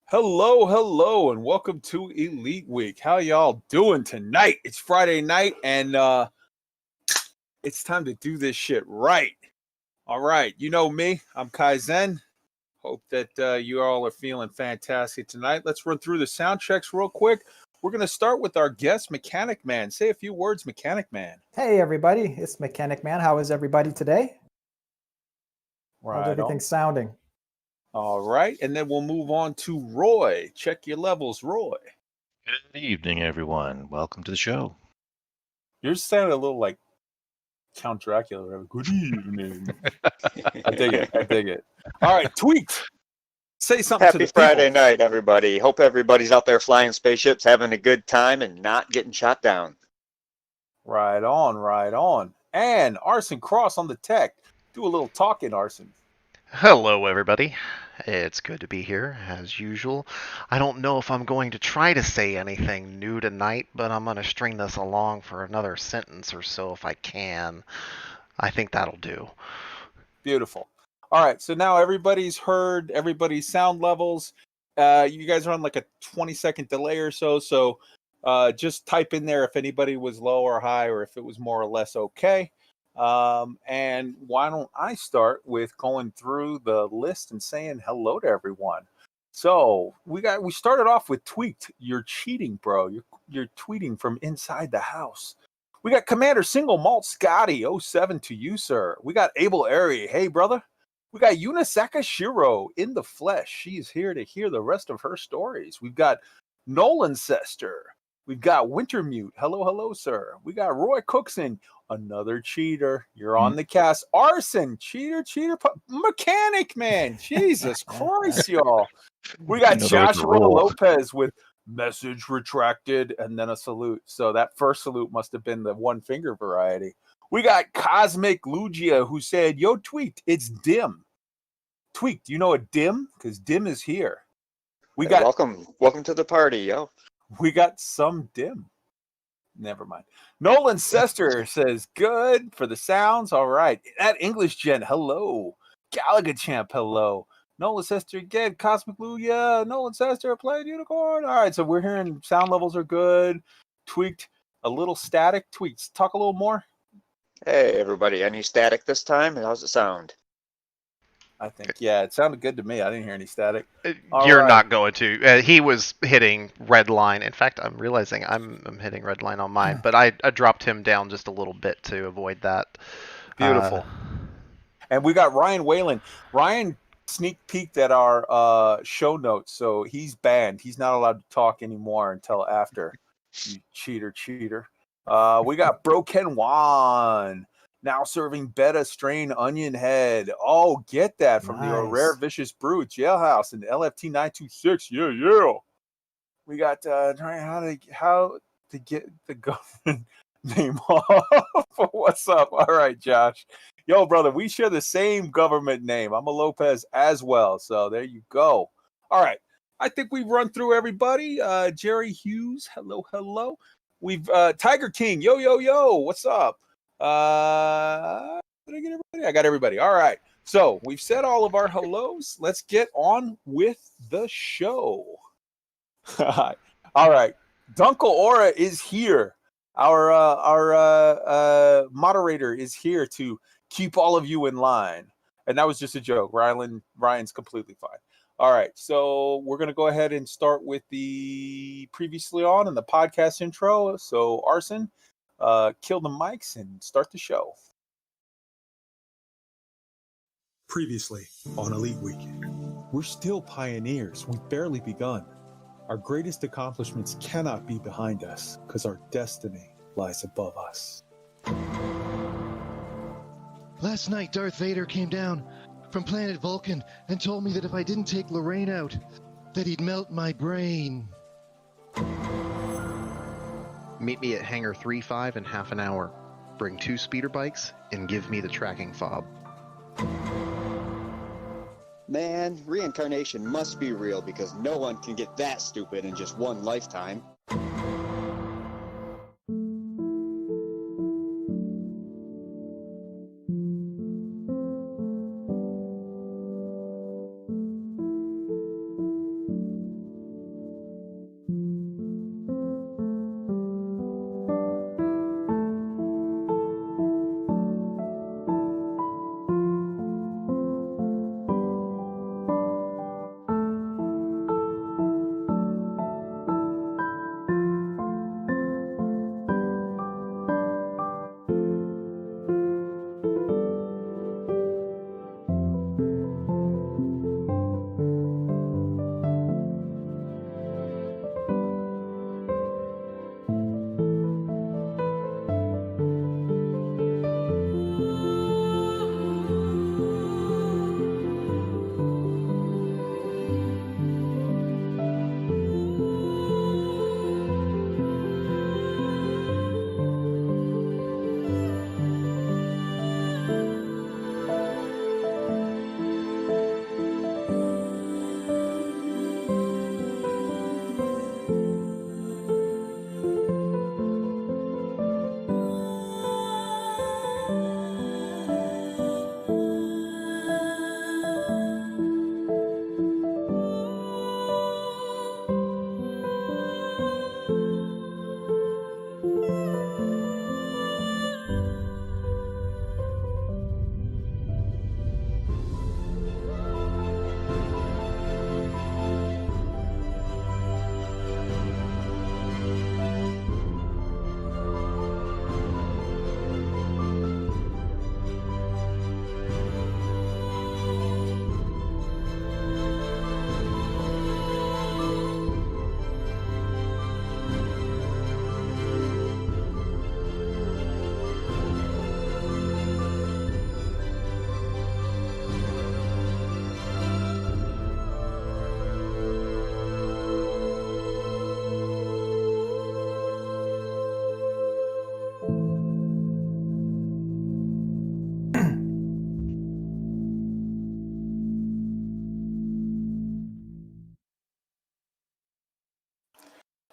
Hello, hello, and welcome to Elite Week. How y'all doing tonight? It's Friday night, and it's time to do this shit right. All right, you know me. I'm Kaizen. Hope that you all are feeling fantastic tonight. Let's run through the sound checks real quick. We're going to start with our guest, Mechanic Man. Say a few words, Mechanic Man. Hey, everybody. It's Mechanic Man. How is everybody today? How's everything sounding? All right, and then we'll move on to Roy. Check your levels, Roy. Good evening, everyone. Welcome to the show. Yours sounded a little like Count Dracula. Good evening. I dig it. I dig it. All right, Tweet. Say something to the people. Happy Friday night, everybody. Hope everybody's out there flying spaceships, having a good time, and not getting shot down. Right on, right on. And Arson Cross on the tech. Do a little talking, Arson. Hello, everybody. It's good to be here, as usual. I don't know if I'm going to try to say anything new tonight, but I'm going to string this along for another sentence or so if I can. I think that'll do. Beautiful. All right, so now everybody's heard everybody's sound levels. You guys are on like a 20-second delay or so, so just type in there if anybody was low or high or if it was more or less okay. And why don't I start with going through the list and saying hello to everyone. So we started off with Tweaked. You're cheating, bro. You're tweeting from inside the house. We got Commander Single Malt Scotty 07 to you, sir. We got Abel Airy. Hey, brother. We got Yunisaka Shiro in the flesh. She's here to hear the rest of her stories. We've got Nolan Sester. We've got Wintermute. Hello, hello, sir. We got Roy Cookson. Another cheater. You're on the cast. Arson. Cheater. Mechanic Man. Jesus Christ, y'all. We got Joshua Lopez with message retracted and then a salute. So that first salute must have been the one finger variety. We got Cosmic Lugia who said, yo, Tweaked, it's dim. Tweaked, you know a dim? Because dim is here. We got welcome to the party, yo. We got some dim. Never mind. Nolan Sester says, good for the sounds. All right. That English gent, hello. Galaga Champ, hello. Nolan Sester again. Cosmic Lugia. Nolan Sester playing Unicorn. All right. So we're hearing sound levels are good. Tweaked. A little static. Tweaked. Talk a little more. Hey, everybody. Any static this time? How's it sound? I think, yeah, it sounded good to me. I didn't hear any static. You're not going to. He was hitting red line. In fact, I'm realizing I'm hitting red line on mine, but I dropped him down just a little bit to avoid that. Beautiful. And we got Ryan Whalen. Ryan sneak peeked at our show notes, so he's banned. He's not allowed to talk anymore until after. You cheater. We got Broken Juan. Now serving Beta Strain Onion Head. Oh, get that from the Rare Vicious Brew Jailhouse and LFT 926. Yeah. We got how to get the government name off. What's up? All right, Josh. Yo, brother, we share the same government name. I'm a Lopez as well. So there you go. All right. I think we've run through everybody. Jerry Hughes. Hello. We've Tiger King. Yo. What's up? Did I get everybody? I got everybody. All right. So we've said all of our hellos. Let's get on with the show. All right. Dunkel Aura is here. Our moderator is here to keep all of you in line. And that was just a joke. Ryan's completely fine. All right. So we're going to go ahead and start with the previously on and the podcast intro. So Arson, kill the mics and start the show. Previously on Elite Week. We're still pioneers. We've barely begun. Our greatest accomplishments cannot be behind us because our destiny lies above us. Last night, Darth Vader came down from planet Vulcan and told me that if I didn't take Lorraine out, that he'd melt my brain. Meet me at Hangar 3-5 in half an hour. Bring 2 speeder bikes and give me the tracking fob. Man, reincarnation must be real because no one can get that stupid in just one lifetime.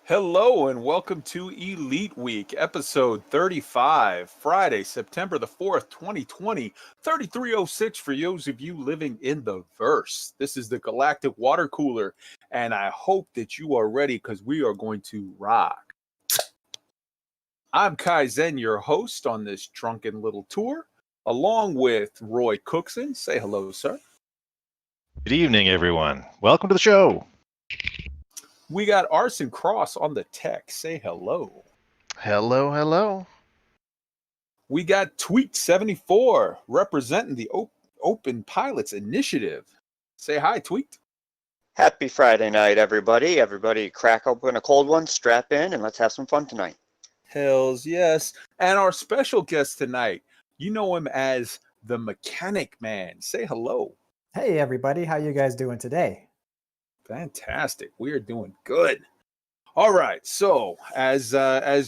Hello and welcome to Elite Week, episode 35, Friday, September the 4th, 2020, 3306 for those of you living in the verse. This is the Galactic Water Cooler, and I hope that you are ready because we are going to rock. I'm Kai Zen, your host on this drunken little tour, along with Roy Cookson. Say hello, sir. Good evening, everyone. Welcome to the show. We got Arson Cross on the tech. Say hello. Hello, hello. We got Tweet74 representing the Open Pilots Initiative. Say hi, Tweet. Happy Friday night, everybody. Everybody crack open a cold one, strap in, and let's have some fun tonight. Hells yes. And our special guest tonight, you know him as the Mechanic Man. Say hello. Hey, everybody. How you guys doing today? Fantastic. We are doing good. All right. So as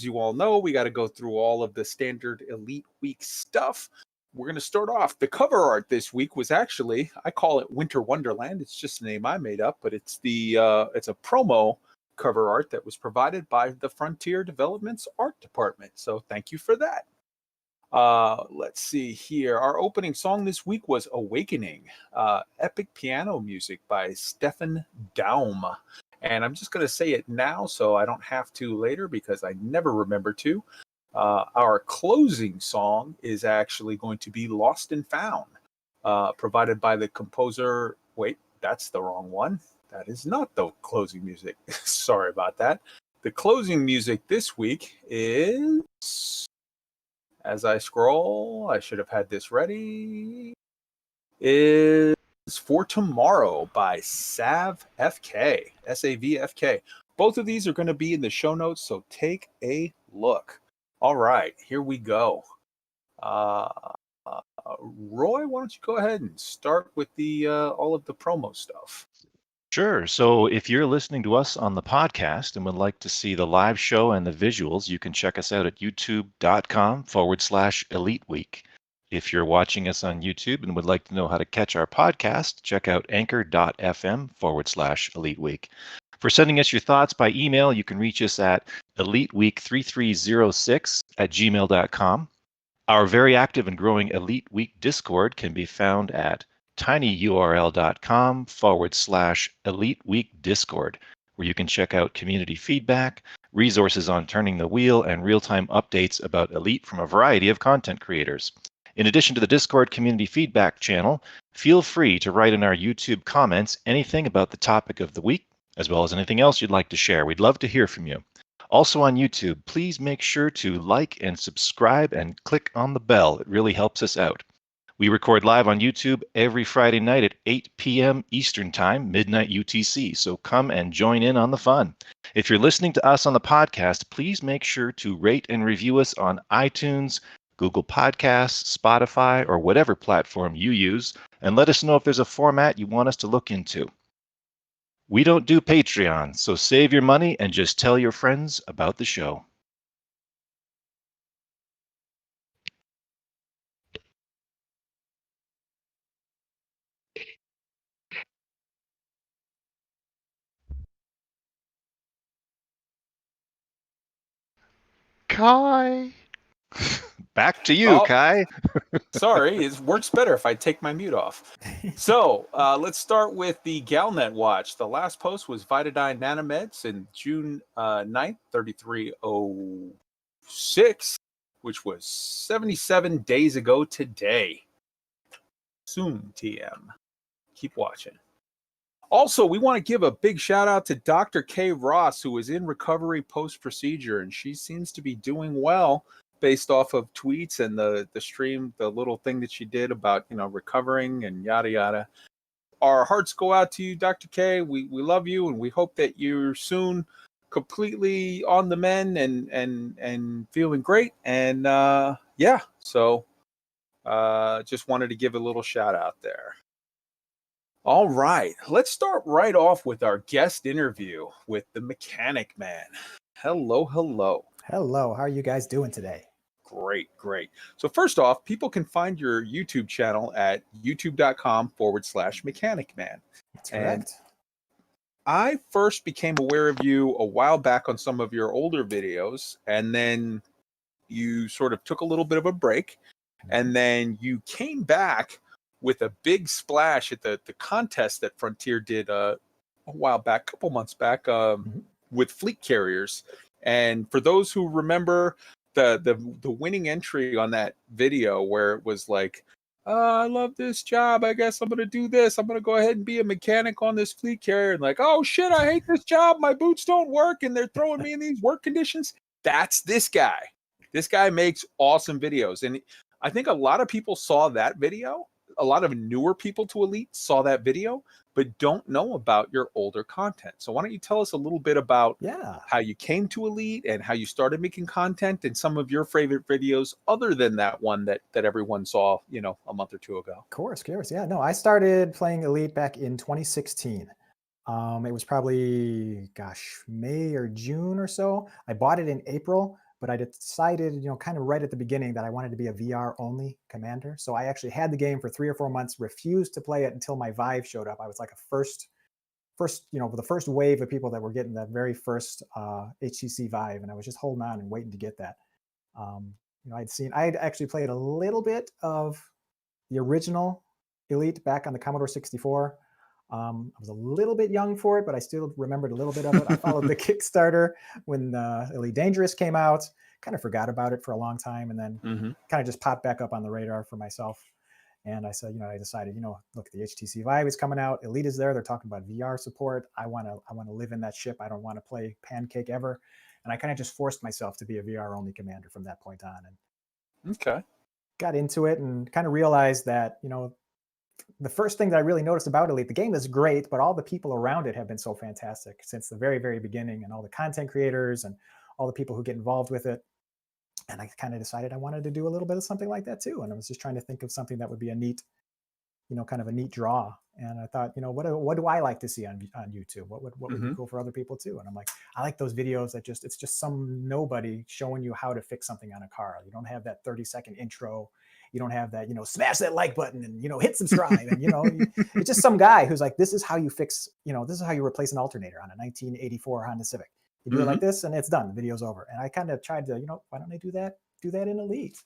you all know, we got to go through all of the standard Elite Week stuff. We're going to start off. The cover art this week was actually, I call it Winter Wonderland. It's just a name I made up, but it's it's a promo cover art that was provided by the Frontier Development's art department. So thank you for that. Let's see here. Our opening song this week was Awakening, epic piano music by Steffan Daum. And I'm just going to say it now so I don't have to later because I never remember to. Our closing song is actually going to be Lost and Found, provided by the composer. Wait, that's the wrong one. That is not the closing music. Sorry about that. The closing music this week is... As I scroll, I should have had this ready, is For Tomorrow by SAVFK, S-A-V-F-K. Both of these are going to be in the show notes, so take a look. All right, here we go. Roy, why don't you go ahead and start with the all of the promo stuff? Sure. So if you're listening to us on the podcast and would like to see the live show and the visuals, you can check us out at youtube.com/Elite Week. If you're watching us on YouTube and would like to know how to catch our podcast, check out anchor.fm/Elite Week. For sending us your thoughts by email, you can reach us at eliteweek3306@gmail.com. Our very active and growing Elite Week Discord can be found at tinyurl.com/Elite Week Discord, where you can check out community feedback, resources on turning the wheel, and real-time updates about Elite from a variety of content creators. In addition to the Discord community feedback channel, feel free to write in our YouTube comments anything about the topic of the week, as well as anything else you'd like to share. We'd love to hear from you. Also on YouTube, please make sure to like and subscribe and click on the bell. It really helps us out. We record live on YouTube every Friday night at 8 p.m. Eastern Time, midnight UTC, so come and join in on the fun. If you're listening to us on the podcast, please make sure to rate and review us on iTunes, Google Podcasts, Spotify, or whatever platform you use, and let us know if there's a format you want us to look into. We don't do Patreon, so save your money and just tell your friends about the show. Kai. Back to you, Oh. Kai. Sorry, it works better if I take my mute off. So let's start with the Galnet watch. The last post was Vitadine Nanomeds in June 9th, 3306, which was 77 days ago today. Soon, TM. Keep watching. Also, we want to give a big shout out to Dr. K. Ross, who is in recovery post-procedure, and she seems to be doing well based off of tweets and the stream, the little thing that she did about, recovering and yada, yada. Our hearts go out to you, Dr. K. We love you, and we hope that you're soon completely on the mend and feeling great. And so just wanted to give a little shout out there. All right, let's start right off with our guest interview with the Mechanic Man. Hello. Hello. How are you guys doing today? Great. So first off, people can find your YouTube channel at youtube.com/Mechanic Man. That's correct. I first became aware of you a while back on some of your older videos, and then you sort of took a little bit of a break, and then you came back with a big splash at the contest that Frontier did a while back, a couple months back, with fleet carriers. And for those who remember the winning entry on that video, where it was like, I love this job, I guess I'm gonna do this, I'm gonna go ahead and be a mechanic on this fleet carrier, and like, oh shit, I hate this job, my boots don't work and they're throwing me in these work conditions. That's this guy. This guy makes awesome videos, and I think a lot of people saw that video. A lot of newer people to Elite saw that video, but don't know about your older content. So why don't you tell us a little bit about how you came to Elite and how you started making content, and some of your favorite videos other than that one that everyone saw, you know, a month or two ago. Of course. Yeah, no, I started playing Elite back in 2016. It was probably, gosh, May or June or so. I bought it in April. But I decided, you know, kind of right at the beginning that I wanted to be a VR only commander. So I actually had the game for 3 or 4 months, refused to play it until my Vive showed up. I was like a first, you know, the first wave of people that were getting that very first HTC Vive, and I was just holding on and waiting to get that. You know, I'd actually played a little bit of the original Elite back on the Commodore 64. I was a little bit young for it, but I still remembered a little bit of it. I followed the Kickstarter when Elite Dangerous came out, kind of forgot about it for a long time, and then kind of just popped back up on the radar for myself. And I said, you know, I decided, you know, look, the HTC Vive is coming out, Elite is there, they're talking about VR support. I want to live in that ship. I don't want to play Pancake ever. And I kind of just forced myself to be a VR only commander from that point on. And got into it and kind of realized that, you know, the first thing that I really noticed about Elite, the game is great, but all the people around it have been so fantastic since the very, very beginning, and all the content creators and all the people who get involved with it. And I kind of decided I wanted to do a little bit of something like that too. And I was just trying to think of something that would be a neat, you know, kind of a neat draw. And I thought, you know, what do I like to see on YouTube? What would be cool for other people too? And I'm like, I like those videos that it's just some nobody showing you how to fix something on a car. You don't have that 30-second intro. You don't have that, you know, smash that like button and, you know, hit subscribe. And, you know, it's just some guy who's like, this is how you fix, you know, this is how you replace an alternator on a 1984 Honda Civic. You do it like this and it's done. The video's over. And I kind of tried to, you know, why don't I do that in Elite?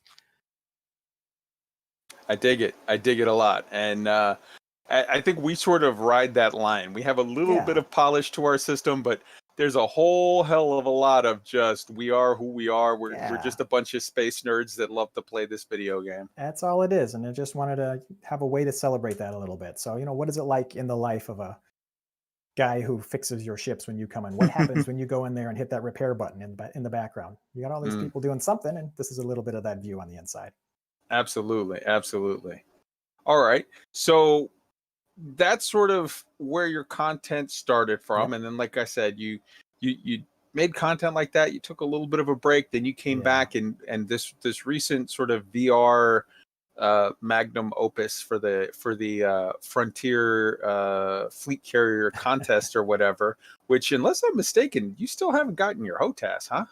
I dig it. I dig it a lot. And I think we sort of ride that line. We have a little bit of polish to our system, but there's a whole hell of a lot of just, we are who we are. We're just a bunch of space nerds that love to play this video game. That's all it is. And I just wanted to have a way to celebrate that a little bit. So, you know, what is it like in the life of a guy who fixes your ships when you come in? What happens when you go in there and hit that repair button in the background? You got all these people doing something, and this is a little bit of that view on the inside. Absolutely. All right. So that's sort of where your content started from. And then, like I said, you made content like that. You took a little bit of a break, then you came back, and this recent sort of VR magnum opus for the Frontier fleet carrier contest or whatever, which, unless I'm mistaken, you still haven't gotten your HOTAS, huh?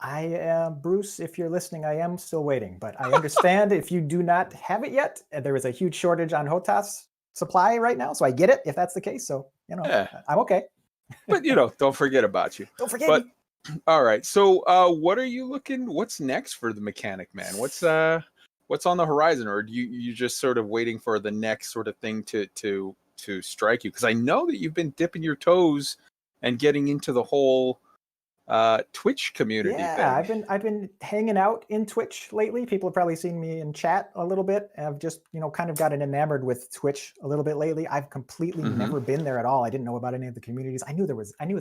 I am, Bruce, if you're listening, I am still waiting, but I understand if you do not have it yet, there is a huge shortage on HOTAS supply right now, so I get it if that's the case. So, you know, I'm okay. But, you know, don't forget about you. Don't forget me. All right. So what are you what's next for the Mechanic Man? What's on the horizon? Or do you just sort of waiting for the next sort of thing to strike you? Because I know that you've been dipping your toes and getting into the whole Twitch community thing. I've been hanging out in Twitch lately. People have probably seen me in chat a little bit. I've just, you know, kind of gotten enamored with Twitch a little bit lately. I've completely never been there at all. I didn't know about any of the communities. I knew they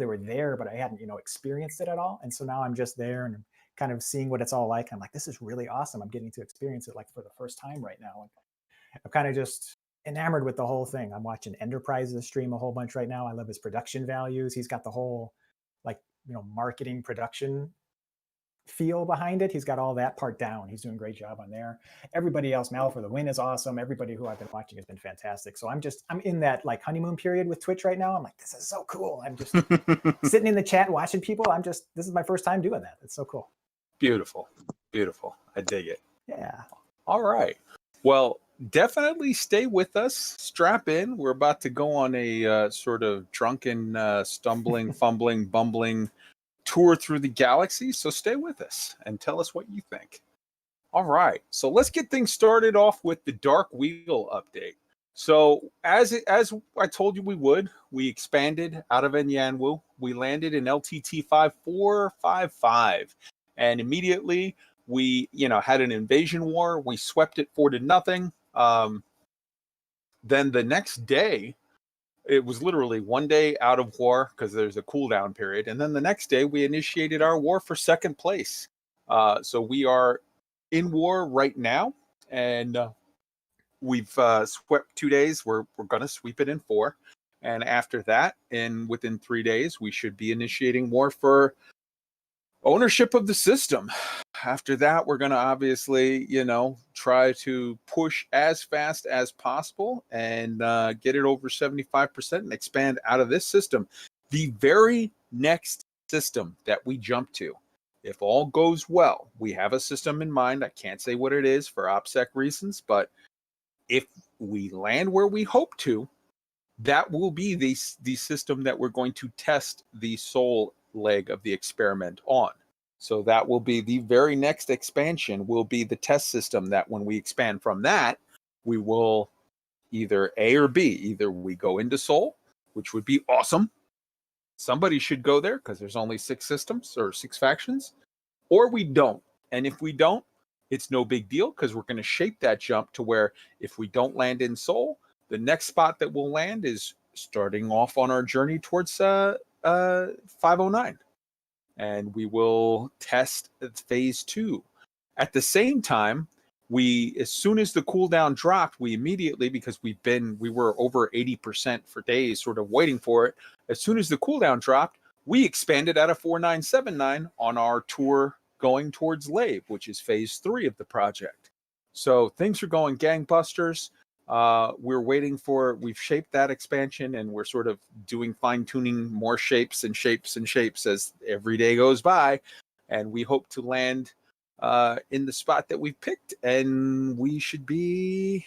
were there, but I hadn't, you know, experienced it at all. And so now I'm just there and kind of seeing what it's all like. I'm like, this is really awesome. I'm getting to experience it like for the first time right now. And I'm kind of just enamored with the whole thing. I'm watching Enterprises stream a whole bunch right now. I love his production values. He's got the whole, like, you know, marketing production feel behind it. He's got all that part down. He's doing a great job on there. Everybody else, Mal for the Win is awesome. Everybody who I've been watching has been fantastic. So I'm in that like honeymoon period with Twitch right now. I'm like, this is so cool. I'm just sitting in the chat watching people. This is my first time doing that. It's so cool. Beautiful. I dig it. Yeah. All right. Well, definitely stay with us. Strap in. We're about to go on a sort of drunken, stumbling, fumbling, bumbling tour through the galaxy. So stay with us and tell us what you think. All right. So let's get things started off with the Dark Wheel update. So as I told you we would, we expanded out of Enyanwu. We landed in LTT 5455, and immediately we had an invasion war. We swept it 4-0. Then the next day, it was literally one day out of war because there's a cooldown period, and then the next day we initiated our war for second place. So we are in war right now, and we've swept 2 days. We're going to sweep it in 4. And after that, within 3 days, we should be initiating war for ownership of the system. After that, we're going to obviously, try to push as fast as possible and get it over 75% and expand out of this system. The very next system that we jump to, if all goes well, we have a system in mind. I can't say what it is for OPSEC reasons, but if we land where we hope to, that will be the system that we're going to test the soul leg of the experiment on. So that will be the very next expansion, will be the test system that when we expand from that, we will either A or B. Either we go into Soul, which would be awesome. Somebody should go there because there's only 6 systems or 6 factions, or we don't. And if we don't, it's no big deal because we're going to shape that jump to where if we don't land in Soul, the next spot that we'll land is starting off on our journey towards 509. And we will test phase 2. At the same time, as soon as the cooldown dropped, we immediately, because we were over 80% for days sort of waiting for it. As soon as the cooldown dropped, we expanded out of 4979 on our tour going towards Lave, which is phase 3 of the project. So things are going gangbusters. We've shaped that expansion, and we're sort of doing fine-tuning more shapes and shapes and shapes as every day goes by. And we hope to land in the spot that we've picked, and we should be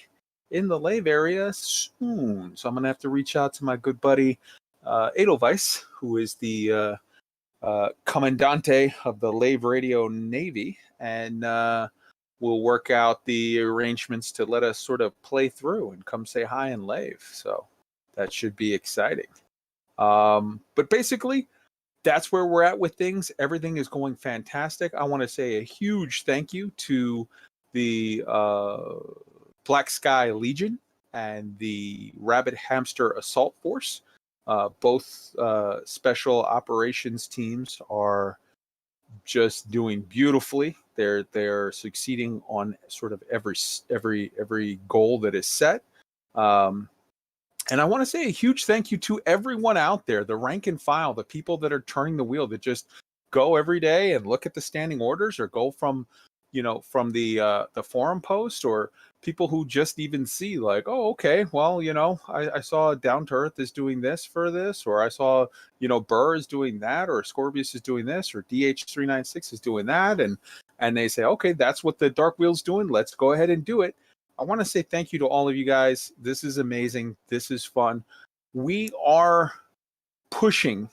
in the Lave area soon. So I'm going to have to reach out to my good buddy Edelweiss, who is the Commandante of the Lave Radio Navy, and we'll work out the arrangements to let us sort of play through and come say hi in Lave. So that should be exciting. But basically, that's where we're at with things. Everything is going fantastic. I want to say a huge thank you to the Black Sky Legion and the Rabbit Hamster Assault Force. Both special operations teams are just doing beautifully. They're succeeding on sort of every goal that is set. And I want to say a huge thank you to everyone out there, the rank and file, the people that are turning the wheel, that just go every day and look at the standing orders, or go from the forum post, or people who just even see like, oh, okay, well, I saw Down to Earth is doing this for this, or I saw, BUUR is doing that, or Scorpius is doing this, or DH396 is doing that. And they say, okay, that's what the Dark Wheel's doing. Let's go ahead and do it. I want to say thank you to all of you guys. This is amazing. This is fun. We are pushing,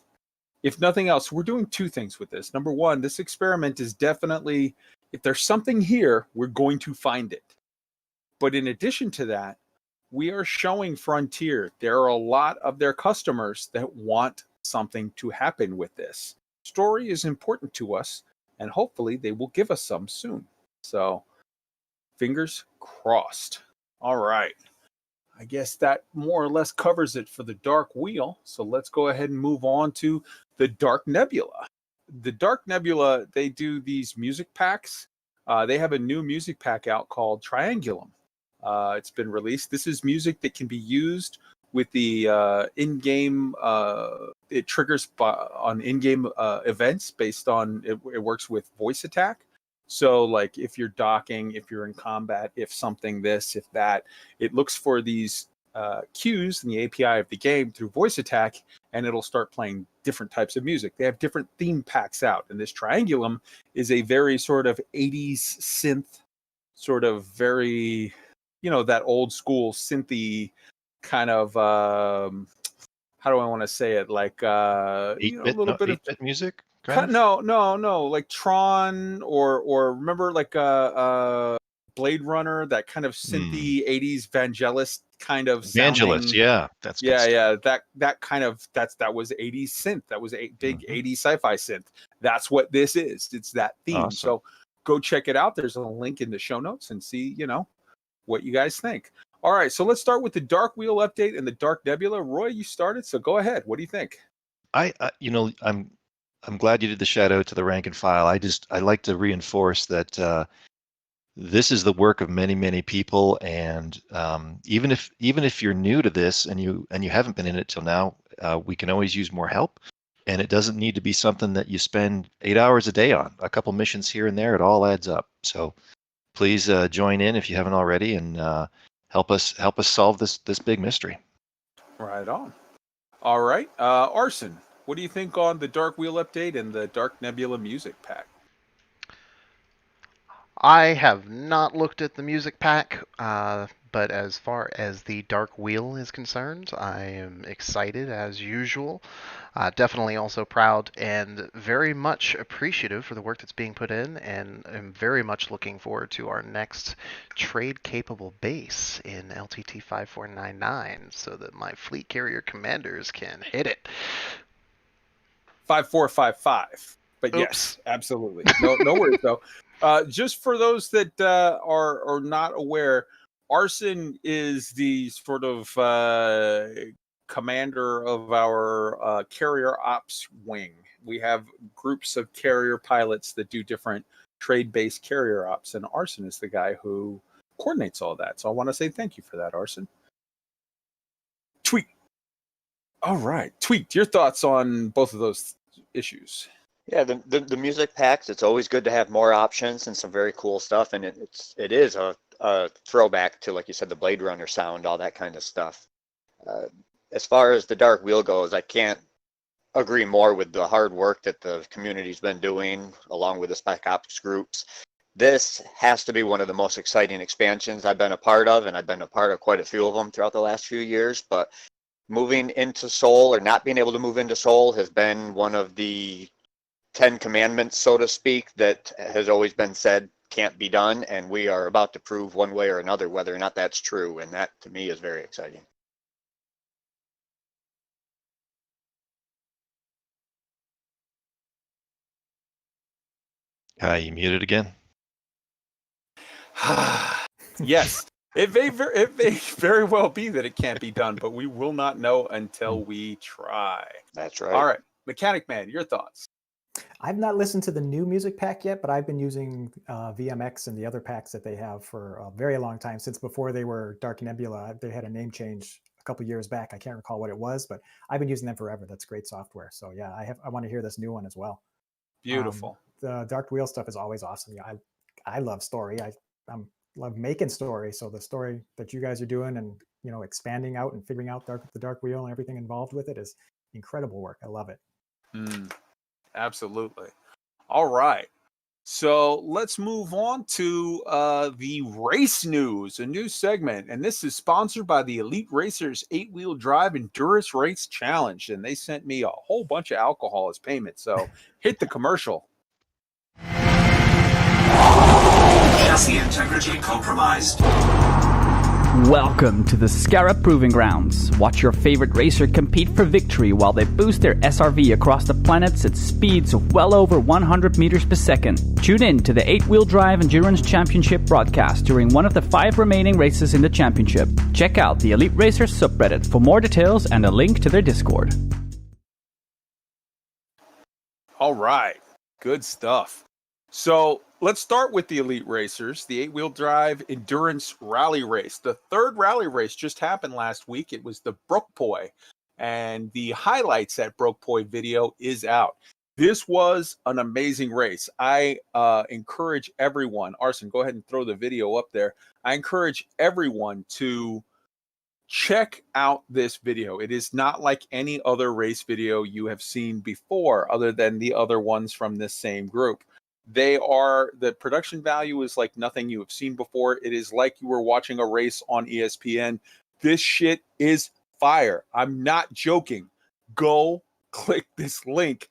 if nothing else, we're doing 2 things with this. Number 1, this experiment is definitely, if there's something here, we're going to find it. But in addition to that, we are showing Frontier there are a lot of their customers that want something to happen with this. Story is important to us, and hopefully they will give us some soon. So fingers crossed. All right. I guess that more or less covers it for the Dark Wheel. So let's go ahead and move on to the Dark Nebula. The Dark Nebula, they do these music packs. They have a new music pack out called Triangulum. It's been released. This is music that can be used with the in-game. It triggers on in-game events based on, it works with voice attack. So like if you're docking, if you're in combat, if something this, if that, it looks for these cues in the API of the game through voice attack, and it'll start playing different types of music. They have different theme packs out, and this Triangulum is a very sort of 80s synth, sort of very, you know, that old school synthy kind of how do I want to say it, like you know, a little bit of 8-bit music. Kind of? no, like Tron or remember like Blade Runner, that kind of synthy 80s Vangelis kind of Vangelis, sounding. yeah, that's good stuff. Yeah, that kind of that was 80s synth. That was a big 80s sci-fi synth. That's what this is. It's that theme. Awesome. So go check it out. There's a link in the show notes and see, you know, what you guys think. All right, so let's start with the Dark Wheel update and the Dark Nebula. Roy, you started, so go ahead. What do you think? You know, I'm glad you did the shout out to the rank and file. I like to reinforce that this is the work of many people, and even if you're new to this and you haven't been in it till now, we can always use more help. And it doesn't need to be something that you spend 8 hours a day on. A couple missions here and there, it all adds up. So please join in if you haven't already, and help us solve this big mystery. Right on. All right, Arson, what do you think on the Dark Wheel update and the Dark Nebula music pack? I have not looked at the music pack, but as far as the Dark Wheel is concerned, I am excited as usual. Definitely also proud and very much appreciative for the work that's being put in, and I'm very much looking forward to our next trade-capable base in LTT 5499 so that my fleet carrier commanders can hit it. 5455. But Oops. Yes, absolutely. No worries though. Just for those that are not aware, Arson is the sort of commander of our carrier ops wing. We have groups of carrier pilots that do different trade-based carrier ops, and Arson is the guy who coordinates all that. So I want to say thank you for that, Arson. Tweet. All right, Tweet, your thoughts on both of those issues? Yeah, the music packs, it's always good to have more options and some very cool stuff, and it is a throwback to, like you said, the Blade Runner sound, all that kind of stuff. As far as the Dark Wheel goes, I can't agree more with the hard work that the community's been doing along with the Spec Ops groups. This has to be one of the most exciting expansions I've been a part of, and I've been a part of quite a few of them throughout the last few years, but moving into Sol, or not being able to move into Sol, has been one of the 10 commandments, so to speak, that has always been said can't be done, and we are about to prove one way or another whether or not that's true, and that to me is very exciting. You muted again? Yes, it may very well be that it can't be done, but we will not know until we try. That's right. All right, Mechanic Man, your thoughts? I've not listened to the new music pack yet, but I've been using VMX and the other packs that they have for a very long time, since before they were Dark Nebula. They had a name change a couple years back. I can't recall what it was, but I've been using them forever. That's great software. So yeah, I want to hear this new one as well. Beautiful. The Dark Wheel stuff is always awesome. Yeah, I love story. I love making story. So the story that you guys are doing, and you know, expanding out and figuring out the Dark Wheel and everything involved with it, is incredible work. I love it. Absolutely. All right. So let's move on to the race news, a new segment. And this is sponsored by the Elite Racers 8-Wheel Drive Endurance Race Challenge. And they sent me a whole bunch of alcohol as payment. So hit the commercial. Chassis integrity compromised. Welcome to the Scarab Proving Grounds. Watch your favorite racer compete for victory while they boost their SRV across the planets at speeds of well over 100 meters per second. Tune in to the 8-Wheel Drive Endurance Championship broadcast during one of the 5 remaining races in the championship. Check out the Elite Racers subreddit for more details and a link to their Discord. All right. Good stuff. So let's start with the Elite Racers, the 8-Wheel Drive Endurance Rally Race. The third rally race just happened last week. It was the BROKPOI, and the highlights at BROKPOI video is out. This was an amazing race. I encourage everyone, Arson, go ahead and throw the video up there. I encourage everyone to check out this video. It is not like any other race video you have seen before, other than the other ones from this same group. The production value is like nothing you have seen before. It is like you were watching a race on ESPN. This shit is fire. I'm not joking. Go click this link,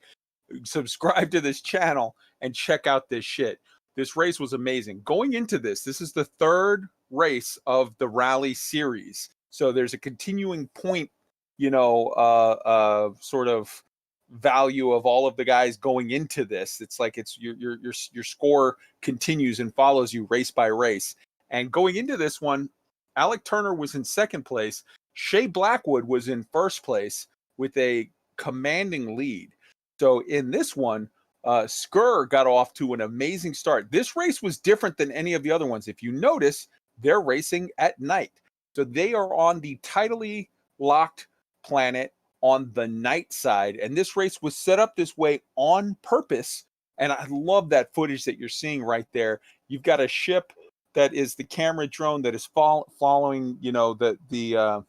subscribe to this channel, and check out this shit. This race was amazing. Going into this is the third race of the rally series. So there's a continuing point, sort of value of all of the guys going into this. It's like it's your score continues and follows you race by race. And going into this one, Alec Turner was in second place. SHAYE Blackwood was in first place with a commanding lead. So in this one, Skur got off to an amazing start. This race was different than any of the other ones. If you notice, they're racing at night. So they are on the tidally locked planet on the night side. And this race was set up this way on purpose. And I love that footage that you're seeing right there. You've got a ship that is the camera drone that is following, the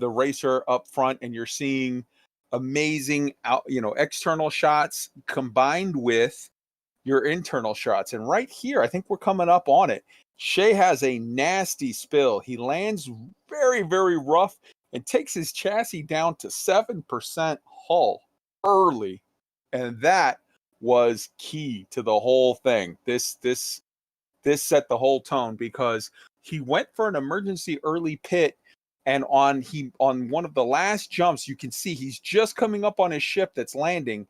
racer up front, and you're seeing amazing external shots combined with your internal shots. And right here, I think we're coming up on it. SHAYE has a nasty spill. He lands very, very rough and takes his chassis down to 7% hull early. And that was key to the whole thing. This set the whole tone, because he went for an emergency early pit, and on one of the last jumps, you can see he's just coming up on his ship that's landing.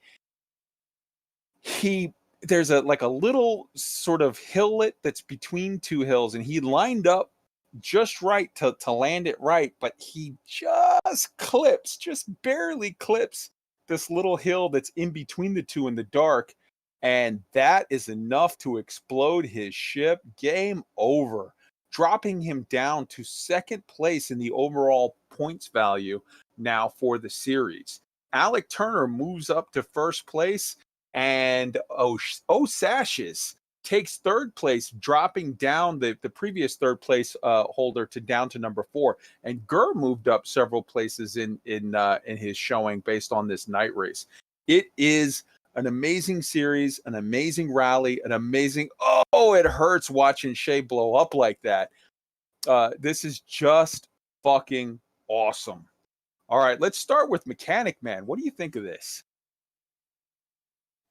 There's a little sort of hillet that's between two hills, and he lined up just right to land it right, but he just barely clips this little hill that's in between the two in the dark, and that is enough to explode his ship. Game over, dropping him down to second place in the overall points value now for the series. Alec Turner moves up to first place, and OSASHES takes third place, dropping down the previous third place holder down to number 4. And Gurr moved up several places in his showing based on this night race. It is an amazing series, an amazing rally, an amazing, it hurts watching SHAYE blow up like that. This is just fucking awesome. All right, let's start with Mechanic Man. What do you think of this?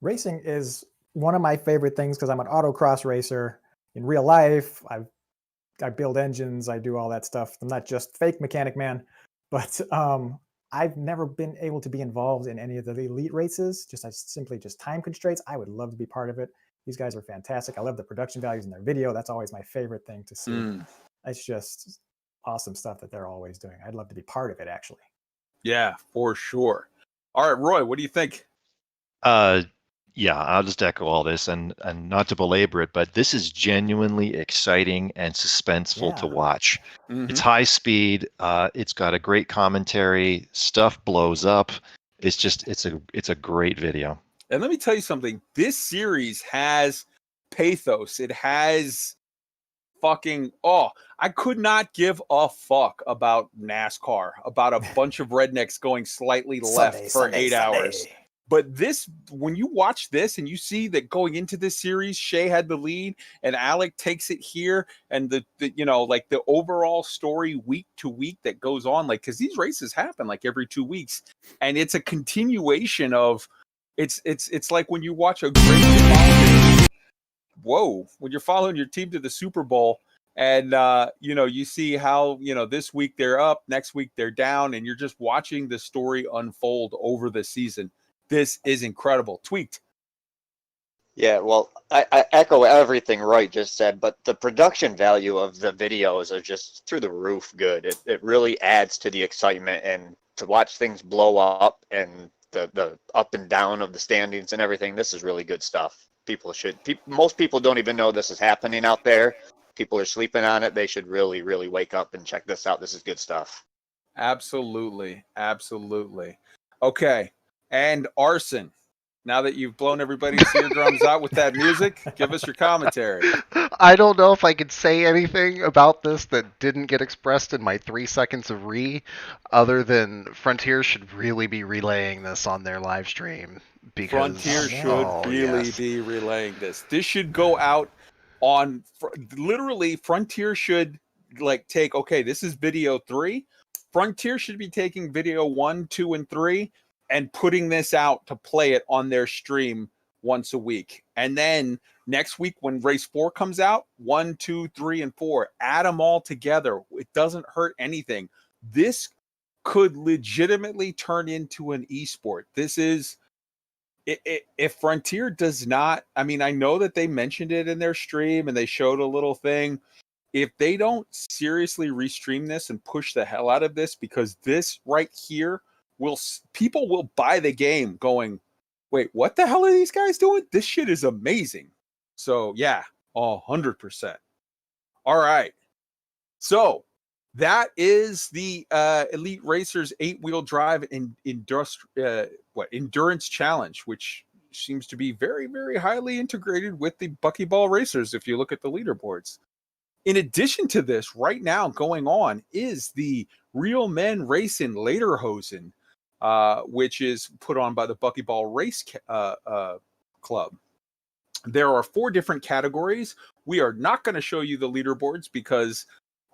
Racing is one of my favorite things because I'm an autocross racer. In real life, I build engines, I do all that stuff. I'm not just fake Mechanic Man, but I've never been able to be involved in any of the elite races. Simply time constraints. I would love to be part of it. These guys are fantastic. I love the production values in their video. That's always my favorite thing to see. It's just awesome stuff that they're always doing. I'd love to be part of it, actually. Yeah, for sure. All right, Roy, what do you think? Yeah, I'll just echo all this, and not to belabor it, but this is genuinely exciting and suspenseful to watch. It's high speed. It's got a great commentary. Stuff blows up. It's a great video. And let me tell you something. This series has pathos. It has fucking I could not give a fuck about NASCAR, about a bunch of rednecks going slightly left for 8 hours. But this, when you watch this and you see that going into this series, SHAYE had the lead and Alec takes it here, and the overall story week to week that goes on, because these races happen every 2 weeks, and it's a continuation of it's like when you watch a great when you're following your team to the Super Bowl, and you see how this week they're up, next week they're down, and you're just watching the story unfold over the season. This is incredible. Tweaked. Yeah, well, I echo everything Roy just said, but the production value of the videos are just through the roof good. It really adds to the excitement, and to watch things blow up and the up and down of the standings and everything. This is really good stuff. Most people don't even know this is happening out there. People are sleeping on it. They should really, really wake up and check this out. This is good stuff. Absolutely. Absolutely. Okay. And Arson, now that you've blown everybody's eardrums out with that music, give us your commentary. I don't know if I could say anything about this that didn't get expressed in my 3 seconds of other than Frontier should really be relaying this on their live stream. because Frontier should really yes. be relaying this. This should go out on literally. Frontier should like take, okay, this is video 3. Frontier should be taking video 1, 2, and 3 and putting this out to play it on their stream once a week. And then next week when race 4 comes out, 1, 2, 3, and 4, add them all together. It doesn't hurt anything. This could legitimately turn into an esport. This is, if Frontier does not, I mean, I know that they mentioned it in their stream and they showed a little thing. If they don't seriously restream this and push the hell out of this, because this right here people will buy the game going, wait, what the hell are these guys doing? This shit is amazing. So yeah, 100%. All right. So that is the Elite Racers 8-wheel drive endurance challenge, which seems to be very, very highly integrated with the buckyball racers if you look at the leaderboards. In addition to this, right now going on is the Real Men Racing LEDERHOSEN, which is put on by the Buckyball Race Club. There are 4 different categories. We are not going to show you the leaderboards because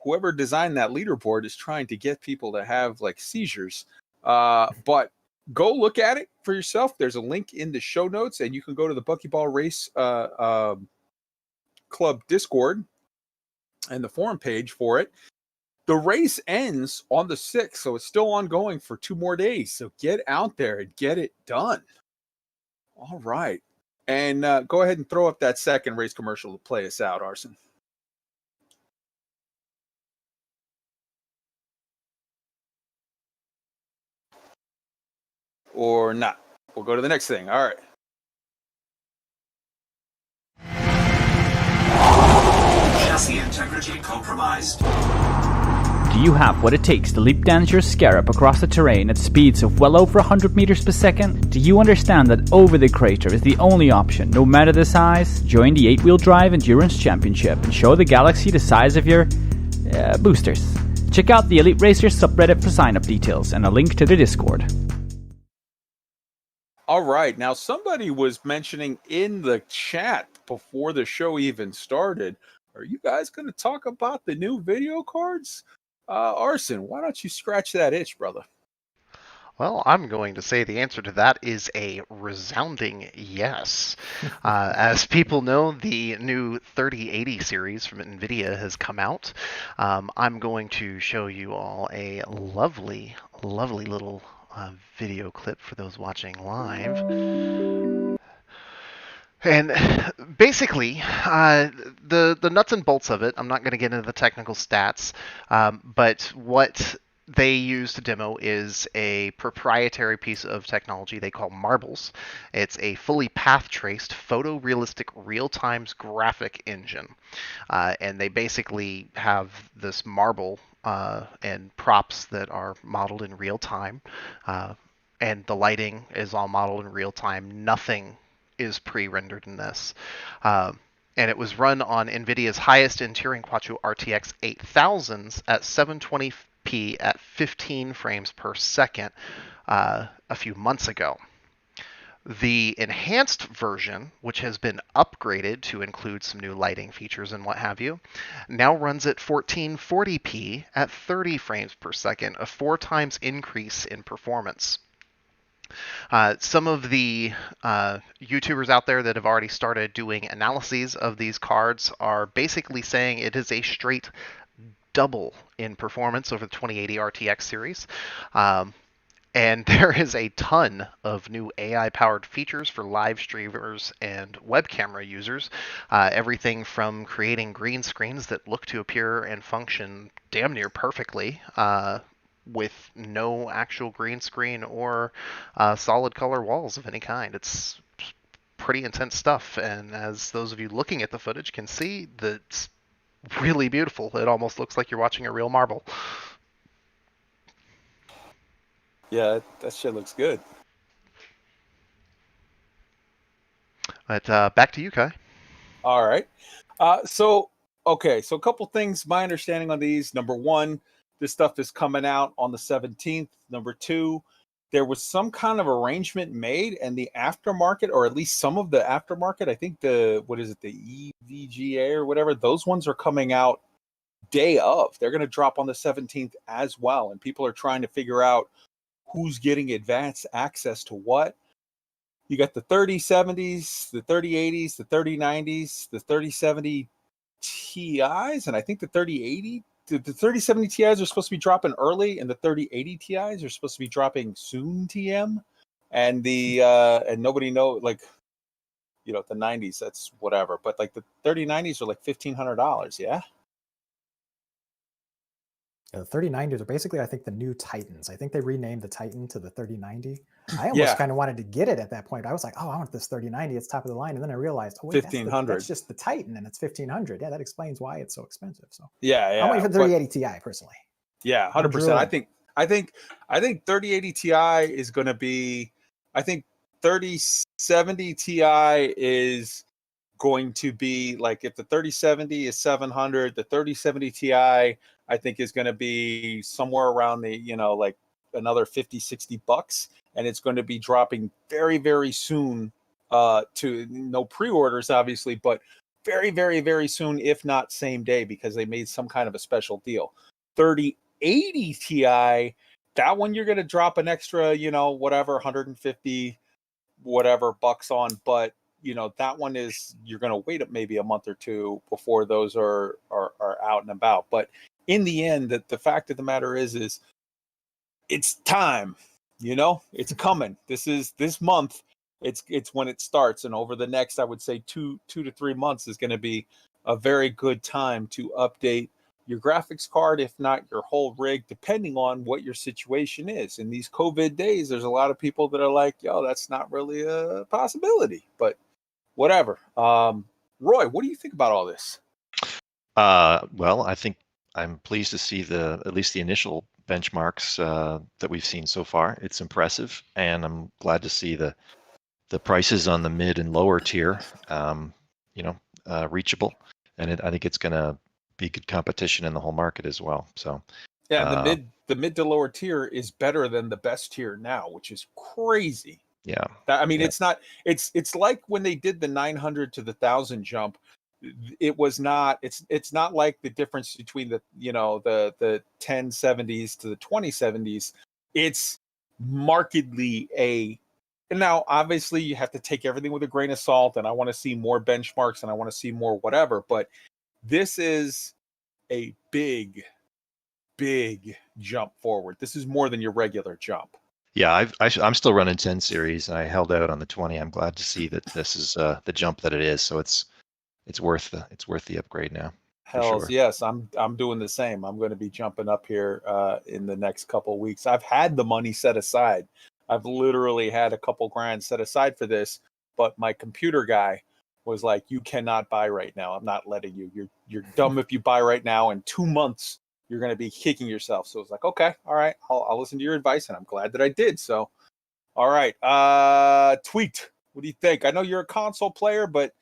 whoever designed that leaderboard is trying to get people to have like seizures. But go look at it for yourself. There's a link in the show notes, and you can go to the Buckyball Race Club Discord and the forum page for it. The race ends on the 6th, so it's still ongoing for 2 more days. So get out there and get it done. All right. And go ahead and throw up that second race commercial to play us out, Arson. Or not. We'll go to the next thing. All right. Chassis integrity compromised. Do you have what it takes to leap dance your Scarab across the terrain at speeds of well over 100 meters per second? Do you understand that over the crater is the only option, no matter the size? Join the 8-wheel drive endurance championship and show the galaxy the size of your boosters. Check out the Elite Racers subreddit for sign-up details and a link to the Discord. All right. Now, somebody was mentioning in the chat before the show even started, are you guys going to talk about the new video cards? Arson, why don't you scratch that itch, brother? Well, I'm going to say the answer to that is a resounding yes. As people know, the new 3080 series from NVIDIA has come out. I'm going to show you all a lovely, lovely little video clip for those watching live. And basically, the nuts and bolts of it, I'm not going to get into the technical stats, but what they use to demo is a proprietary piece of technology they call Marbles. It's a fully path-traced, photorealistic, real-time graphic engine. And they basically have this marble and props that are modeled in real time. And the lighting is all modeled in real time. Nothing is pre-rendered in this. And it was run on NVIDIA's highest-end Turing Quattro RTX 8000s at 720p at 15 frames per second a few months ago. The enhanced version, which has been upgraded to include some new lighting features and what have you, now runs at 1440p at 30 frames per second, a 4 times increase in performance. Some of the YouTubers out there that have already started doing analyses of these cards are basically saying it is a straight double in performance over the 2080 RTX series. And there is a ton of new AI-powered features for live streamers and web camera users. Everything from creating green screens that look to appear and function damn near perfectly with no actual green screen or solid color walls of any kind. It's pretty intense stuff, and as those of you looking at the footage can see, that's really beautiful. It almost looks like you're watching a real marble. Yeah, that shit looks good. But back to you, Kai. All right. So a couple things. My understanding on these: number one, this stuff is coming out on the 17th. Number two, there was some kind of arrangement made, and the aftermarket, or at least some of the aftermarket, I think the EVGA or whatever, those ones are coming out day of. They're going to drop on the 17th as well, and people are trying to figure out who's getting advanced access to what. You got the 3070s, the 3080s, the 3090s, the 3070 Ti's, and I think the 3080, the 3070 Ti's are supposed to be dropping early, and the 3080 Ti's are supposed to be dropping soon. TM, and the and nobody know, like, you know, the 90s, that's whatever, but like the 3090s are like $1,500. Yeah. The 3090s are basically, I think, the new Titans. I think they renamed the Titan to the 3090. I almost kind of wanted to get it at that point. I was like, oh, I want this 3090. It's top of the line. And then I realized, oh, wait, that's just the Titan, and it's $1,500. Yeah, that explains why it's so expensive. So yeah. I'm waiting for the 3080 Ti personally. Yeah, 100%. I think 3080 Ti is going to be, I think 3070 Ti is going to be like, if the 3070 is 700, the 3070 Ti I think is going to be somewhere around the, you know, like another $50-$60, and it's going to be dropping very, very soon, to no pre-orders obviously, but very, very, very soon, if not same day, because they made some kind of a special deal. 3080 Ti, that one you're going to drop an extra, you know, whatever, 150 whatever bucks on, but you know, that one is, you're going to wait up maybe a month or two before those are out and about. But in the end, the fact of the matter is it's time, you know, it's coming. This month, it's when it starts. And over the next, I would say two to 3 months is going to be a very good time to update your graphics card, if not your whole rig, depending on what your situation is. In these COVID days, there's a lot of people that are like, yo, that's not really a possibility, but whatever. Roy, what do you think about all this? Well, I think I'm pleased to see at least the initial benchmarks that we've seen so far. It's impressive, and I'm glad to see the prices on the mid and lower tier, reachable. And I think it's going to be good competition in the whole market as well. So yeah, the mid to lower tier is better than the best tier now, which is crazy. Yeah, it's not. It's like when they did the 900 to the 1000 jump. It was not. It's not like the difference between the 1070s to the 2070s. It's markedly and now obviously you have to take everything with a grain of salt. And I want to see more benchmarks, and I want to see more whatever. But this is a big jump forward. This is more than your regular jump. Yeah, I'm still running 10 series, and I held out on the 20. I'm glad to see that this is the jump that it is. So it's worth the upgrade now. Hells sure. Yes, I'm doing the same. I'm going to be jumping up here in the next couple of weeks. I've had the money set aside. I've literally had a couple grand set aside for this, but my computer guy was like, "You cannot buy right now. I'm not letting you. You're dumb if you buy right now. In 2 months, you're going to be kicking yourself." So it's like, okay, all right, I'll listen to your advice, and I'm glad that I did. So, all right, Tweet, what do you think? I know you're a console player, but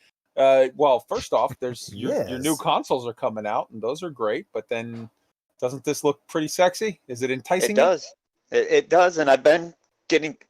well, first off, there's your new consoles are coming out, and those are great. But then, doesn't this look pretty sexy? Is it enticing? It does. It does, and I've been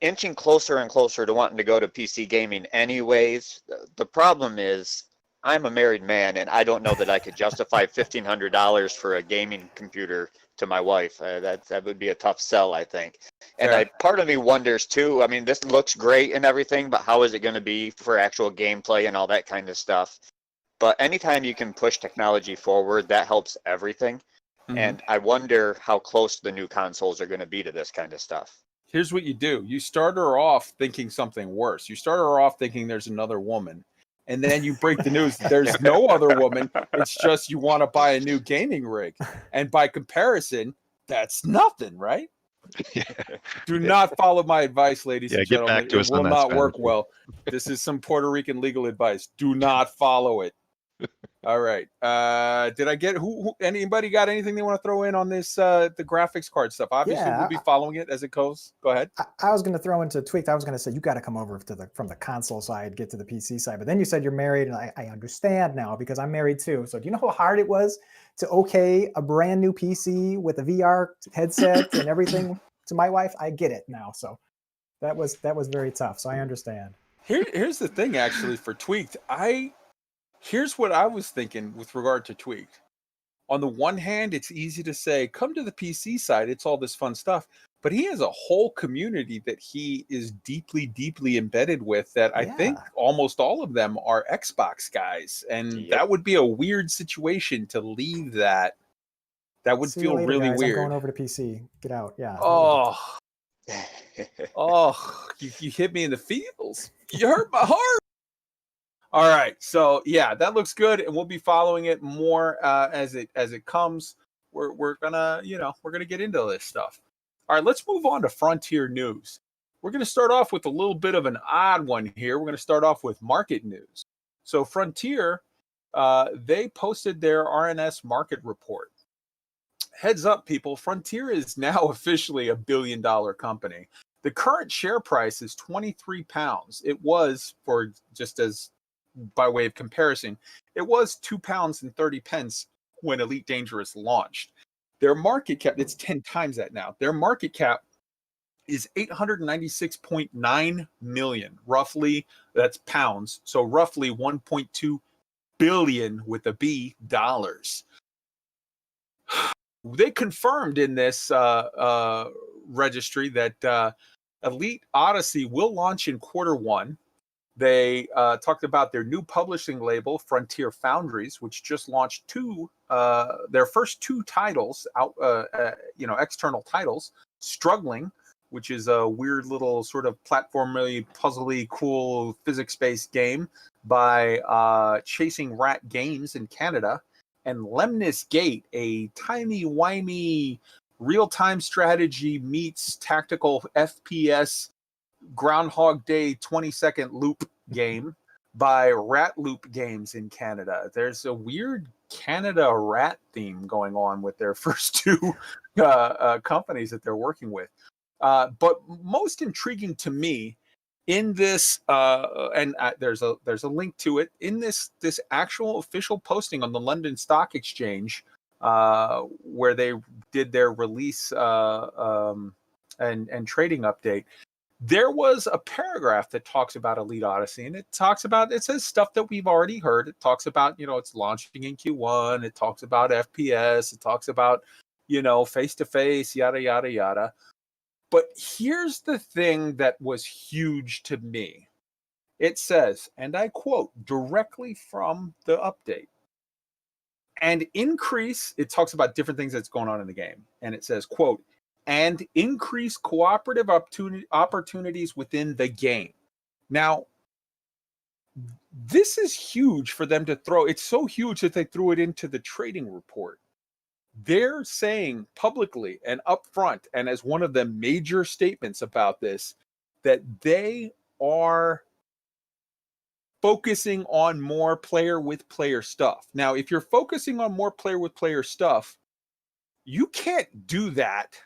inching closer and closer to wanting to go to PC gaming anyways. The problem is I'm a married man, and I don't know that I could justify $1,500 for a gaming computer to my wife. That would be a tough sell, I think. And part of me wonders too, I mean, this looks great and everything, but how is it going to be for actual gameplay and all that kind of stuff? But anytime you can push technology forward, that helps everything. Mm-hmm. And I wonder how close the new consoles are going to be to this kind of stuff. Here's what you do. You start her off thinking something worse. You start her off thinking there's another woman. And then you break the news that there's no other woman. It's just you want to buy a new gaming rig. And by comparison, that's nothing, right? Yeah. Do not follow my advice, ladies and gentlemen. Back to us it will not work well. This is some Puerto Rican legal advice. Do not follow it. All right. Did I get anybody got anything they want to throw in on this the graphics card stuff? Obviously, we'll be following it as it goes. Go ahead. I was going to throw into Tweaked. I was going to say you got to come over from the console side, get to the PC side. But then you said you're married, and I understand now because I'm married too. So do you know how hard it was to okay a brand new PC with a VR headset and everything to my wife? I get it now. So that was very tough. So I understand. Here's the thing, actually, for Tweaked. Here's what I was thinking with regard to Tweaked. On the one hand, it's easy to say, come to the PC side. It's all this fun stuff. But he has a whole community that he is deeply, deeply embedded with that I think almost all of them are Xbox guys. And that would be a weird situation to leave that. That would feel later, really guys. weird. I'm going over to PC. Get out. Yeah. Oh, you hit me in the feels. You hurt my heart. All right, so yeah, that looks good, and we'll be following it more as it comes. We're gonna get into this stuff. All right, let's move on to Frontier News. We're gonna start off with a little bit of an odd one here. We're gonna start off with market news. So Frontier, they posted their RNS market report. Heads up, people! Frontier is now officially a $1 billion company. The current share price is £23. It was, for just as by way of comparison, it was £2.30 when Elite Dangerous launched. Their market cap, it's 10 times that now. Their market cap is 896.9 million, roughly, that's pounds, so roughly 1.2 billion with a B dollars. They confirmed in this registry that Elite Odyssey will launch in Q1. They talked about their new publishing label, Frontier Foundries, which just launched their first two titles out, external titles. Struggling, which is a weird little sort of platformy, puzzly, cool physics-based game by Chasing Rat Games in Canada, and Lemnis Gate, a timey-wimey real-time strategy meets tactical FPS Groundhog Day 20-second loop game by Rat Loop Games in Canada. There's a weird Canada rat theme going on with their first two companies that they're working with. But most intriguing to me in this, there's a link to it in this actual official posting on the London Stock Exchange, where they did their release and trading update. There was a paragraph that talks about Elite Odyssey, and it says stuff that we've already heard. It talks about, it's launching in Q1. It talks about FPS. It talks about, face-to-face, yada, yada, yada. But here's the thing that was huge to me. It says, and I quote directly from the update, and increase, it talks about different things that's going on in the game. And it says, quote, and increase cooperative opportunities within the game. Now, this is huge for them to throw. It's so huge that they threw it into the trading report. They're saying publicly and upfront, and as one of the major statements about this, that they are focusing on more player-with-player stuff. Now, if you're focusing on more player-with-player stuff, you can't do that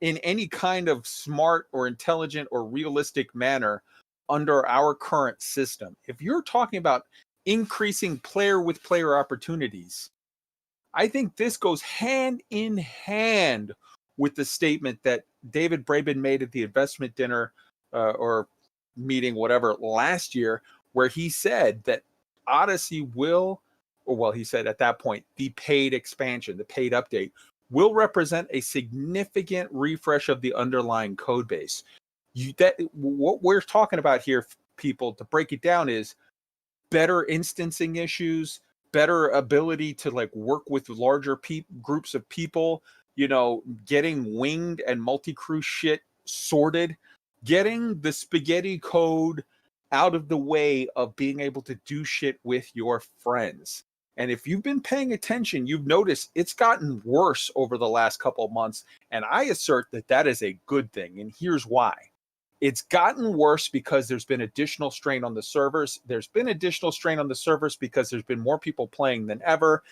in any kind of smart or intelligent or realistic manner under our current system. If you're talking about increasing player-with-player opportunities, I think this goes hand in hand with the statement that David Braben made at the investment dinner or meeting, whatever, last year, where he said that Odyssey will, he said at that point, the paid expansion, the paid update, will represent a significant refresh of the underlying code base. What we're talking about here, people, to break it down, is better instancing issues, better ability to work with larger groups of people, getting winged and multi-crew shit sorted, getting the spaghetti code out of the way of being able to do shit with your friends. And if you've been paying attention, you've noticed it's gotten worse over the last couple of months. And I assert that that is a good thing. And here's why. It's gotten worse because there's been additional strain on the servers. There's been additional strain on the servers because there's been more people playing than ever.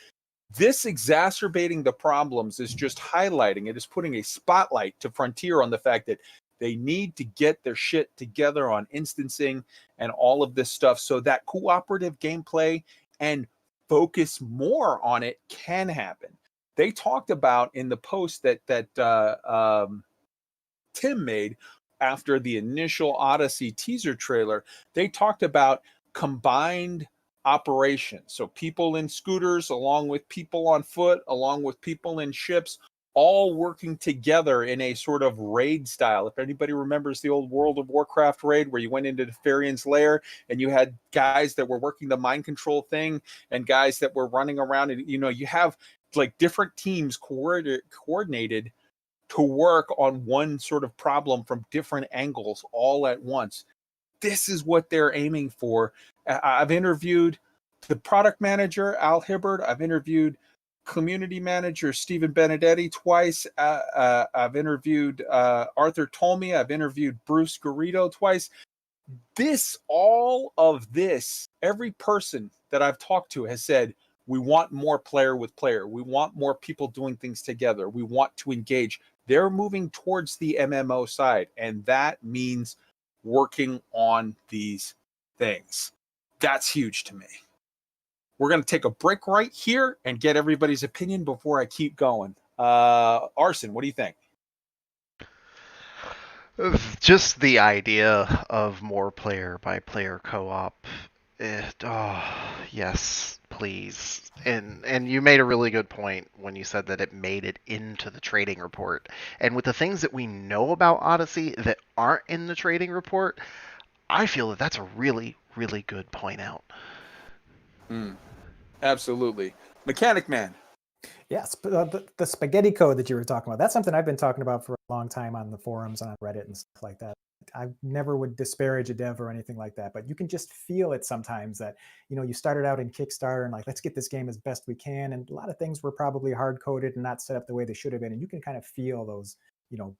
This exacerbating the problems is just highlighting, it is putting a spotlight to Frontier on the fact that they need to get their shit together on instancing and all of this stuff so that cooperative gameplay and focus more on it can happen. They talked about in the post that Tim made after the initial Odyssey teaser trailer, they talked about combined operations. So people in scooters, along with people on foot, along with people in ships, all working together in a sort of raid style. If anybody remembers the old World of Warcraft raid where you went into the Therian's lair and you had guys that were working the mind control thing and guys that were running around, and you have like different teams coordinated to work on one sort of problem from different angles all at once. This is what they're aiming for. I've interviewed the product manager, Al Hibbard. I've interviewed community manager Stephen Benedetti twice. I've interviewed Arthur Tolmie. I've interviewed Bruce Garrido twice. All of this, every person that I've talked to has said, we want more player with player. We want more people doing things together. We want to engage. They're moving towards the MMO side, and that means working on these things. That's huge to me. We're going to take a break right here and get everybody's opinion before I keep going. Arson, what do you think? Just the idea of more player-by-player co-op. Yes, please. And you made a really good point when you said that it made it into the trading report. And with the things that we know about Odyssey that aren't in the trading report, I feel that that's a really, really good point out. Absolutely. Mechanic Man. Yes, the spaghetti code that you were talking about, that's something I've been talking about for a long time on the forums and on Reddit and stuff like that. I never would disparage a dev or anything like that, but you can just feel it sometimes that, you started out in Kickstarter and like, let's get this game as best we can. And a lot of things were probably hard coded and not set up the way they should have been. And you can kind of feel those,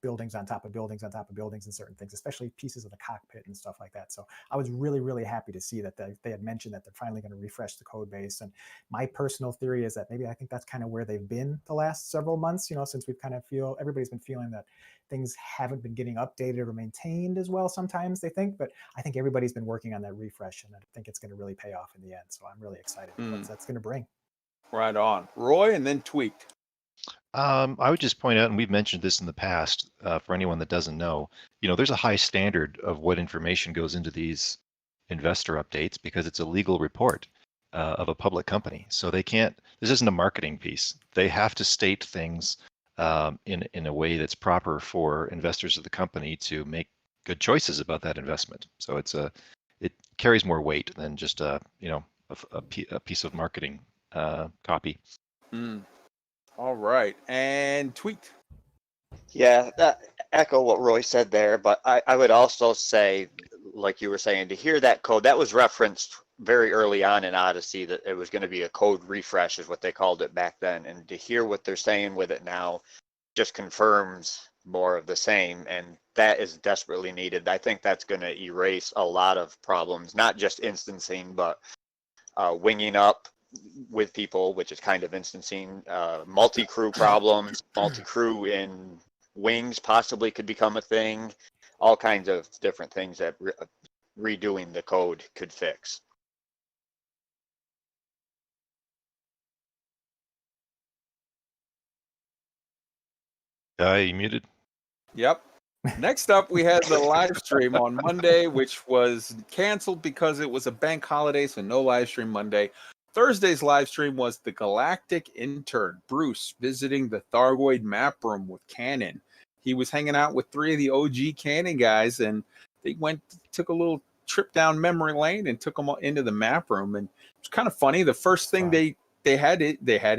buildings on top of buildings on top of buildings and certain things, especially pieces of the cockpit and stuff like that. So I was really, really happy to see that they had mentioned that they're finally going to refresh the code base. And my personal theory is that I think that's kind of where they've been the last several months, since we've kind of everybody's been feeling that things haven't been getting updated or maintained as well sometimes, they think. But I think everybody's been working on that refresh, and I think it's going to really pay off in the end. So I'm really excited for what that's going to bring. Right on. Roy, and then Tweaked. I would just point out, and we've mentioned this in the past, for anyone that doesn't know, there's a high standard of what information goes into these investor updates because it's a legal report of a public company. So they can't, this isn't a marketing piece. They have to state things in a way that's proper for investors of the company to make good choices about that investment. So it carries more weight than just a piece of marketing copy. All right, and Tweaked. Yeah, that echo what Roy said there, but I would also say, like you were saying, to hear that code, that was referenced very early on in Odyssey, that it was going to be a code refresh is what they called it back then. And to hear what they're saying with it now just confirms more of the same. And that is desperately needed. I think that's going to erase a lot of problems, not just instancing, but winging up with people, which is kind of instancing, multi-crew problems, multi-crew in wings possibly could become a thing, all kinds of different things that redoing the code could fix. You muted? Yep. Next up, we had the live stream on Monday, which was canceled because it was a bank holiday, so no live stream Monday. Thursday's live stream was the Galactic intern, Bruce, visiting the Thargoid map room with CANONN. He was hanging out with 3 of the OG CANONN guys, and they took a little trip down memory lane and took them into the map room. And it was kind of funny. The first thing they had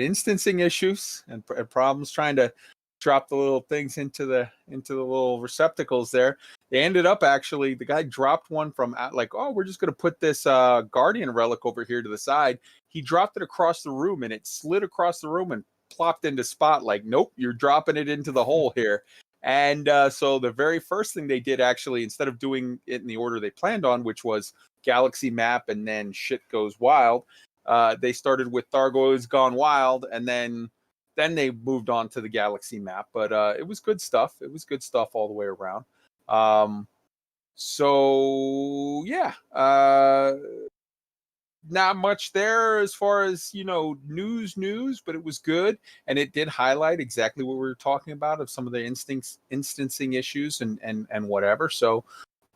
instancing issues and problems trying to drop the little things into the little receptacles there. They ended up actually, the guy dropped one from like, oh, we're just going to put this Guardian relic over here to the side. He dropped it across the room and it slid across the room and plopped into spot like, nope, you're dropping it into the hole here. And so the very first thing they did actually, instead of doing it in the order they planned on, which was Galaxy map and then shit goes wild, they started with Thargoid's Gone Wild, and then they moved on to the Galaxy map. But it was good stuff. It was good stuff all the way around. So yeah, not much there as far as, you know, news, but it was good. And it did highlight exactly what we were talking about of some of the instancing issues and whatever. So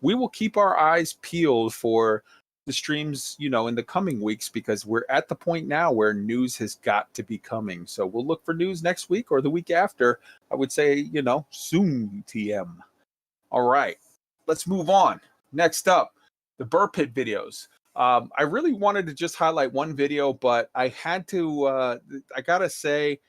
we will keep our eyes peeled for the streams, you know, in the coming weeks, because we're at the point now where news has got to be coming. So we'll look for news next week or the week after. I would say, you know, soon TM. All right, let's move on. Next up, the burr pit videos. I really wanted to just highlight one video, but I had to, I gotta say,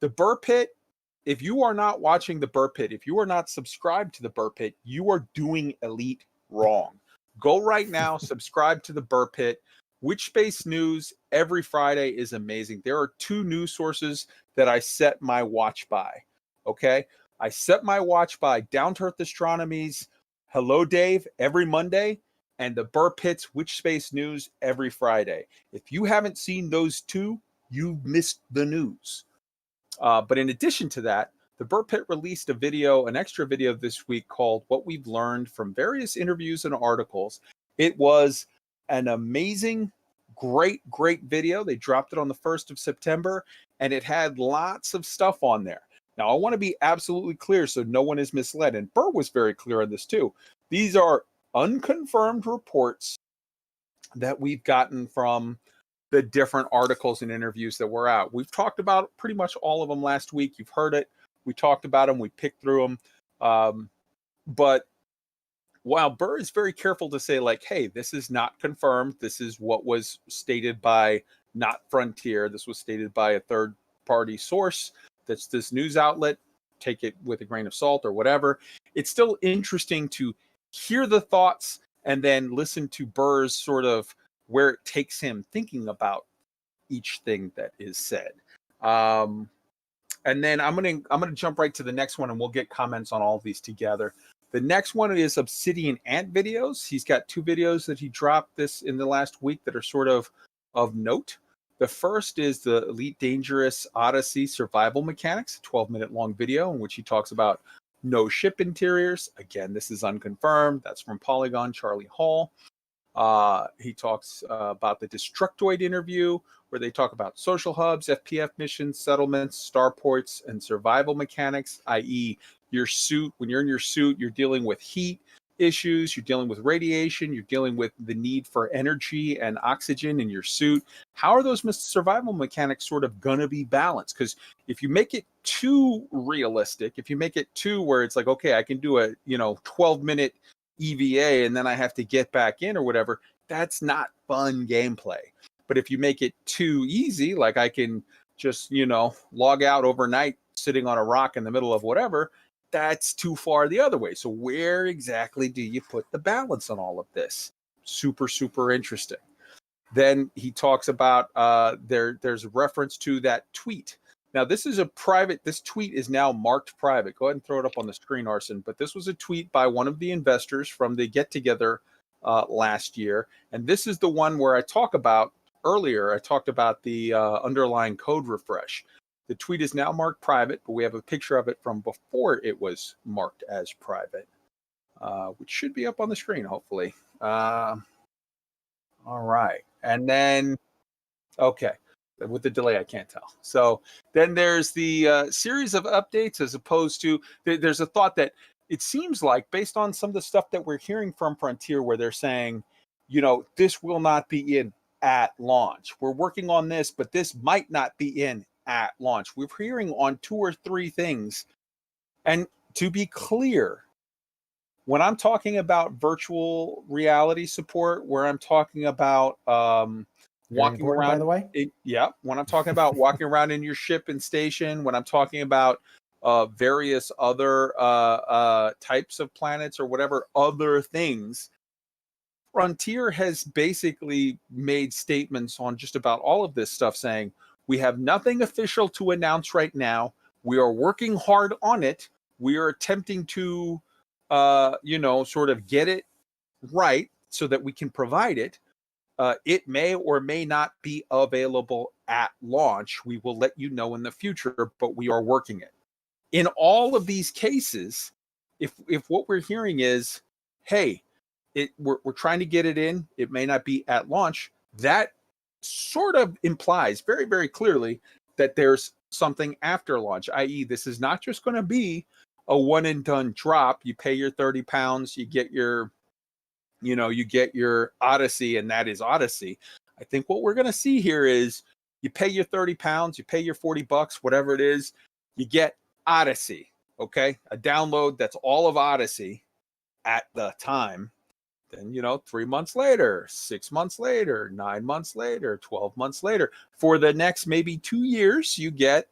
the burr pit, if you are not watching the burr pit, if you are not subscribed to the burr pit, you are doing Elite wrong. Go right now, subscribe to the burr pit. Witch Space News every Friday is amazing. There are 2 news sources that I set my watch by. Okay, I set my watch by Down to Earth Astronomy's Hello Dave every Monday, and the Burr Pit's Witch Space News every Friday. If you haven't seen those 2, you've missed the news. But in addition to that, the Burr Pit released a video, an extra video this week called What We've Learned from Various Interviews and Articles. It was an amazing, great video. They dropped it on the 1st of September, and it had lots of stuff on there. Now, I want to be absolutely clear so no one is misled, and Burr was very clear on this too. These are unconfirmed reports that we've gotten from the different articles and interviews that were out. We've talked about pretty much all of them last week. You've heard it. We talked about them. We picked through them. But while Burr is very careful to say, like, hey, this is not confirmed. This is what was stated by not Frontier. This was stated by a third-party source. That's this news outlet. Take it with a grain of salt or whatever. It's still interesting to hear the thoughts and then listen to Burr's sort of where it takes him thinking about each thing that is said. And then I'm gonna jump right to the next one, and we'll get comments on all of these together. The next one is Obsidian Ant videos. He's got 2 videos that he dropped this in the last week that are sort of note. The first is the Elite Dangerous Odyssey Survival Mechanics, a 12-minute long video in which he talks about no ship interiors. Again, this is unconfirmed. That's from Polygon, Charlie Hall. He talks about the Destructoid interview, where they talk about social hubs, FPF missions, settlements, starports, and survival mechanics, i.e. your suit. When you're in your suit, you're dealing with heat issues, you're dealing with radiation, you're dealing with the need for energy and oxygen in your suit. How are those survival mechanics sort of gonna be balanced? Because if you make it too realistic, if you make it too where it's like, okay, I can do a 12-minute EVA and then I have to get back in or whatever, that's not fun gameplay. But if you make it too easy, like I can just log out overnight sitting on a rock in the middle of whatever, that's too far the other way. So where exactly do you put the balance on all of this? Super interesting. Then he talks about there's a reference to that tweet. Now, this tweet is now marked private. Go ahead and throw it up on the screen, Arson. But this was a tweet by one of the investors from the get-together last year. And this is the one where I talked about the underlying code refresh. The tweet is now marked private, but we have a picture of it from before it was marked as private, which should be up on the screen, hopefully. All right. And then, okay. With the delay, I can't tell. So then there's the series of updates, as opposed to there's a thought that it seems like, based on some of the stuff that we're hearing from Frontier, where they're saying, this will not be in at launch. We're working on this, but this might not be in at launch. We're hearing on 2 or 3 things. And to be clear, when I'm talking about virtual reality support, where I'm talking about walking around, by the way. When I'm talking about walking around in your ship and station, when I'm talking about various other types of planets or whatever other things, Frontier has basically made statements on just about all of this stuff, saying we have nothing official to announce right now. We are working hard on it. We are attempting to sort of get it right so that we can provide it. It may or may not be available at launch. We will let you know in the future, but we are working it. In all of these cases, if what we're hearing is, hey, we're trying to get it in, it may not be at launch, that sort of implies very, very clearly that there's something after launch, i.e. this is not just going to be a one and done drop. You pay your 30 pounds, you get your Odyssey, and that is Odyssey. I think what we're going to see here is you pay your 30 pounds, you pay your $40, whatever it is, you get Odyssey, okay? A download that's all of Odyssey at the time. Then, 3 months later, 6 months later, 9 months later, 12 months later, for the next maybe 2 years, you get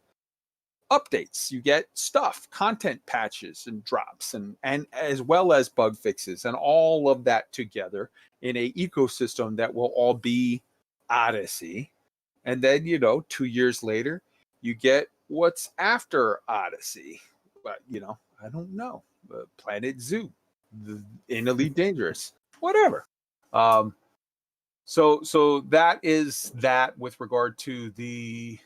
updates, you get stuff, content patches and drops, and as well as bug fixes, and all of that together in a ecosystem that will all be Odyssey. And then, 2 years later, you get what's after Odyssey. But, I don't know. Planet Zoo, in Elite Dangerous, whatever. So that is that with regard to the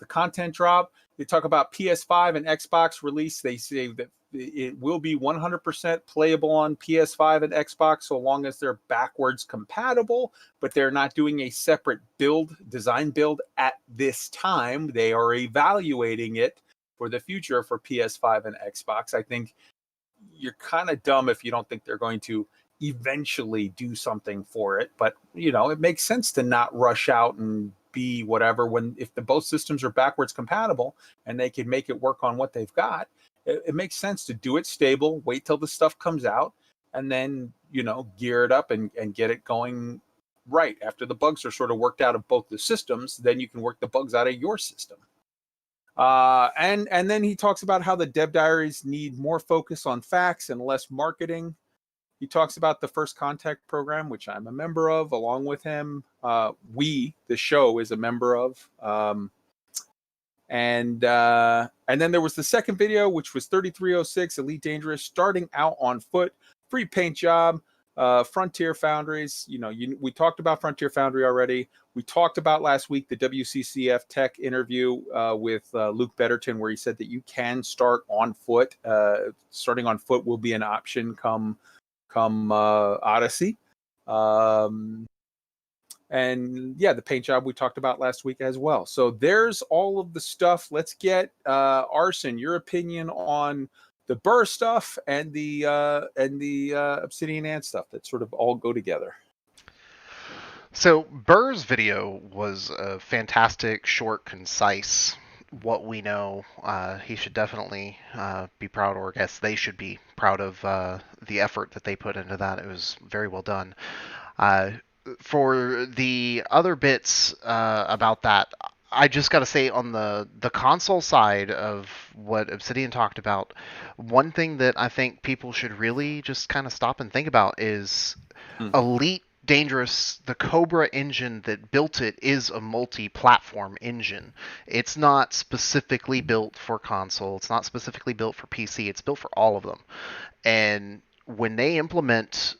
content drop. They talk about PS5 and Xbox release. They say that it will be 100% playable on PS5 and Xbox so long as they're backwards compatible, but they're not doing a separate design build at this time. They are evaluating it for the future for PS5 and Xbox. I think you're kind of dumb if you don't think they're going to eventually do something for it, but it makes sense to not rush out and be whatever if both systems are backwards compatible and they can make it work on what they've got. It makes sense to do it stable, wait till the stuff comes out, and then gear it up and get it going right. After the bugs are sort of worked out of both the systems, then you can work the bugs out of your system. And then he talks about how the dev diaries need more focus on facts and less marketing. He talks about the First Contact program, which I'm a member of, along with him. The show, is a member of. And then there was the second video, which was 3306 Elite Dangerous, starting out on foot, free paint job, Frontier Foundries. We talked about Frontier Foundry already. We talked about last week the WCCF Tech interview with Luke Betterton, where he said that you can start on foot. Starting on foot will be an option come Odyssey. And yeah, the paint job we talked about last week as well. So there's all of the stuff. Let's get Arson, your opinion on the BUUR stuff and the Obsidian Ant stuff that sort of all go together. So BUUR's video was a fantastic, short, concise. What we know, he should definitely be proud, or I guess they should be proud of the effort that they put into that. It was very well done. For the other bits about that, I just got to say on the console side of what Obsidian talked about, one thing that I think people should really just kind of stop and think about is Elite Dangerous, the Cobra engine that built it is a multi-platform engine. It's not specifically built for console. It's not specifically built for PC. It's built for all of them. And when they implement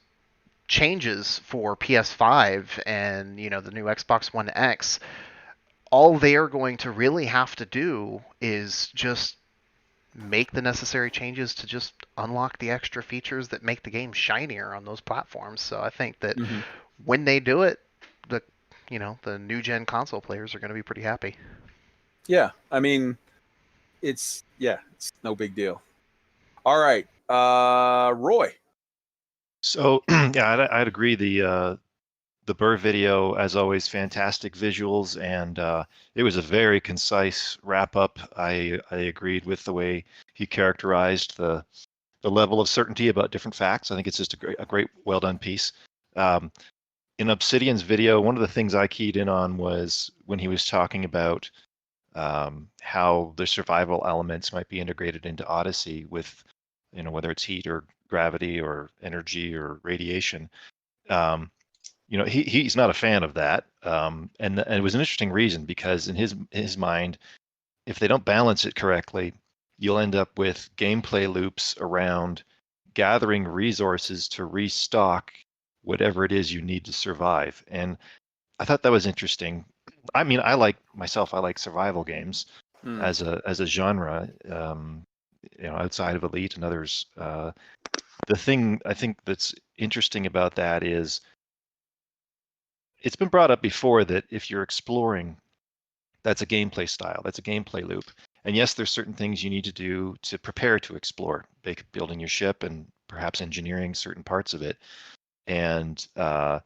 changes for PS5 and the new Xbox One X, all they are going to really have to do is just make the necessary changes to just unlock the extra features that make the game shinier on those platforms. So I think that when they do it, the new gen console players are going to be pretty happy. Yeah, I mean, it's no big deal. All right, Roy. So yeah, I'd agree. The BUUR video, as always, fantastic visuals, and it was a very concise wrap up. I agreed with the way he characterized the level of certainty about different facts. I think it's just a great, well done piece. In Obsidian's video, one of the things I keyed in on was when he was talking about how the survival elements might be integrated into Odyssey with, whether it's heat or gravity or energy or radiation. He's not a fan of that, and it was an interesting reason, because in his mind, if they don't balance it correctly, you'll end up with gameplay loops around gathering resources to restock whatever it is you need to survive. And I thought that was interesting. I mean, I like survival games as a genre, outside of Elite and others. The thing I think that's interesting about that is it's been brought up before that if you're exploring, that's a gameplay style, that's a gameplay loop. And yes, there's certain things you need to do to prepare to explore, like building your ship and perhaps engineering certain parts of it. And part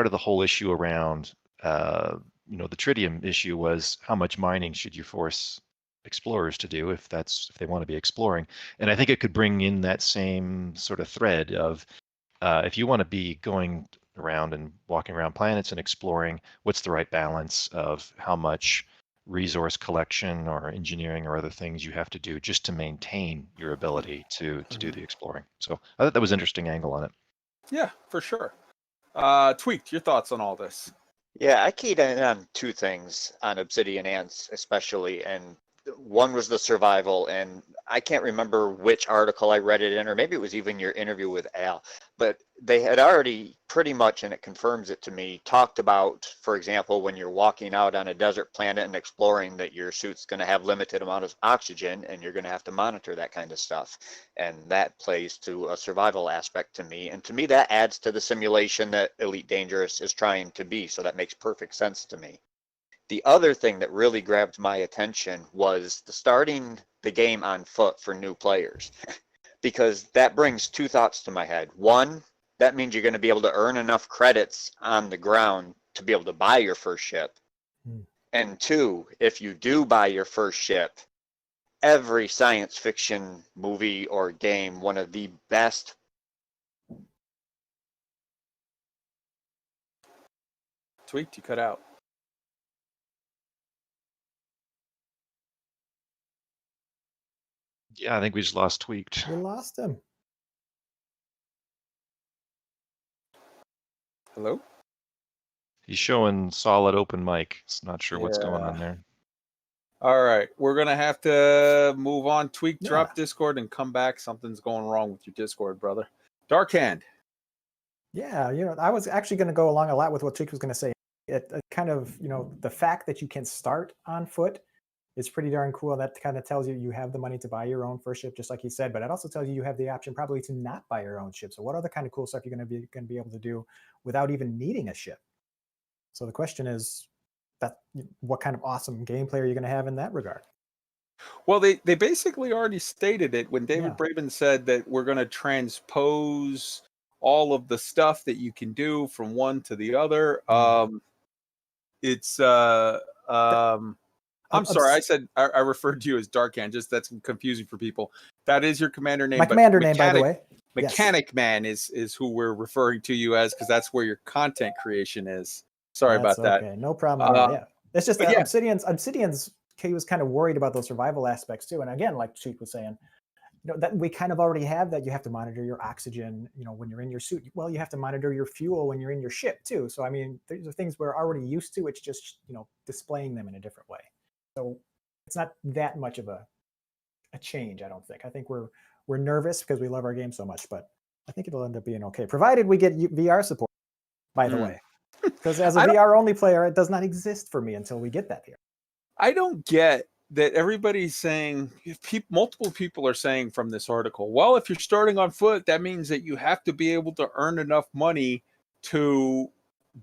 of the whole issue around, the tritium issue was how much mining should you force explorers to do if they want to be exploring. And I think it could bring in that same sort of thread of if you want to be going around and walking around planets and exploring, what's the right balance of how much resource collection or engineering or other things you have to do just to maintain your ability to do the exploring. So I thought that was an interesting angle on it. Yeah, for sure. Tweaked, your thoughts on all this? Yeah, I keyed in on two things on Obsidian Ants especially, and one was the survival, and I can't remember which article I read it in, or maybe it was even your interview with Al, but they had already pretty much, and it confirms it to me, talked about, for example, when you're walking out on a desert planet and exploring, that your suit's going to have limited amount of oxygen and you're going to have to monitor that kind of stuff. And that plays to a survival aspect to me. And to me, that adds to the simulation that Elite Dangerous is trying to be. So that makes perfect sense to me. The other thing that really grabbed my attention was starting the game on foot for new players, because that brings two thoughts to my head. One, that means you're going to be able to earn enough credits on the ground to be able to buy your first ship. And two, if you do buy your first ship, every science fiction movie or game, one of the best. Tweaked, you cut out. Yeah, I think we just lost Tweaked. We lost him. Hello? He's showing solid open mic. It's not sure what's going on there. All right, we're gonna have to move on. Tweak, Yeah. drop Discord, and come back. Something's going wrong with your Discord, brother. Dark Hand. Yeah, I was actually going to go along a lot with what Tweak was going to say. It kind of, the fact that you can start on foot is pretty darn cool. That kind of tells you have the money to buy your own first ship, just like he said. But it also tells you have the option probably to not buy your own ship. So what other kind of cool stuff you're going to be able to do without even needing a ship? So the question is, what kind of awesome gameplay are you going to have in that regard? Well, they basically already stated it when David Braben said that we're going to transpose all of the stuff that you can do from one to the other. I'm sorry, I said I referred to you as Dark Hand. Just that's confusing for people. That is your commander name. My commander name, by the way. Mechanic Man is who we're referring to you as, because that's where your content creation is. Sorry about that. Okay, no problem at all. Yeah, it's just that Obsidian's Kay was kind of worried about those survival aspects too. And again, like Cheek was saying, that we kind of already have that. You have to monitor your oxygen, when you're in your suit. Well, you have to monitor your fuel when you're in your ship too. So I mean, these are things we're already used to. It's just displaying them in a different way. So it's not that much of a change, I don't think. I think we're nervous because we love our game so much, but I think it'll end up being okay, provided we get VR support, by the way. Because as a VR only player, it does not exist for me until we get that here. I don't get that everybody's saying, multiple people are saying from this article, well, if you're starting on foot, that means that you have to be able to earn enough money to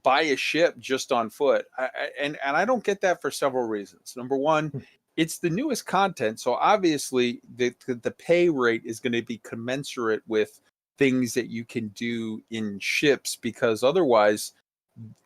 buy a ship just on foot. And I don't get that for several reasons. Number one, it's the newest content. So obviously the pay rate is going to be commensurate with things that you can do in ships, because otherwise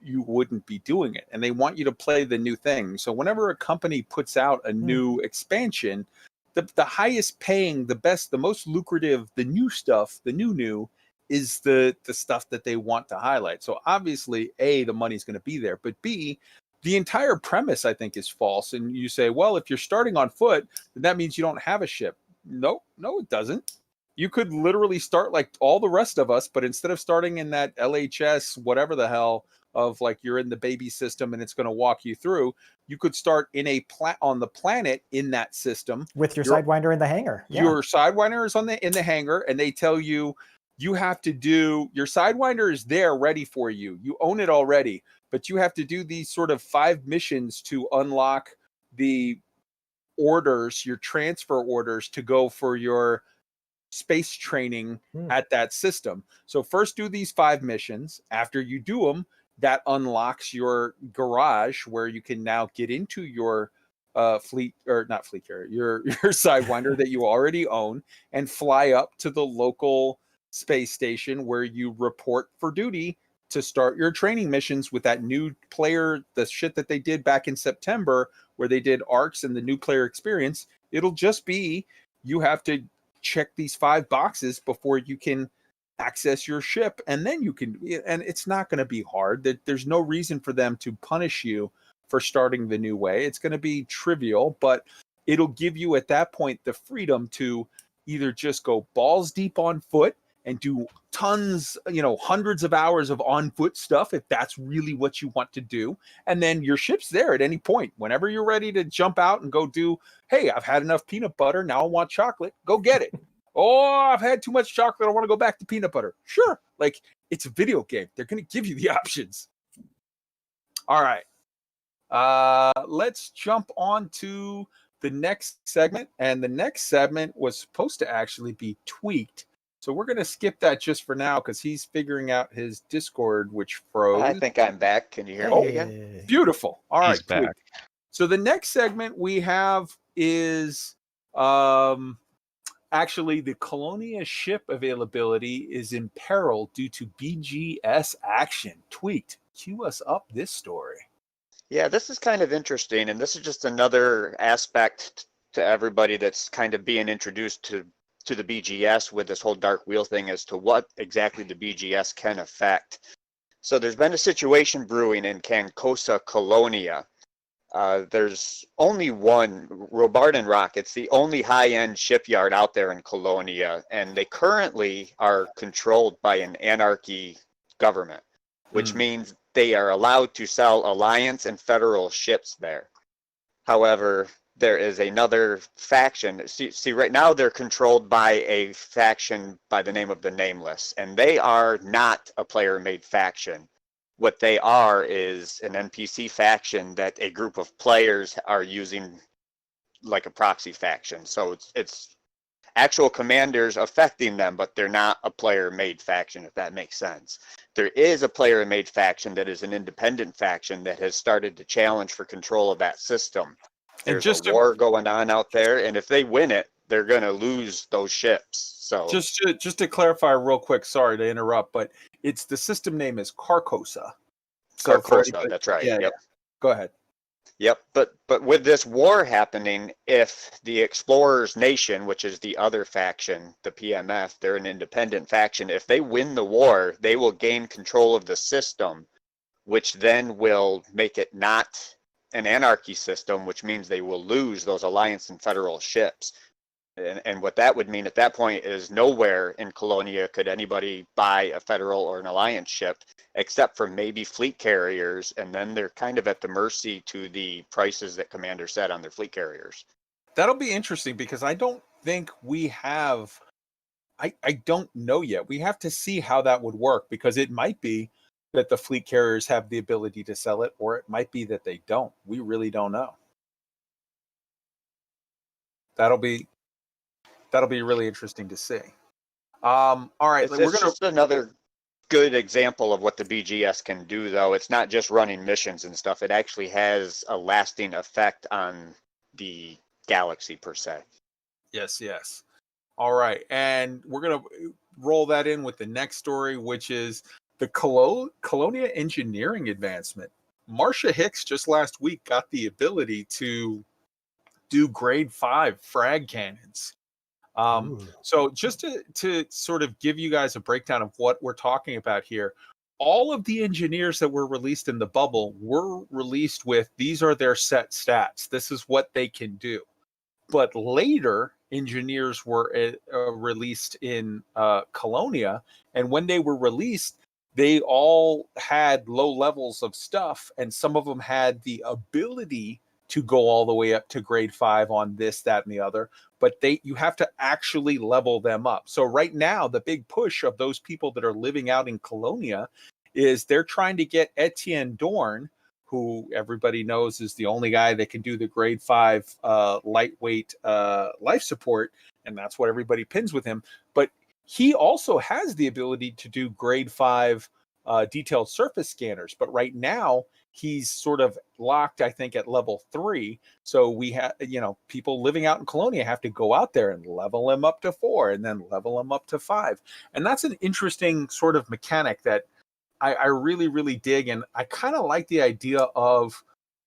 you wouldn't be doing it. And they want you to play the new thing. So whenever a company puts out a new expansion, the highest paying, the best, the most lucrative, the new stuff, the new is the stuff that they want to highlight. So obviously, A, the money's going to be there, but B, the entire premise, I think, is false. And you say, well, if you're starting on foot, then that means you don't have a ship. No, it doesn't. You could literally start like all the rest of us, but instead of starting in that LHS, whatever the hell, of like you're in the baby system and it's going to walk you through, you could start in on the planet in that system with your Sidewinder in the hangar. Yeah. Your Sidewinder is in the hangar, and they tell you have to do, your Sidewinder is there ready for you. You own it already, but you have to do these sort of 5 missions to unlock the orders, your transfer orders to go for your space training at that system. So first do these 5 missions. After you do them, that unlocks your garage where you can now get into your fleet, or not fleet carrier, your Sidewinder that you already own, and fly up to the local space station where you report for duty to start your training missions with that new player, the shit that they did back in September where they did ARCs and the new player experience. It'll just be, you have to check these 5 boxes before you can access your ship, and then you can, and it's not going to be hard. There's no reason for them to punish you for starting the new way. It's going to be trivial, but it'll give you at that point the freedom to either just go balls deep on foot and do tons, hundreds of hours of on foot stuff if that's really what you want to do. And then your ship's there at any point. Whenever you're ready to jump out and go do, hey, I've had enough peanut butter, now I want chocolate, go get it. Oh, I've had too much chocolate, I want to go back to peanut butter. Sure, like, it's a video game. They're going to give you the options. All right. Let's jump on to the next segment. And the next segment was supposed to actually be tweaked. So we're going to skip that just for now because he's figuring out his Discord, which froze. I think I'm back. Can you hear me again? Beautiful. All right. He's back. So the next segment we have is actually the Colonia ship availability is in peril due to BGS action. Tweaked. Cue us up this story. Yeah, this is kind of interesting, and this is just another aspect to everybody that's kind of being introduced to the BGS with this whole dark wheel thing as to what exactly the BGS can affect. So there's been a situation brewing in Cancosa, Colonia. There's only one, Robard and Rock. It's the only high-end shipyard out there in Colonia, and they currently are controlled by an anarchy government, which means they are allowed to sell Alliance and Federal ships there. However, there is another faction. See, right now they're controlled by a faction by the name of the Nameless, and they are not a player-made faction. What they are is an NPC faction that a group of players are using like a proxy faction. So it's actual commanders affecting them, but they're not a player-made faction, if that makes sense. There is a player-made faction that is an independent faction that has started to challenge for control of that system. There's a war going on out there, and if they win it, they're going to lose those ships. So just to clarify real quick, sorry to interrupt, but it's the system name is Carcosa. So Carcosa, that's right. Yeah, yep. Yeah. Go ahead. Yep, but with this war happening, if the Explorers Nation, which is the other faction, the PMF, they're an independent faction. If they win the war, they will gain control of the system, which then will make it not an anarchy system, which means they will lose those Alliance and Federal ships. And what that would mean at that point is nowhere in Colonia could anybody buy a Federal or an Alliance ship, except for maybe fleet carriers, and then they're kind of at the mercy to the prices that Commander set on their fleet carriers. That'll be interesting because I don't think we have, I don't know yet. We have to see how that would work, because it might be that the fleet carriers have the ability to sell it, or it might be that they don't. We really don't know. That'll be really interesting to see. All right, It's just another good example of what the BGS can do, though. It's not just running missions and stuff. It actually has a lasting effect on the galaxy per se. Yes. All right, and we're gonna roll that in with the next story, which is the Colonia engineering advancement. MARSHA HICKS just last week got the ability to do grade 5 frag cannons. So just to sort of give you guys a breakdown of what we're talking about here, all of the engineers that were released in the bubble were released with, these are their set stats. This is what they can do. But later, engineers were released in Colonia, and when they were released, they all had low levels of stuff, and some of them had the ability to go all the way up to grade 5 on this, that, and the other, but you have to actually level them up. So right now, the big push of those people that are living out in Colonia is they're trying to get Etienne Dorn, who everybody knows is the only guy that can do the grade 5 lightweight life support, and that's what everybody pins with him. But he also has the ability to do grade 5 detailed surface scanners. But right now, he's sort of locked, I think, at level 3. So we have, people living out in Colonia have to go out there and level him up to 4 and then level him up to 5. And that's an interesting sort of mechanic that I really, really dig. And I kind of like the idea of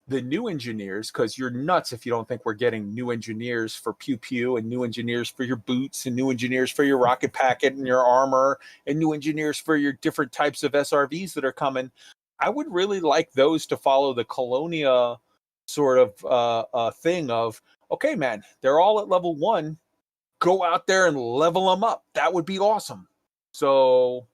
the new engineers, because you're nuts if you don't think we're getting new engineers for Pew Pew and new engineers for your boots and new engineers for your rocket packet and your armor and new engineers for your different types of SRVs that are coming. I would really like those to follow the Colonia sort of thing of, okay, man, they're all at level 1. Go out there and level them up. That would be awesome. So,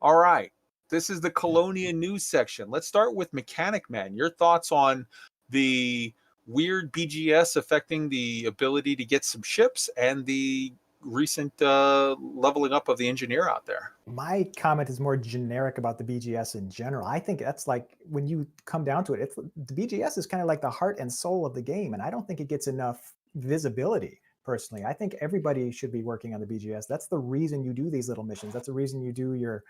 all right. This is the Colonia news section. Let's start with Mechanic Man. Your thoughts on the weird BGS affecting the ability to get some ships and the recent leveling up of the engineer out there. My comment is more generic about the BGS in general. I think that's like, when you come down to it, the BGS is kind of like the heart and soul of the game, and I don't think it gets enough visibility. Personally, I think everybody should be working on the BGS. That's the reason you do these little missions. That's the reason you do your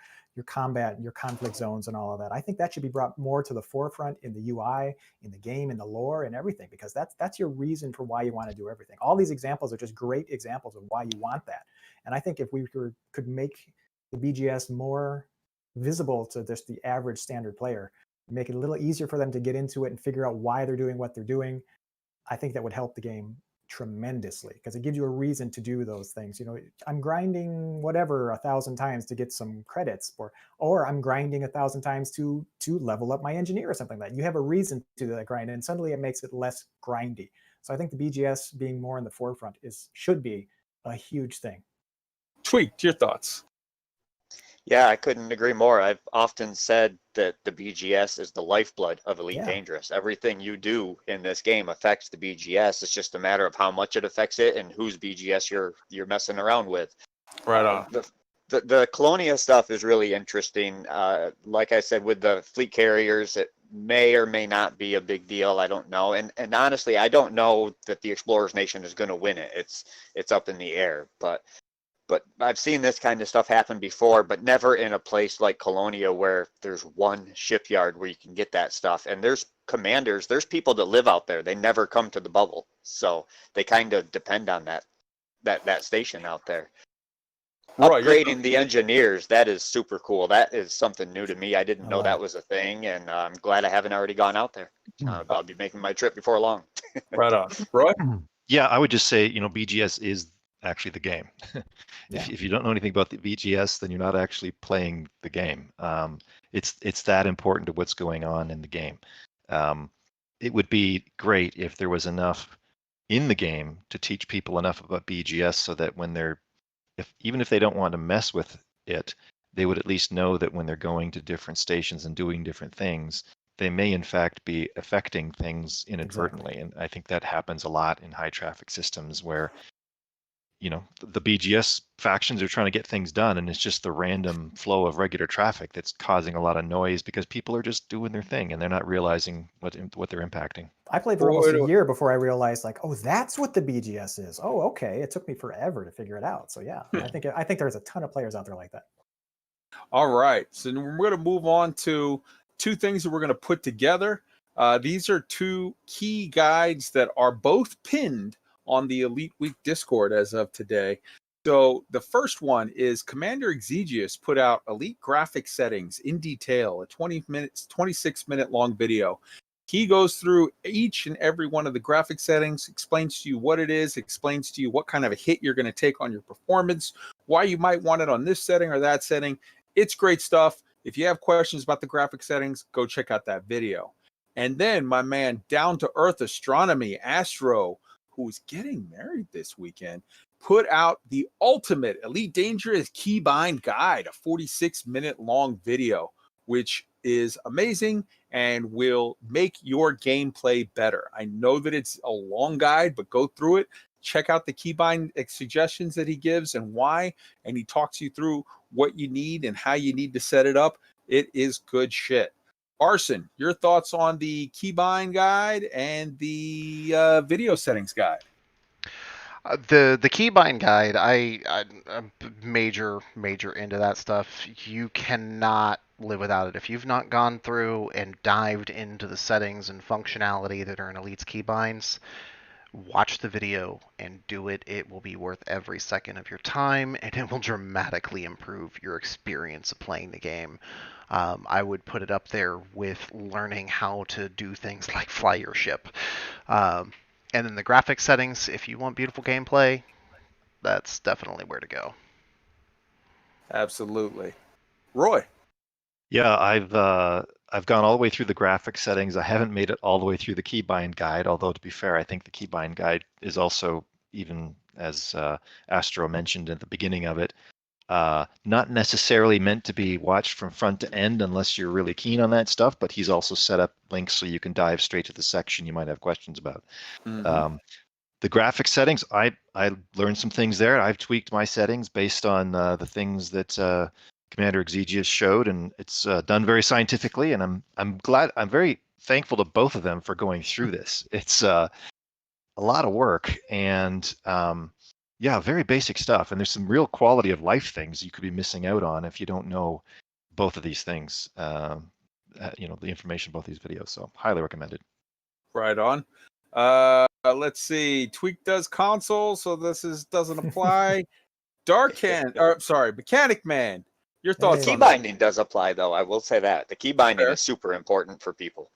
combat, your conflict zones and all of that. I think that should be brought more to the forefront in the UI, in the game, in the lore and everything, because that's your reason for why you want to do everything. All these examples are just great examples of why you want that. And I think if we could make the BGS more visible to just the average standard player, make it a little easier for them to get into it and figure out why they're doing what they're doing, I think that would help the game tremendously, because it gives you a reason to do those things. I'm grinding whatever 1,000 times to get some credits, or I'm grinding 1,000 times to level up my engineer or something like that. You have a reason to do that grind, and suddenly it makes it less grindy. So I think the BGS being more in the forefront should be a huge thing. Tweaked, your thoughts? Yeah, I couldn't agree more. I've often said that the BGS is the lifeblood of Elite Dangerous. Everything you do in this game affects the BGS. It's just a matter of how much it affects it and whose BGS you're messing around with. Right on. The Colonia stuff is really interesting. Like I said, with the fleet carriers, it may or may not be a big deal. I don't know. And honestly, I don't know that the Explorers Nation is going to win it. It's up in the air. But I've seen this kind of stuff happen before, but never in a place like Colonia where there's one shipyard where you can get that stuff. And there's commanders, there's people that live out there. They never come to the bubble. So they kind of depend on that station out there. Right, upgrading the engineers, that is super cool. That is something new to me. I didn't know that was a thing, and I'm glad I haven't already gone out there. I'll be making my trip before long. Right on. Roy? Yeah, I would just say, BGS is actually the game. If you don't know anything about the BGS, then you're not actually playing the game. It's that important to what's going on in the game. It would be great if there was enough in the game to teach people enough about BGS so that when even if they don't want to mess with it, they would at least know that when they're going to different stations and doing different things, they may in fact be affecting things inadvertently. Exactly. And I think that happens a lot in high traffic systems where the BGS factions are trying to get things done, and it's just the random flow of regular traffic that's causing a lot of noise because people are just doing their thing and they're not realizing what they're impacting. I played for almost a year before I realized, oh, that's what the BGS is. Oh, okay. It took me forever to figure it out. So yeah, I think there's a ton of players out there like that. All right. So we're going to move on to two things that we're going to put together. These are two key guides that are both pinned on the Elite Week Discord as of today. So the first one is Commander EXIGEOUS put out Elite graphic settings in detail, a 26-minute long video. He goes through each and every one of the graphic settings, explains to you what it is, explains to you what kind of a hit you're going to take on your performance, why you might want it on this setting or that setting. It's great stuff. If you have questions about the graphic settings, go check out that video. And then my man, Down to Earth Astronomy, Astro, who's getting married this weekend, put out the ultimate Elite Dangerous Keybind guide, a 46-minute long video, which is amazing and will make your gameplay better. I know that it's a long guide, but go through it. Check out the keybind suggestions that he gives and why, and he talks you through what you need and how you need to set it up. It is good shit. Arson, your thoughts on the keybind guide and the video settings guide? The keybind guide, I'm major into that stuff. You cannot live without it. If you've not gone through and dived into the settings and functionality that are in Elite's keybinds, watch the video and do it. It will be worth every second of your time, and it will dramatically improve your experience of playing the game. I would put it up there with learning how to do things like fly your ship. And then the graphics settings, if you want beautiful gameplay, that's definitely where to go. Absolutely. Roy? Yeah, I've gone all the way through the graphics settings. I haven't made it all the way through the keybind guide, although to be fair, I think the keybind guide is also, even as Astro mentioned at the beginning of it, not necessarily meant to be watched from front to end unless you're really keen on that stuff, but he's also set up links so you can dive straight to the section you might have questions about. The graphics settings, I learned some things there. I've tweaked my settings based on the things that Commander EXIGEOUS showed, and it's done very scientifically, and I'm very thankful to both of them for going through this. It's a lot of work, and yeah, very basic stuff, and there's some real quality of life things you could be missing out on if you don't know both of these things, the information about these videos. So highly recommended. Right on. Let's see. Tweak does console, so doesn't apply. Mechanic Man. Your thoughts The on key that? binding does apply, though. I will say that the key binding is super important for people.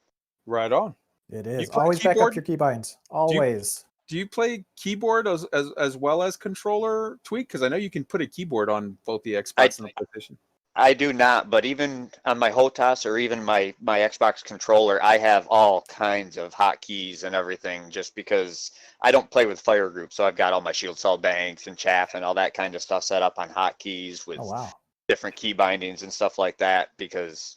Right on. It You is. play Always back keyboard? up your keybinds. Always. Do you play keyboard as well as controller tweak? Because I know you can put a keyboard on both the Xbox and the PlayStation. I do not, but even on my HOTAS or even my Xbox controller, I have all kinds of hotkeys and everything just because I don't play with fire groups. So I've got all my shield cell banks and chaff and all that kind of stuff set up on hotkeys with different key bindings and stuff like that, because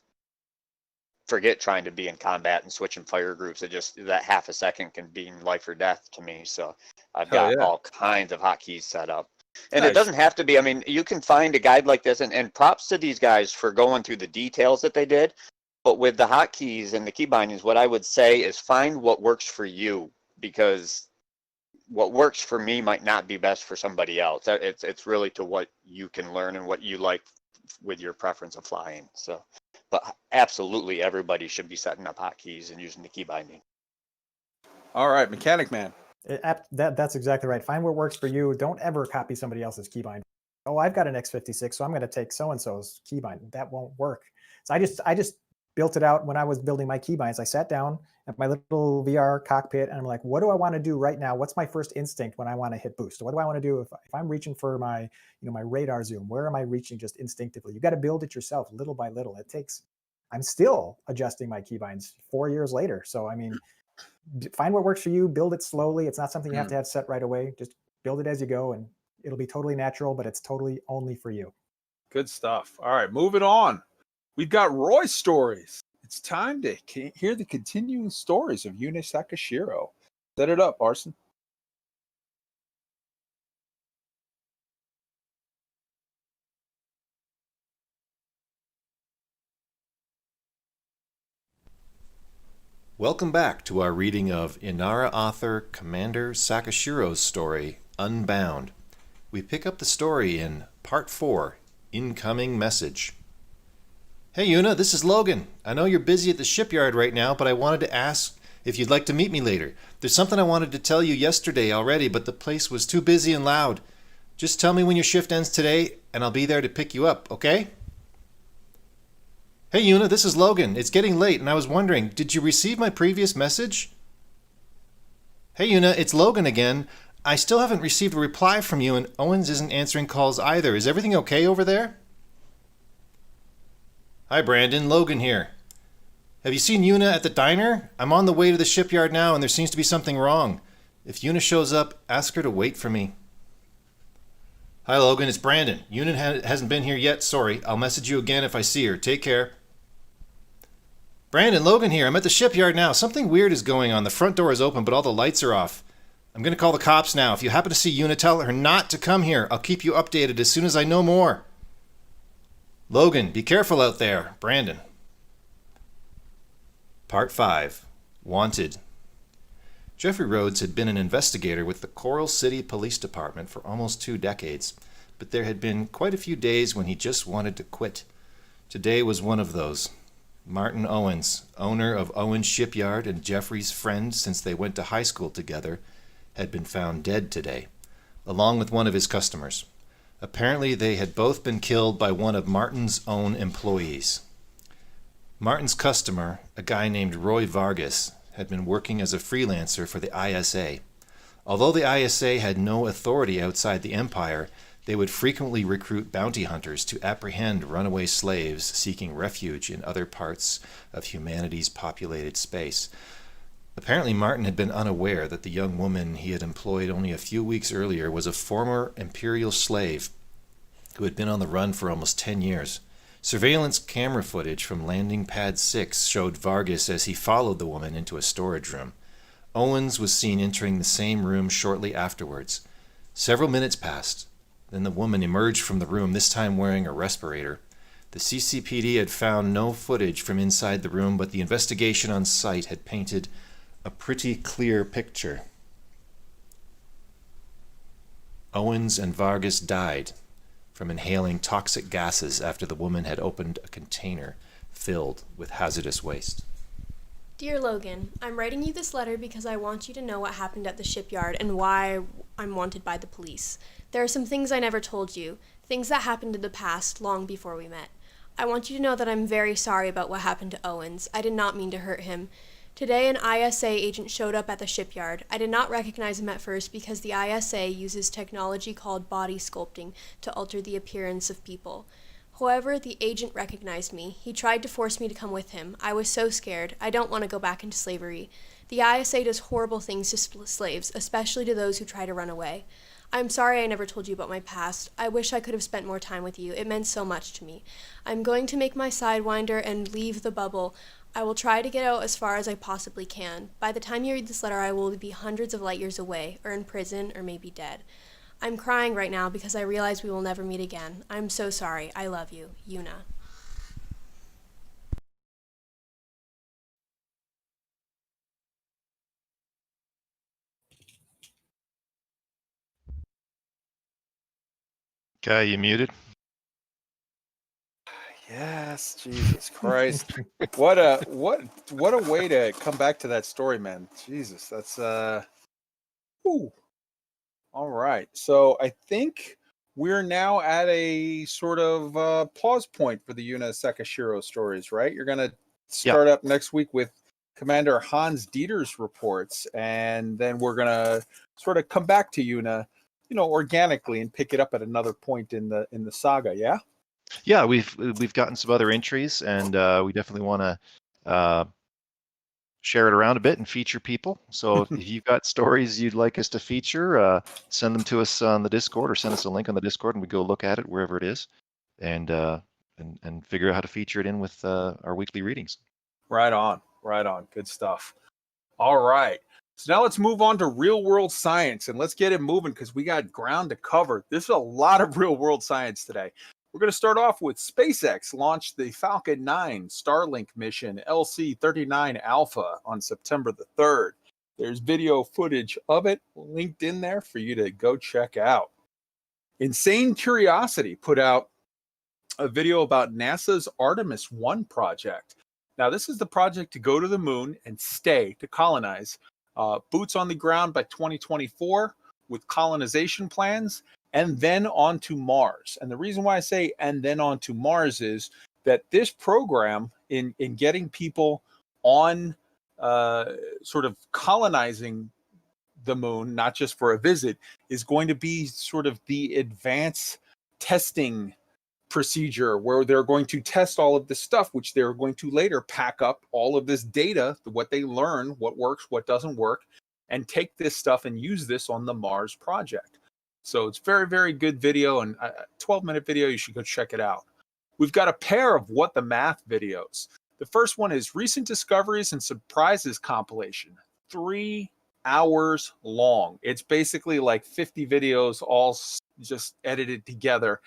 forget trying to be in combat and switching fire groups. It just, that half a second can be life or death to me. So I've got all kinds of hotkeys set up. And it doesn't have to be, I mean, you can find a guide like this, and props to these guys for going through the details that they did. But with the hotkeys and the key bindings, what I would say is find what works for you, because what works for me might not be best for somebody else. It's really to what you can learn and what you like with your preference of flying. So, but absolutely everybody should be setting up hotkeys and using the key binding. All right, Mechanic Man. That's exactly right. Find what works for you. Don't ever copy somebody else's keybind. Oh, I've got an X56, so I'm going to take so-and-so's keybind. That won't work. So I just built it out when I was building my keybinds. I sat down at my little VR cockpit, and I'm like, what do I want to do right now? What's my first instinct when I want to hit boost? What do I want to do if I'm reaching for my, my radar zoom? Where am I reaching just instinctively? You got to build it yourself little by little. I'm still adjusting my keybinds 4 years later. So, I mean, find what works for you, build it slowly. It's not something you have to have set right away. Just build it as you go, and it'll be totally natural, but it's totally only for you. Good stuff. All right, moving on. We've got Roy's stories. It's time to hear the continuing stories of Yuna Sakashiro. Set it up, Arson. Welcome back to our reading of Inara author Commander Sakashiro's story, Unbound. We pick up the story in Part 4, Incoming Message. Hey Yuna, this is Logan. I know you're busy at the shipyard right now, but I wanted to ask if you'd like to meet me later. There's something I wanted to tell you yesterday already, but the place was too busy and loud. Just tell me when your shift ends today, and I'll be there to pick you up, okay? Hey Yuna, this is Logan. It's getting late, and I was wondering, did you receive my previous message? Hey Yuna, it's Logan again. I still haven't received a reply from you, and Owens isn't answering calls either. Is everything okay over there? Hi Brandon, Logan here. Have you seen Yuna at the diner? I'm on the way to the shipyard now, and there seems to be something wrong. If Yuna shows up, ask her to wait for me. Hi Logan, it's Brandon. Yuna hasn't been here yet, sorry. I'll message you again if I see her. Take care. Brandon, Logan here. I'm at the shipyard now. Something weird is going on. The front door is open, but all the lights are off. I'm going to call the cops now. If you happen to see Yuna, tell her not to come here. I'll keep you updated as soon as I know more. Logan, be careful out there. Brandon. Part 5. Wanted. Jeffrey Rhodes had been an investigator with the Coral City Police Department for almost 2 decades, but there had been quite a few days when he just wanted to quit. Today was one of those. Martin Owens, owner of Owens Shipyard and Jeffrey's friend since they went to high school together, had been found dead today, along with one of his customers. Apparently they had both been killed by one of Martin's own employees. Martin's customer, a guy named Roy Vargas, had been working as a freelancer for the ISA. Although the ISA had no authority outside the empire, they would frequently recruit bounty hunters to apprehend runaway slaves seeking refuge in other parts of humanity's populated space. Apparently Martin had been unaware that the young woman he had employed only a few weeks earlier was a former imperial slave who had been on the run for almost 10 years. Surveillance camera footage from Landing Pad 6 showed Vargas as he followed the woman into a storage room. Owens was seen entering the same room shortly afterwards. Several minutes passed. Then the woman emerged from the room, this time wearing a respirator. The CCPD had found no footage from inside the room, but the investigation on site had painted a pretty clear picture. Owens and Vargas died from inhaling toxic gases after the woman had opened a container filled with hazardous waste. Dear Logan, I'm writing you this letter because I want you to know what happened at the shipyard and why I'm wanted by the police. There are some things I never told you, things that happened in the past, long before we met. I want you to know that I'm very sorry about what happened to Owens. I did not mean to hurt him. Today, an ISA agent showed up at the shipyard. I did not recognize him at first because the ISA uses technology called body sculpting to alter the appearance of people. However, the agent recognized me. He tried to force me to come with him. I was so scared. I don't want to go back into slavery. The ISA does horrible things to slaves, especially to those who try to run away. I'm sorry I never told you about my past. I wish I could have spent more time with you. It meant so much to me. I'm going to make my Sidewinder and leave the bubble. I will try to get out as far as I possibly can. By the time you read this letter, I will be hundreds of light years away, or in prison, or maybe dead. I'm crying right now because I realize we will never meet again. I'm so sorry. I love you. Yuna. Guy, you muted? Yes, Jesus Christ. What a way to come back to that story, man. Jesus, that's ooh. All right. So I think we're now at a sort of pause point for the Yuna Sekishiro stories, right? You're gonna start up next week with Commander Hans Dieter's reports, and then we're gonna sort of come back to Yuna, organically and pick it up at another point in the saga, yeah? Yeah, we've gotten some other entries, and we definitely want to share it around a bit and feature people. So if you've got stories you'd like us to feature, send them to us on the Discord, or send us a link on the Discord, and we go look at it wherever it is, and figure out how to feature it in with our weekly readings. Right on. Good stuff. All right. So now let's move on to real world science, and let's get it moving because we got ground to cover. There's a lot of real world science today. We're going to start off with SpaceX launched the Falcon 9 Starlink mission LC-39 Alpha on September the 3rd. There's video footage of it linked in there for you to go check out. Insane Curiosity put out a video about NASA's Artemis 1 project. Now, this is the project to go to the moon and stay, to colonize. Boots on the ground by 2024 with colonization plans, and then on to Mars. And the reason why I say and then on to Mars is that this program in getting people on sort of colonizing the moon, not just for a visit, is going to be sort of the advanced testing procedure where they're going to test all of this stuff, which they're going to later pack up all of this data, what they learn, what works, what doesn't work, and take this stuff and use this on the Mars project. So it's very, very good video, and a 12-minute video. You should go check it out. We've got a pair of What the Math videos. The first one is Recent Discoveries and Surprises compilation, 3 hours long. It's basically like 50 videos all just edited together.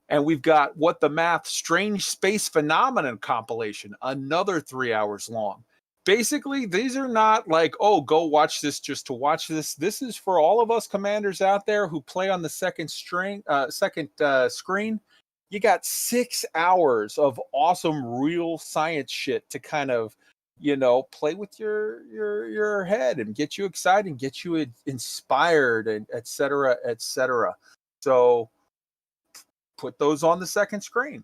And we've got What the Math Strange Space Phenomenon compilation, another 3 hours long. Basically, these are not like, oh, go watch this just to watch this. This is for all of us commanders out there who play on the second screen. You got 6 hours of awesome real science shit to kind of, play with your head and get you excited and get you inspired and et cetera, et cetera. So put those on the second screen.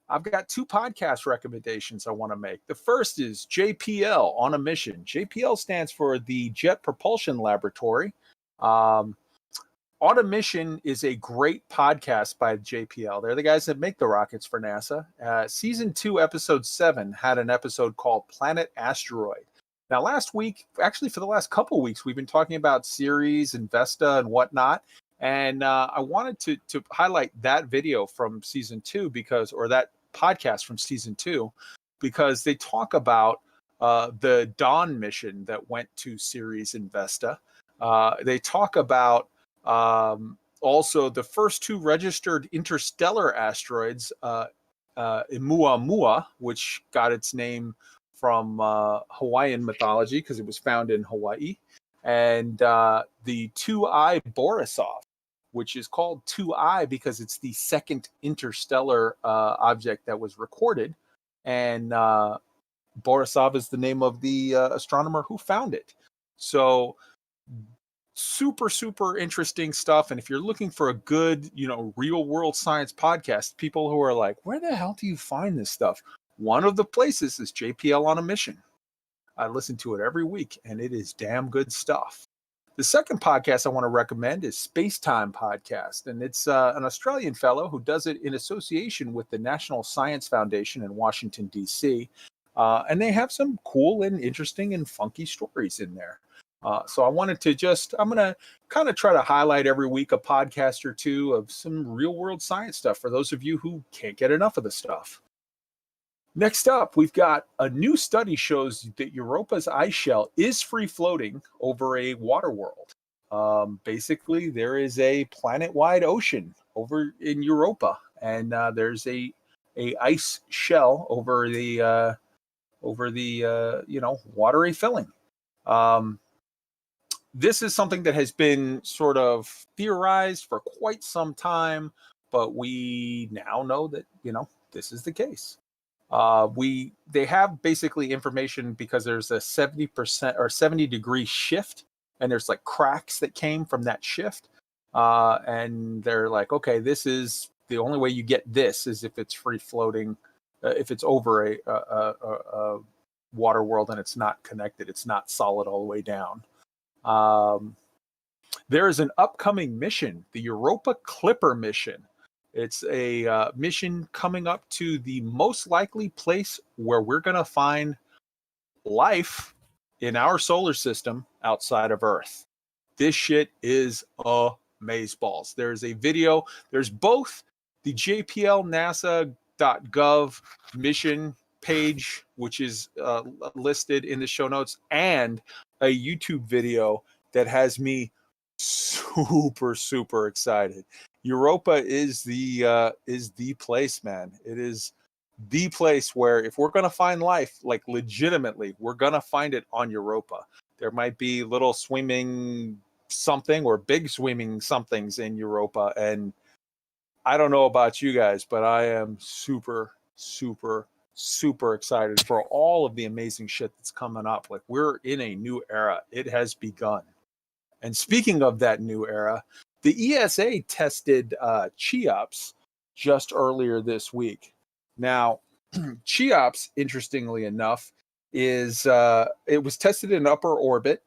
I've got 2 podcast recommendations I want to make. The first is JPL on a Mission. JPL stands for the Jet Propulsion Laboratory. On a Mission is a great podcast by JPL. They're the guys that make the rockets for NASA. Season 2, episode 7 had an episode called Planet Asteroid. Now, last week, actually for the last couple weeks, we've been talking about Ceres and Vesta and whatnot. And I wanted to highlight that video from season 2 or that podcast from season 2, because they talk about the Daum mission that went to Ceres and Vesta. They talk about also the first 2 registered interstellar asteroids, Oumuamua, which got its name from Hawaiian mythology because it was found in Hawaii, and the 2I Borisov, which is called 2I because it's the second interstellar object that was recorded. And Borisov is the name of the astronomer who found it. So super, super interesting stuff. And if you're looking for a good, real world science podcast, people who are like, where the hell do you find this stuff? One of the places is JPL on a Mission. I listen to it every week, and it is damn good stuff. The second podcast I want to recommend is Space Time Podcast, and it's an Australian fellow who does it in association with the National Science Foundation in Washington, D.C., and they have some cool and interesting and funky stories in there. So I wanted to I'm going to kind of try to highlight every week a podcast or 2 of some real-world science stuff for those of you who can't get enough of the stuff. Next up, we've got a new study shows that Europa's ice shell is free-floating over a water world. Basically, there is a planet-wide ocean over in Europa, and there's a ice shell over the watery filling. This is something that has been sort of theorized for quite some time, but we now know that this is the case. They have basically information because there's a 70% or 70-degree shift, and there's like cracks that came from that shift. And they're like, okay, this is the only way you get this is if it's free floating, if it's over a water world and it's not connected, it's not solid all the way down. There is an upcoming mission, the Europa Clipper mission. It's a mission coming up to the most likely place where we're going to find life in our solar system outside of Earth. This shit is amazeballs. There's a video. There's both the JPL NASA.gov mission page, which is listed in the show notes, and a YouTube video that has me super, super excited. Europa is the place, man. It is the place where if we're going to find life, like legitimately, we're going to find it on Europa. There might be little swimming something or big swimming somethings in Europa. And I don't know about you guys, but I am super, super, super excited for all of the amazing shit that's coming up. Like, we're in a new era. It has begun. And speaking of that new era, the ESA tested CHEOPS just earlier this week. Now, CHEOPS, interestingly enough, is it was tested in upper orbit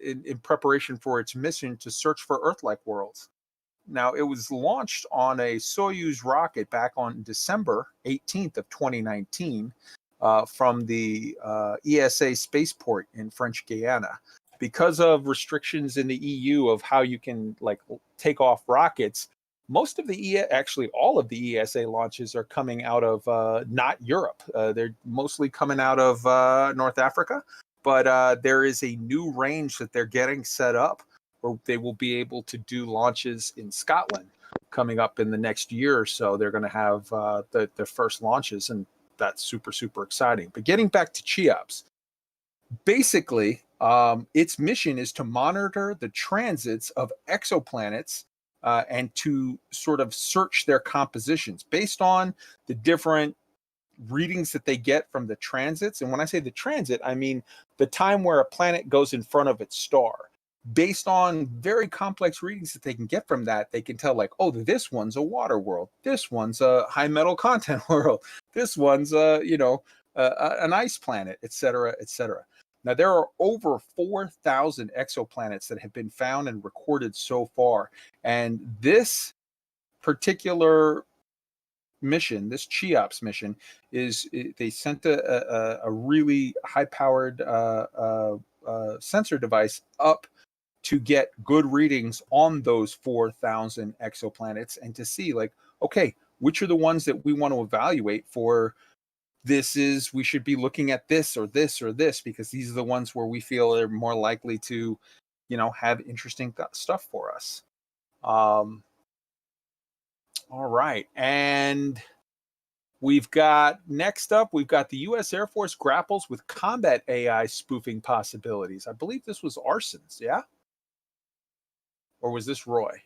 in preparation for its mission to search for Earth-like worlds. Now, it was launched on a Soyuz rocket back on December 18th of 2019 from the ESA spaceport in French Guiana. Because of restrictions in the EU of how you can take off rockets, most of actually all of the ESA launches are coming out of not Europe. They're mostly coming out of North Africa, but there is a new range that they're getting set up where they will be able to do launches in Scotland. coming up in the next year or so. They're going to have the first launches, and that's super, super exciting. But getting back to CHEOPS, basically, its mission is to monitor the transits of exoplanets and to sort of search their compositions based on the different readings that they get from the transits. And when I say the transit, I mean the time where a planet goes in front of its star. Based on very complex readings that they can get from that, they can tell, like, oh, this one's a water world, this one's a high metal content world, this one's an ice planet, etc., etc. Now, there are over 4,000 exoplanets that have been found and recorded so far, and this particular mission, this CHEOPS mission, they sent a really high-powered sensor device up to get good readings on those 4,000 exoplanets and to see, like, okay, which are the ones that we want to evaluate for we should be looking at this or this or this, because these are the ones where we feel are more likely to, have interesting stuff for us. All right. And next up, we've got the U.S. Air Force grapples with combat AI spoofing possibilities. I believe this was ARSON's, yeah? Or was this Roy?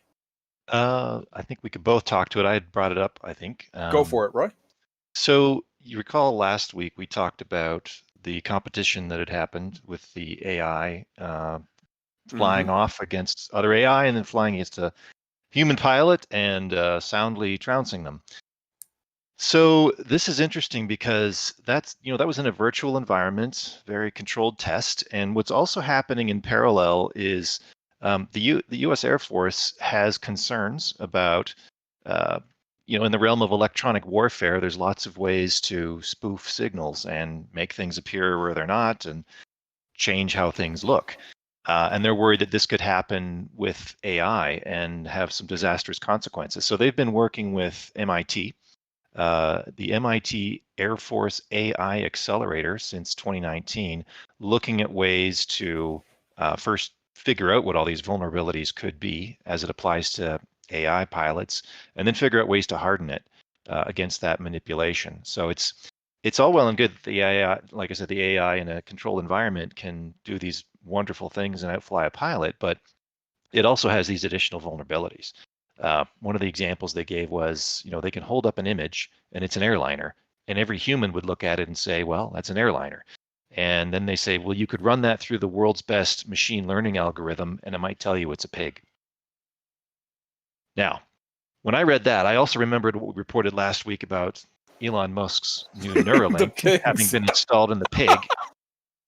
I think we could both talk to it. I had brought it up, I think. Go for it, Roy. So you recall last week we talked about the competition that had happened with the AI flying off against other AI and then flying against a human pilot and soundly trouncing them. So this is interesting because that was in a virtual environment, very controlled test. And what's also happening in parallel is the U.S. Air Force has concerns about, in the realm of electronic warfare, there's lots of ways to spoof signals and make things appear where they're not and change how things look. And they're worried that this could happen with AI and have some disastrous consequences. So they've been working with MIT, the MIT Air Force AI Accelerator since 2019, looking at ways to first figure out what all these vulnerabilities could be as it applies to AI pilots, and then figure out ways to harden it against that manipulation. So it's all well and good that the AI, like I said, the AI in a controlled environment can do these wonderful things and outfly a pilot, but it also has these additional vulnerabilities. One of the examples they gave was, they can hold up an image and it's an airliner, and every human would look at it and say, well, that's an airliner. And then they say, well, you could run that through the world's best machine learning algorithm, and it might tell you it's a pig. Now, when I read that, I also remembered what we reported last week about Elon Musk's new Neuralink having been installed in the pig.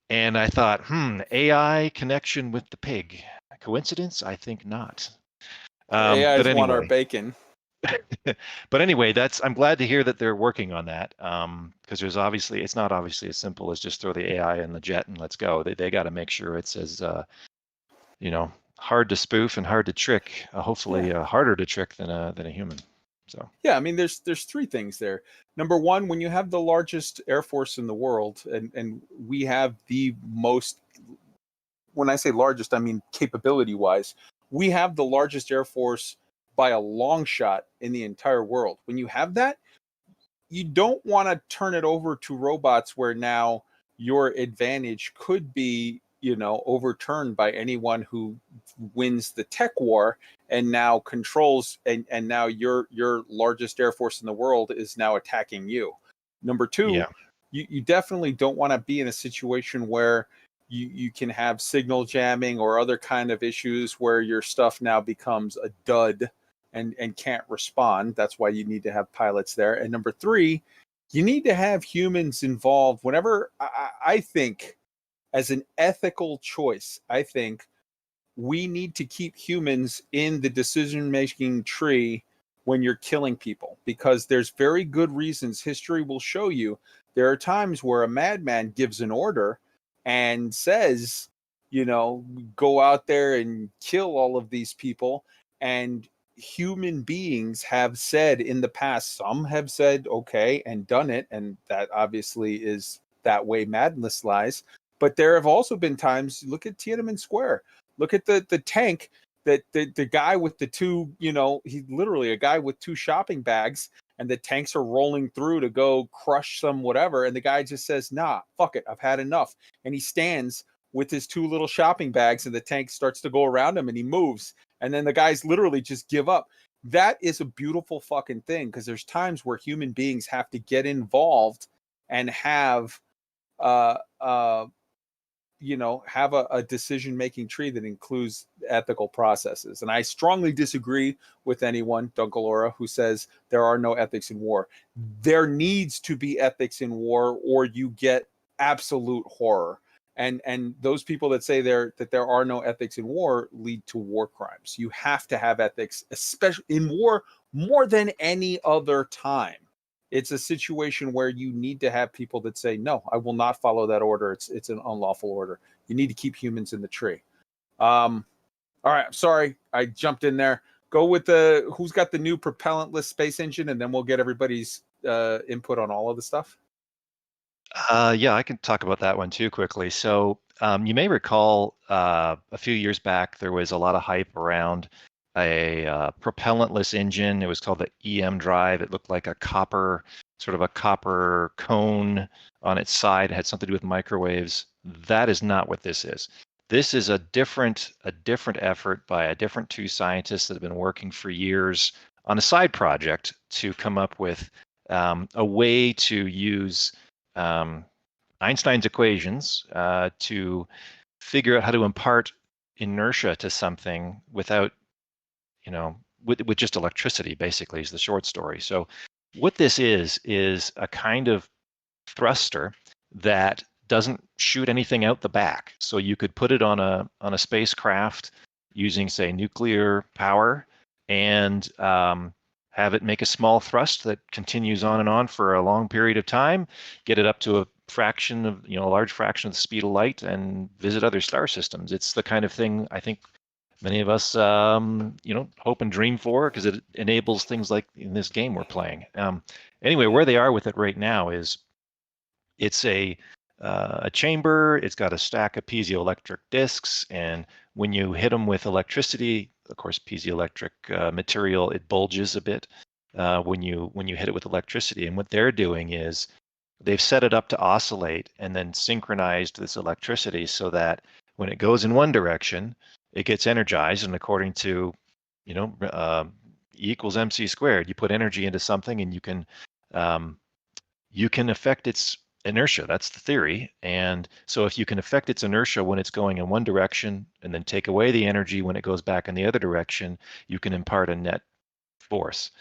And I thought, AI connection with the pig. Coincidence? I think not. AIs want our bacon. But anyway, I'm glad to hear that they're working on that, because it's not obviously as simple as just throw the AI in the jet and let's go. They got to make sure it's as hard to spoof and hard to trick. Hopefully, harder to trick than a human. So yeah, I mean, there's three things there. Number one, when you have the largest Air Force in the world, and we have the most, when I say largest, I mean capability-wise, we have the largest Air Force by a long shot in the entire world. When you have that, you don't want to turn it over to robots where now your advantage could be, overturned by anyone who wins the tech war and now controls, and now your largest Air Force in the world is now attacking you. Number two, you definitely don't want to be in a situation where you can have signal jamming or other kind of issues where your stuff now becomes a dud and can't respond. That's why you need to have pilots there. And number three, you need to have humans involved. Whenever I think, as an ethical choice, I think we need to keep humans in the decision-making tree when you're killing people, because there's very good reasons. History will show you there are times where a madman gives an order and says, go out there and kill all of these people. And human beings have said in the past, some have said, okay, and done it. And that obviously is that way madness lies. But there have also been times, look at Tiananmen Square, look at the tank that the guy with the two, you know, he's literally a guy with two shopping bags, and the tanks are rolling through to go crush some whatever, and the guy just says, nah, fuck it, I've had enough. And he stands with his two little shopping bags, and the tank starts to go around him, and he moves, and then the guys literally just give up. That is a beautiful fucking thing, because there's times where human beings have to get involved and have you know, have a decision-making tree that includes ethical processes. And I strongly disagree with anyone, Dunkalora, who says there are no ethics in war. There needs to be ethics in war, or you get absolute horror. And those people that say that there are no ethics in war lead to war crimes. You have to have ethics, especially in war, more than any other time. It's a situation where you need to have people that say, no, I will not follow that order. It's an unlawful order. You need to keep humans in the tree. All right, I'm sorry, I jumped in there. Go with who's got the new propellantless space engine, and then we'll get everybody's input on all of the stuff. Yeah, I can talk about that one too quickly. So you may recall a few years back, there was a lot of hype around a propellantless engine. It was called the EM drive. It looked like a copper cone on its side. It had something to do with microwaves. That is not what this is. This is a different effort by a different two scientists that have been working for years on a side project to come up with a way to use Einstein's equations to figure out how to impart inertia to something without, you know, with just electricity, basically, is the short story. So what this is a kind of thruster that doesn't shoot anything out the back. So you could put it on a spacecraft using, say, nuclear power, and have it make a small thrust that continues on and on for a long period of time, get it up to a fraction of, you know, a large fraction of the speed of light, and visit other star systems. It's the kind of thing I think many of us, you know, hope and dream for, because it enables things like in this game we're playing. Anyway, where they are with it right now is it's a chamber. It's got a stack of piezoelectric discs, and when you hit them with electricity, of course, piezoelectric material, it bulges a bit when you hit it with electricity. And what they're doing is they've set it up to oscillate and then synchronized this electricity so that when it goes in one direction, it gets energized, and according to, you know, E equals MC squared, you put energy into something, and you can affect its inertia. That's the theory. And so if you can affect its inertia when it's going in one direction, and then take away the energy when it goes back in the other direction, you can impart a net force.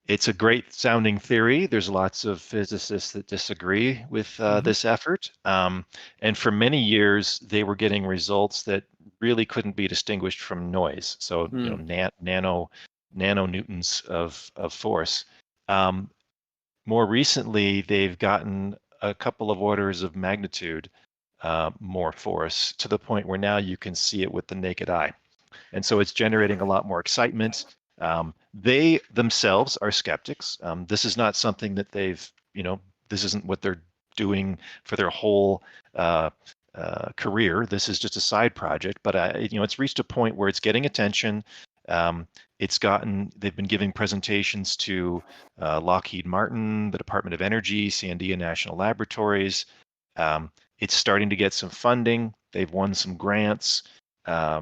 It's a great sounding theory. There's lots of physicists that disagree with this effort. And for many years, they were getting results that really couldn't be distinguished from noise. So, you know, nanonewtons of force. More recently, they've gotten a couple of orders of magnitude more force, to the point where now you can see it with the naked eye. And so it's generating a lot more excitement. They themselves are skeptics. This is not something that they've, you know, this isn't what they're doing for their whole career. This is just a side project, but you know, it's reached a point where it's getting attention. They've been giving presentations to Lockheed Martin, the Department of Energy, Sandia National Laboratories. It's starting to get some funding. They've won some grants.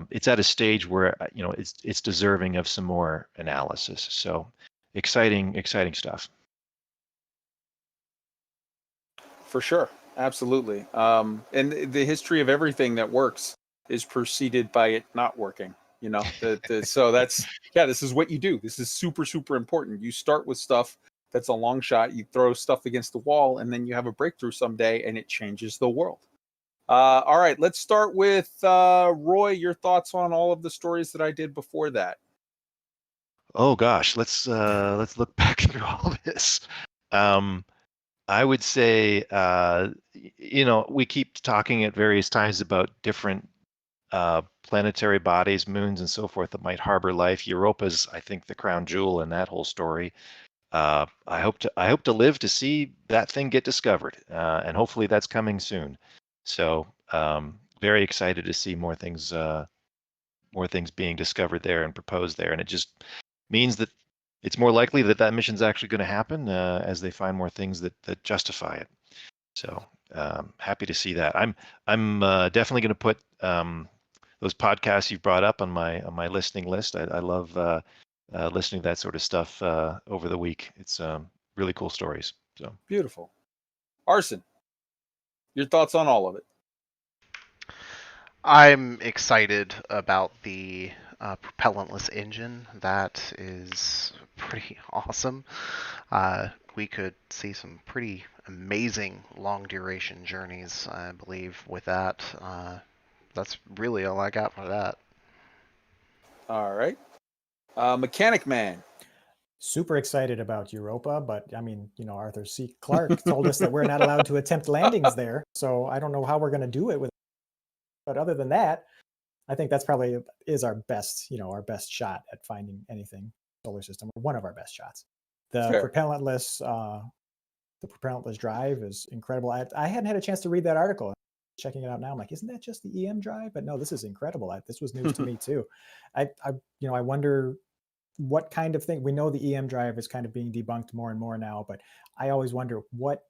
It's at a stage where, you know, it's deserving of some more analysis. So exciting stuff. For sure, absolutely. And the history of everything that works is preceded by it not working. You know, so that's, yeah, this is what you do. This is super, super important. You start with stuff that's a long shot. You throw stuff against the wall, and then you have a breakthrough someday, and it changes the world. All right, let's start with Roy. Your thoughts on all of the stories that I did before that? Oh gosh, let's look back through all this. I would say, you know, we keep talking at various times about different planetary bodies, moons, and so forth that might harbor life. Europa's, I think, the crown jewel in that whole story. I hope to live to see that thing get discovered, and hopefully that's coming soon. So very excited to see more things more things being discovered there and proposed there, and it just means that it's more likely that that mission's actually going to happen as they find more things that justify it. So happy to see that. I'm definitely going to put those podcasts you've brought up on my listening list. I love listening to that sort of stuff over the week. It's really cool stories. So beautiful. Arson, your thoughts on all of it? I'm excited about the propellantless engine. That is pretty awesome. We could see some pretty amazing long duration journeys, I believe, with that. That's really all I got for that. All right. Mechanic Man. Super excited about Europa, but I mean, you know, Arthur C. Clarke told us that we're not allowed to attempt landings there. So I don't know how we're going to do it with. But other than that, I think that's probably is our best, you know, our best shot at finding anything solar system, or one of our best shots. The propellantless drive is incredible. I hadn't had a chance to read that article. Checking it out now, I'm like, isn't that just the EM drive? But no, this is incredible. This was news to me too. I wonder what kind of thing. We know the EM drive is kind of being debunked more and more now, but I always wonder what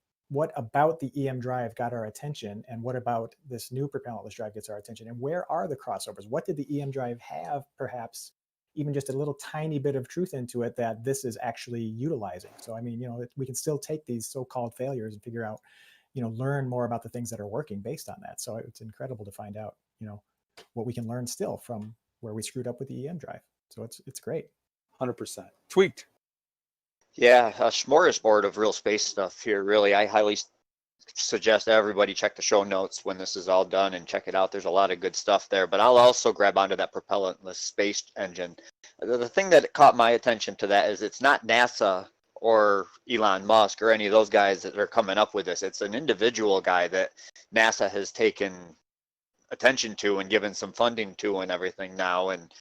about the EM drive got our attention, and what about this new propellantless drive gets our attention, and where are the crossovers? What did the EM drive have, perhaps even just a little tiny bit of truth into it that this is actually utilizing? So I mean, you know, we can still take these so-called failures and figure out, you know, learn more about the things that are working based on that. So it's incredible to find out, you know, what we can learn still from where we screwed up with the EM drive. So it's great. 100%. Tweaked. Yeah, a smorgasbord of real space stuff here. Really, I highly suggest everybody check the show notes when this is all done and check it out. There's a lot of good stuff there, but I'll also grab onto that propellantless space engine. The thing that caught my attention to that is it's not NASA or Elon Musk or any of those guys that are coming up with this. It's an individual guy that NASA has taken attention to and given some funding to and everything now. And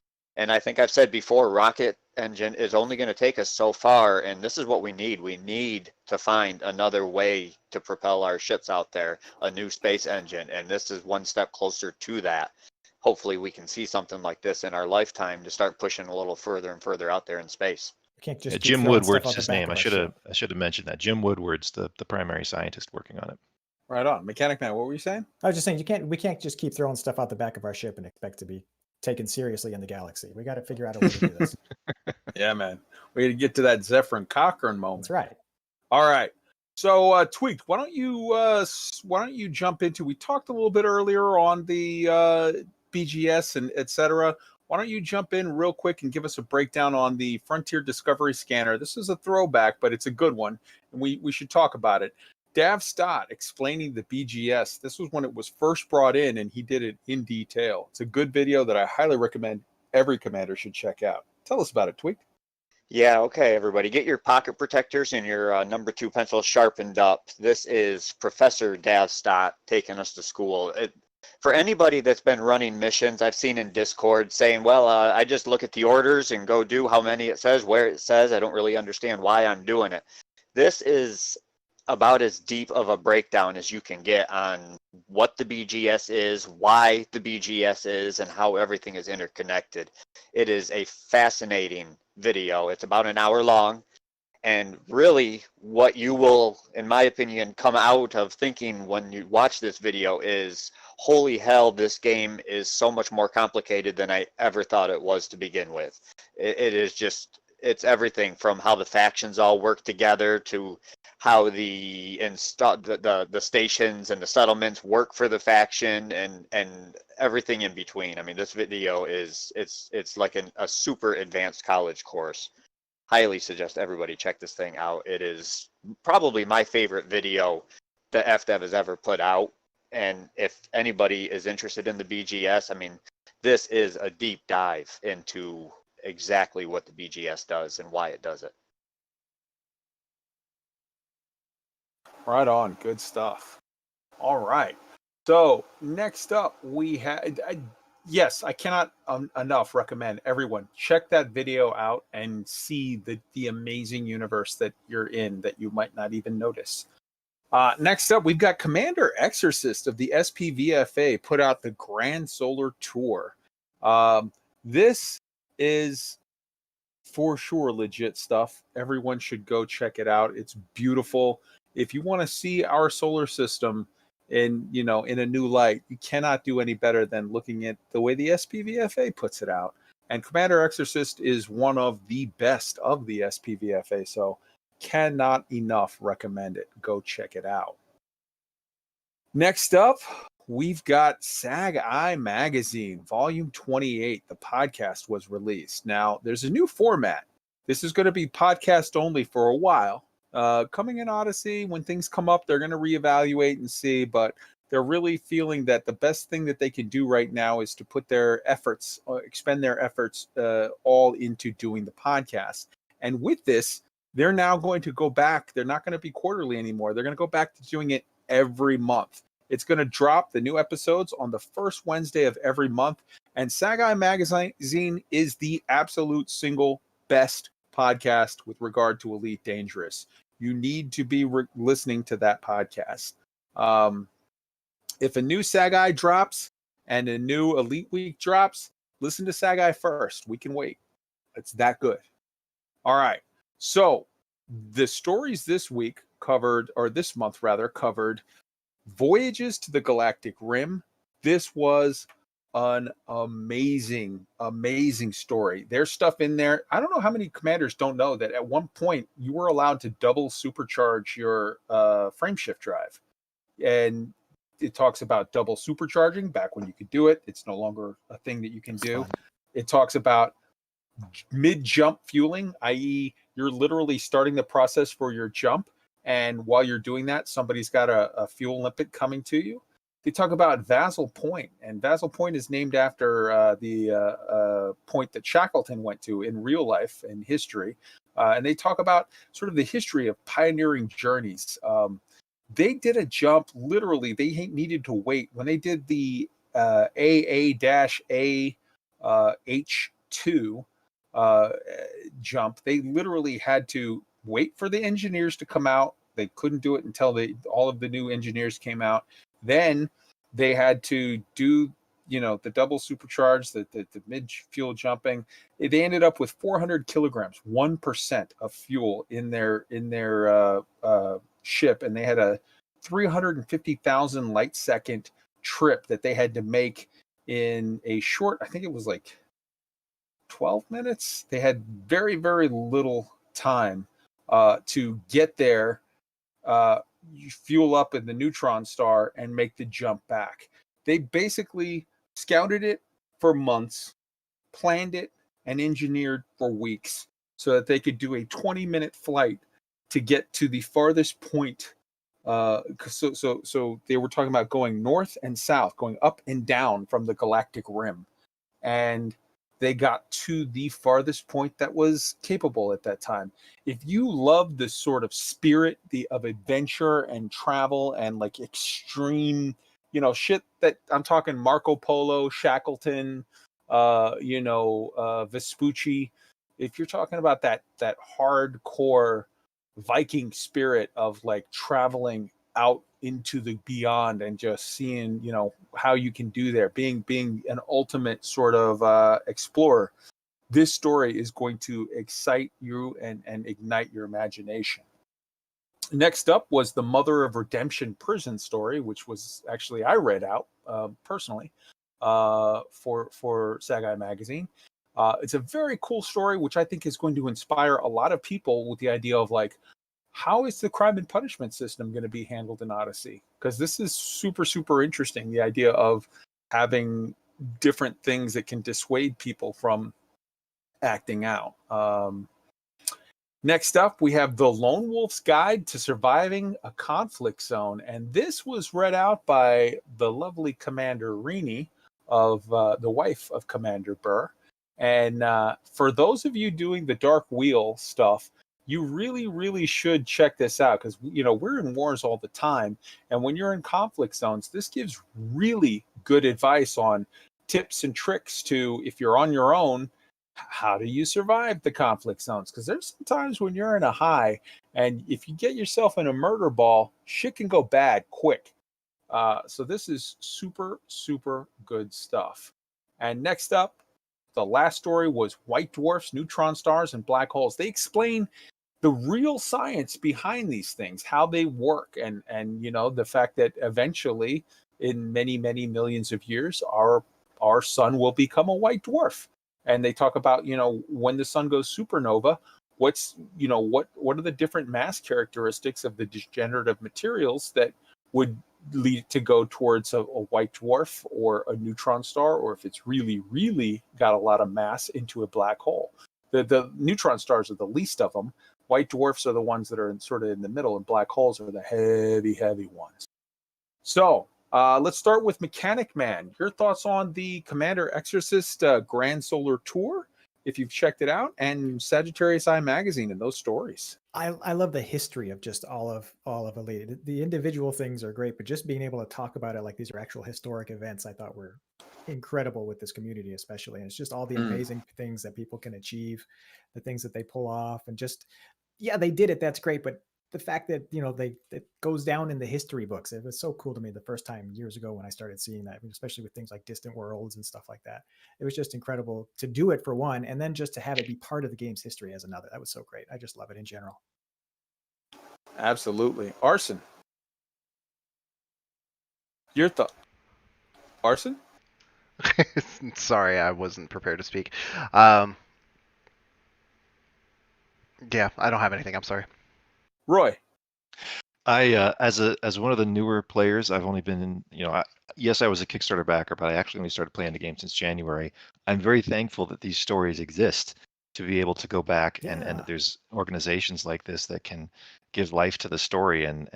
I think I've said before, rocket engine is only going to take us so far, and this is what we need. We need to find another way to propel our ships out there, a new space engine, and this is one step closer to that. Hopefully we can see something like this in our lifetime to start pushing a little further and further out there in space. We can't just Jim Woodward's his name. I should have mentioned that. Jim Woodward's the primary scientist working on it. Right on. Mechanic Man, what were you saying? I was just saying we can't just keep throwing stuff out the back of our ship and expect to be taken seriously in the galaxy. We got to figure out a way to do this. Yeah, man. We got to get to that Zephyr and Cochrane moment. That's right. All right. So, Tweaked, why don't you jump into? We talked a little bit earlier on the BGS and etc. Why don't you jump in real quick and give us a breakdown on the Frontier Discovery Scanner? This is a throwback, but it's a good one, and we should talk about it. Dav Stott explaining the BGS. This was when it was first brought in, and he did it in detail. It's a good video that I highly recommend every commander should check out. Tell us about it, Tweaked. Yeah, okay, everybody. Get your pocket protectors and your number 2 pencil sharpened up. This is Professor Dav Stott taking us to school. For anybody that's been running missions, I've seen in Discord saying, well, I just look at the orders and go do how many it says, where it says. I don't really understand why I'm doing it. This is about as deep of a breakdown as you can get on what the BGS is, why the BGS is, and how everything is interconnected. It is a fascinating video. It's about an hour long, and really what you will, in my opinion, come out of thinking when you watch this video is, holy hell, this game is so much more complicated than I ever thought it was to begin with. It is just, it's everything from how the factions all work together to how the stations and the settlements work for the faction and everything in between. I mean, this video is it's like a super advanced college course. Highly suggest everybody check this thing out. It is probably my favorite video that FDev has ever put out. And if anybody is interested in the BGS, I mean, this is a deep dive into exactly what the BGS does and why it does it. Right on. Good stuff. All right. So next up we had, yes, I cannot enough recommend everyone check that video out and see the amazing universe that you're in that you might not even notice. Next up, we've got Commander Exorcist of the SPVFA put out the Grand Solar Tour. This is for sure legit stuff. Everyone should go check it out. It's beautiful. If you want to see our solar system in a new light, you cannot do any better than looking at the way the SPVFA puts it out. And Commander Exorcist is one of the best of the SPVFA, so cannot enough recommend it. Go check it out. Next up, we've got SAG-EYE Magazine, Volume 28. The podcast was released. Now, there's a new format. This is going to be podcast only for a while. Coming in Odyssey, when things come up, they're going to reevaluate and see, but they're really feeling that the best thing that they can do right now is to put their efforts, expend their efforts all into doing the podcast. And with this, they're now going to go back. They're not going to be quarterly anymore. They're going to go back to doing it every month. It's going to drop the new episodes on the first Wednesday of every month. And SAG-EYE Magazine is the absolute single best podcast with regard to Elite Dangerous. You need to be listening to that podcast. If a new SAG-EYE drops and a new Elite Week drops, listen to SAG-EYE first. We can wait. It's that good. All right. So the stories this week covered, or this month rather, covered Voyages to the Galactic Rim. This was an amazing story. There's stuff in there. I don't know how many commanders don't know that at one point you were allowed to double supercharge your frameshift drive. And it talks about double supercharging back when you could do it. It's no longer a thing that you can do. It talks about mid-jump fueling, i.e. you're literally starting the process for your jump. And while you're doing that, somebody's got a fuel limpet coming to you. They talk about Vassal Point, and Vassal Point is named after the point that Shackleton went to in real life in history. And they talk about sort of the history of pioneering journeys. They did a jump, literally, they needed to wait. When they did the AA-A H2 jump, they literally had to wait for the engineers to come out. They couldn't do it until all of the new engineers came out. Then they had to do, the double supercharge, the mid-fuel jumping. They ended up with 400 kilograms, 1% of fuel in their ship, and they had a 350,000 light second trip that they had to make in a short, I think it was like 12 minutes. They had very, very little time to get there, you fuel up in the neutron star and make the jump back. They basically scouted it for months, planned it, and engineered for weeks so that they could do a 20-minute flight to get to the farthest point. So they were talking about going north and south, going up and down from the galactic rim. And they got to the farthest point that was capable at that time. If you love the sort of spirit of adventure and travel and like extreme, shit that I'm talking Marco Polo, Shackleton, Vespucci. If you're talking about that hardcore Viking spirit of like traveling out into the beyond and just seeing, how you can do there, being an ultimate sort of explorer, this story is going to excite you and ignite your imagination. Next up was the Mother of Redemption prison story, which was actually I read out personally for SAG-EYE Magazine. It's a very cool story, which I think is going to inspire a lot of people with the idea of like, how is the crime and punishment system going to be handled in Odyssey? Because this is super, super interesting. The idea of having different things that can dissuade people from acting out. Next up, we have The Lone Wolf's Guide to Surviving a Conflict Zone. And this was read out by the lovely Commander Rini, of the wife of Commander Burr. And for those of you doing the Dark Wheel stuff, you really, really should check this out because, we're in wars all the time. And when you're in conflict zones, this gives really good advice on tips and tricks to, if you're on your own, how do you survive the conflict zones? Because there's some times when you're in a high and if you get yourself in a murder ball, shit can go bad quick. So this is super, super good stuff. And next up, The last story was white dwarfs, neutron stars, and black holes. They explain the real science behind these things, how they work, and the fact that eventually, in many millions of years, our sun will become a white dwarf. And they talk about when the sun goes supernova, what are the different mass characteristics of the degenerative materials that would lead to go towards a white dwarf or a neutron star, or if it's really got a lot of mass, into a black hole. The neutron stars are the least of them. White dwarfs are the ones that are sort of in the middle, and black holes are the heavy ones. So let's start with Mechanic Man. Your thoughts on the Commander Exorcist Grand Solar Tour, if you've checked it out, and Sagittarius Eye Magazine and those stories. I love the history of just all of Elite. The individual things are great, but just being able to talk about it like these are actual historic events, I thought were incredible with this community, especially. And it's just all the amazing things that people can achieve, the things that they pull off, and just, yeah, they did it. That's great. But the fact that, it goes down in the history books, it was so cool to me the first time years ago when I started seeing that, especially with things like Distant Worlds and stuff like that. It was just incredible to do it for one, and then just to have it be part of the game's history as another. That was so great. I just love it in general. Absolutely. Arson, your thought? Arson? Sorry, I wasn't prepared to speak. Yeah, I don't have anything. I'm sorry. Roy? I as one of the newer players, I've only been yes, I was a Kickstarter backer, but I actually only started playing the game since January. I'm very thankful that these stories exist to be able to go back and that there's organizations like this that can give life to the story, and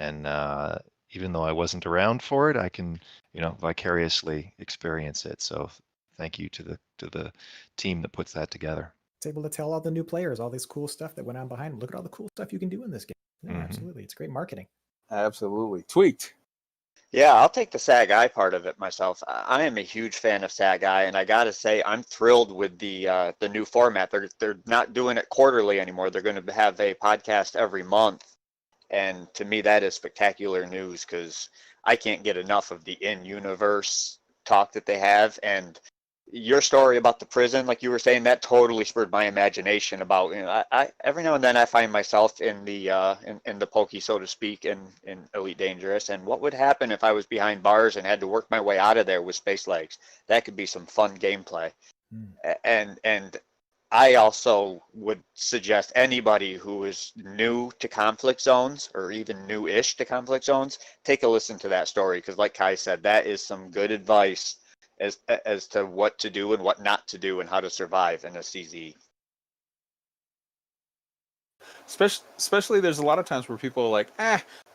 even though I wasn't around for it, I can vicariously experience it. So thank you to the team that puts that together. It's able to tell all the new players all this cool stuff that went on behind them. Look at all the cool stuff you can do in this game. No, absolutely. It's great marketing. Absolutely. Tweaked. Yeah, I'll take the SAG-EYE part of it myself. I am a huge fan of SAG-EYE, and I gotta say, I'm thrilled with the new format. They're not doing it quarterly anymore. They're going to have a podcast every month, and to me, that is spectacular news, because I can't get enough of the in-universe talk that they have. And your story about the prison, like you were saying, that totally spurred my imagination about, I every now and then I find myself in the in the pokey, so to speak, in Elite Dangerous, and what would happen if I was behind bars and had to work my way out of there with space legs? That could be some fun gameplay. And I also would suggest anybody who is new to conflict zones, or even new-ish to conflict zones, take a listen to that story, because like Kai said, that is some good advice as to what to do and what not to do and how to survive in a CZ. Especially there's a lot of times where people are like,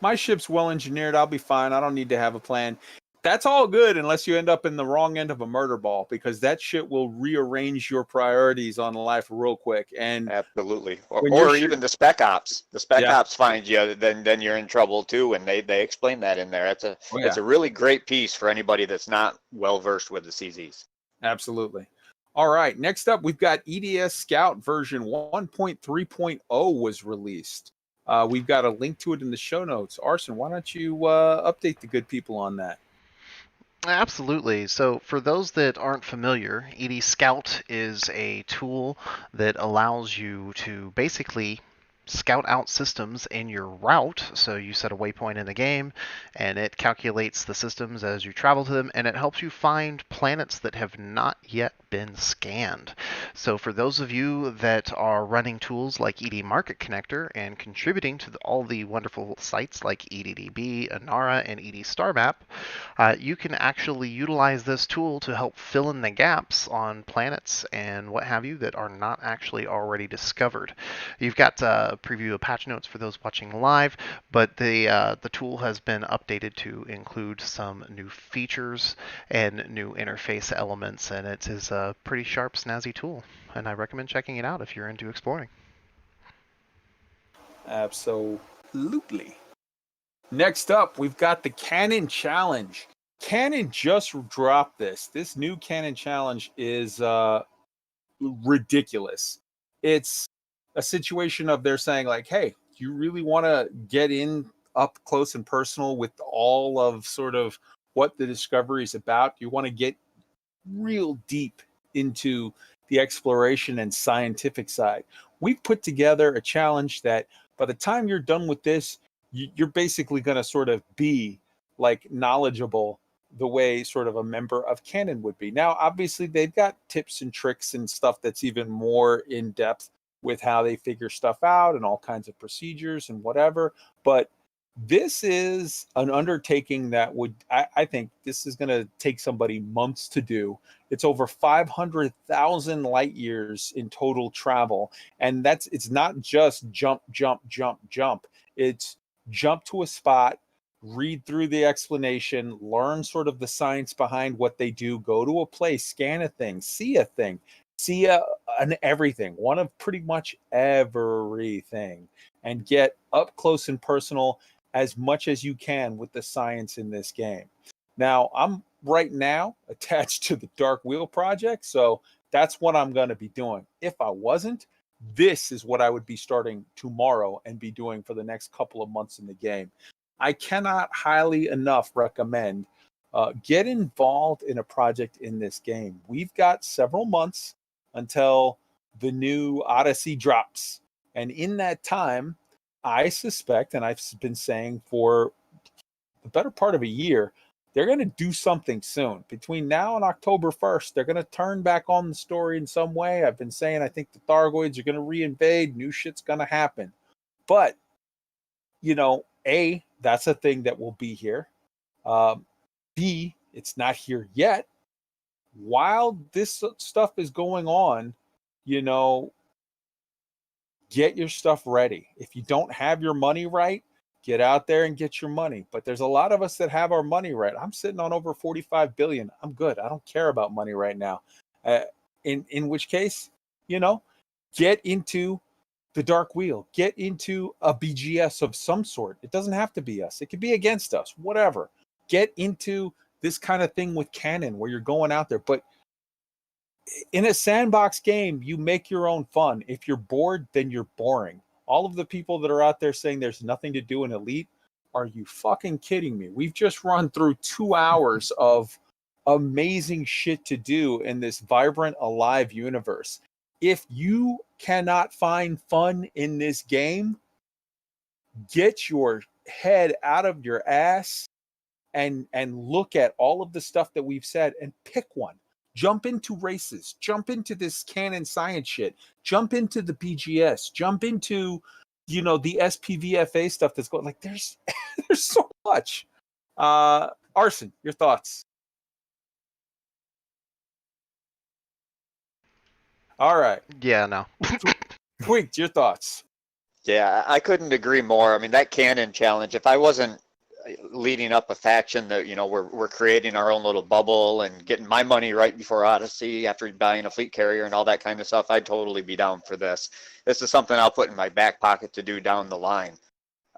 my ship's well engineered, I'll be fine, I don't need to have a plan. That's all good unless you end up in the wrong end of a murder ball, because that shit will rearrange your priorities on life real quick. And absolutely, or even the spec ops. The spec ops find you, then you're in trouble too. And they explain that in there. It's a really great piece for anybody that's not well versed with the CZs. Absolutely. All right, next up we've got EDS Scout version 1.3.0 was released. We've got a link to it in the show notes. Arson, why don't you update the good people on that? Absolutely. So for those that aren't familiar, ED Scout is a tool that allows you to basically scout out systems in your route. So you set a waypoint in the game, and it calculates the systems as you travel to them, and it helps you find planets that have not yet been scanned. So for those of you that are running tools like ED Market Connector and contributing to all the wonderful sites like EDDB, Inara, and ED Star Map, you can actually utilize this tool to help fill in the gaps on planets and what have you that are not actually already discovered. You've got preview of patch notes for those watching live, but the tool has been updated to include some new features and new interface elements, and it is a pretty sharp, snazzy tool, and I recommend checking it out if you're into exploring. Absolutely. Next up, we've got the CANONN Challenge. CANONN just dropped this. This new CANONN Challenge is ridiculous. It's a situation of they're saying like, hey, do you really want to get in up close and personal with all of sort of what the discovery is about? Do you want to get real deep into the exploration and scientific side. We've put together a challenge that by the time you're done with this, you're basically going to sort of be like knowledgeable the way sort of a member of Canon would be. Now, obviously, they've got tips and tricks and stuff that's even more in depth with how they figure stuff out and all kinds of procedures and whatever. But this is an undertaking that would, I think this is going to take somebody months to do. It's over 500,000 light years in total travel. And it's not just jump, jump, jump, jump. It's jump to a spot, read through the explanation, learn sort of the science behind what they do, go to a place, scan a thing, see an everything, one of pretty much everything, and get up close and personal as much as you can with the science in this game. Now, I'm right now attached to the Dark Wheel project, so that's what I'm going to be doing. If I wasn't, this is what I would be starting tomorrow and be doing for the next couple of months in the game. I cannot highly enough recommend get involved in a project in this game. We've got several months until the new Odyssey drops. And in that time, I suspect, and I've been saying for the better part of a year, they're going to do something soon. Between now and October 1st, they're going to turn back on the story in some way. I've been saying I think the Thargoids are going to reinvade. New shit's going to happen. But, you know, A, that's a thing that will be here. B, it's not here yet. While this stuff is going on, you know, get your stuff ready. If you don't have your money right, get out there and get your money. But there's a lot of us that have our money right. I'm sitting on over 45 billion. I'm good. I don't care about money right now. In which case, you know, get into the Dark Wheel. Get into a BGS of some sort. It doesn't have to be us. It could be against us, whatever. Get into this kind of thing with Canon where you're going out there. But in a sandbox game, you make your own fun. If you're bored, then you're boring. All of the people that are out there saying there's nothing to do in Elite, are you fucking kidding me? We've just run through 2 hours of amazing shit to do in this vibrant, alive universe. If you cannot find fun in this game, get your head out of your ass and look at all of the stuff that we've said and pick one. Jump into races, jump into this canon science shit, jump into the BGS, jump into, you know, the SPVFA stuff that's going, like, there's so much. Arson, your thoughts? All right. Yeah, no. Tweaked, your thoughts? Yeah, I couldn't agree more. I mean, that Canon challenge, if I wasn't leading up a faction that, you know, we're creating our own little bubble and getting my money right before Odyssey after buying a fleet carrier and all that kind of stuff, I'd totally be down for this. This is something I'll put in my back pocket to do down the line.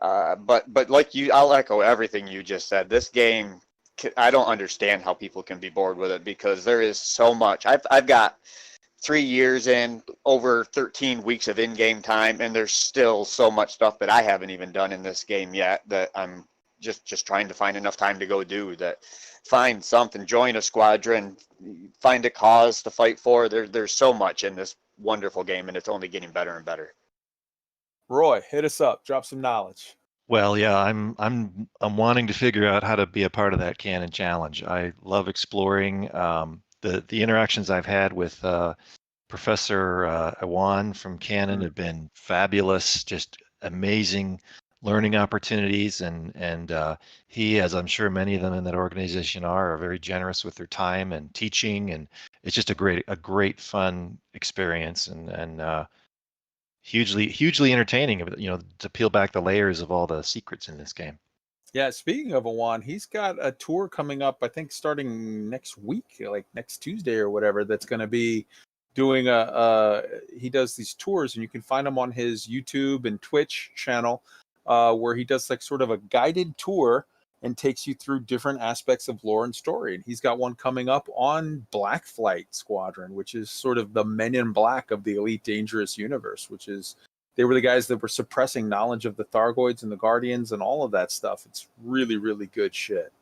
But like you, I'll echo everything you just said. This game, I don't understand how people can be bored with it because there is so much. I've got 3 years in, over 13 weeks of in-game time, and there's still so much stuff that I haven't even done in this game yet that I'm just trying to find enough time to go do that. Find something, join a squadron, find a cause to fight for. There's so much in this wonderful game, and it's only getting better and better. Roy, hit us up. Drop some knowledge. Well, yeah, I'm wanting to figure out how to be a part of that canon challenge. I love exploring. The interactions I've had with Professor Iwan from Canon have been fabulous, just amazing learning opportunities, and he, as I'm sure many of them in that organization are very generous with their time and teaching, and it's just a great fun experience, and hugely entertaining, you know, to peel back the layers of all the secrets in this game. Yeah, speaking of Iwan, he's got a tour coming up, I think starting next week, like next Tuesday or whatever, that's going to be doing he does these tours, and you can find him on his YouTube and Twitch channel, where he does like sort of a guided tour and takes you through different aspects of lore and story. And he's got one coming up on Black Flight Squadron, which is sort of the Men in Black of the Elite Dangerous universe, which is, they were the guys that were suppressing knowledge of the Thargoids and the Guardians and all of that stuff. It's really, really good shit.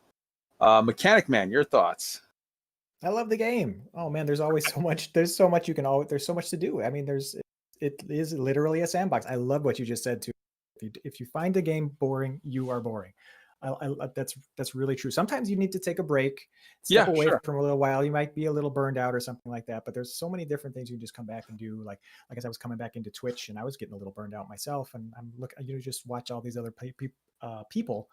Mechanic Man, your thoughts? I love the game. Oh man, there's always so much. There's so much you can always. There's so much to do. I mean, it is literally a sandbox. I love what you just said too. If you find a game boring, you are boring. That's really true. Sometimes you need to take a break, step away from a little while. You might be a little burned out or something like that. But there's so many different things you can just come back and do. Like as I was coming back into Twitch, and I was getting a little burned out myself. And I'm just watch all these other people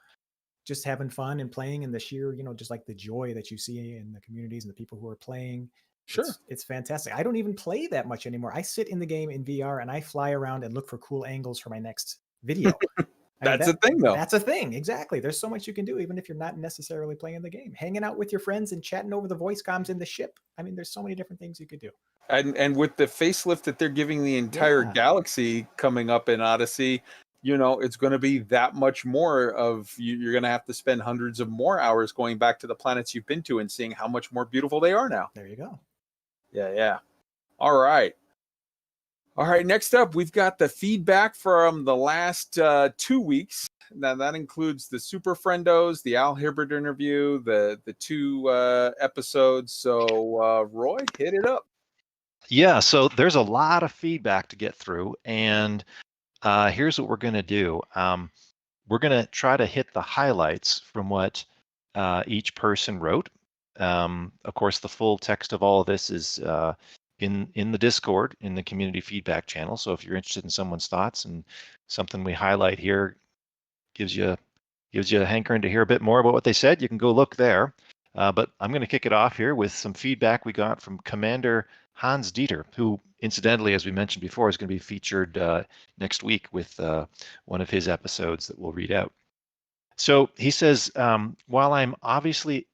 just having fun and playing, and the sheer, just like the joy that you see in the communities and the people who are playing. Sure. It's fantastic. I don't even play that much anymore. I sit in the game in VR and I fly around and look for cool angles for my next video. That's a thing, though. That's a thing. Exactly. There's so much you can do, even if you're not necessarily playing the game. Hanging out with your friends and chatting over the voice comms in the ship. I mean, there's so many different things you could do. And with the facelift that they're giving the entire galaxy coming up in Odyssey, it's going to be that much more of you're going to have to spend hundreds of more hours going back to the planets you've been to and seeing how much more beautiful they are now. There you go. Yeah. All right. Next up, we've got the feedback from the last 2 weeks. Now, that includes the Super Friendos, the Al Hibbert interview, the 2 episodes. So, Roy, hit it up. Yeah, so there's a lot of feedback to get through, and here's what we're going to do. We're going to try to hit the highlights from what each person wrote. Of course, the full text of all of this is in the Discord, in the community feedback channel. So if you're interested in someone's thoughts and something we highlight here gives you a hankering to hear a bit more about what they said, you can go look there. But I'm going to kick it off here with some feedback we got from Commander Hans Dieter, who, incidentally, as we mentioned before, is going to be featured next week with one of his episodes that we'll read out. So he says, while I'm obviously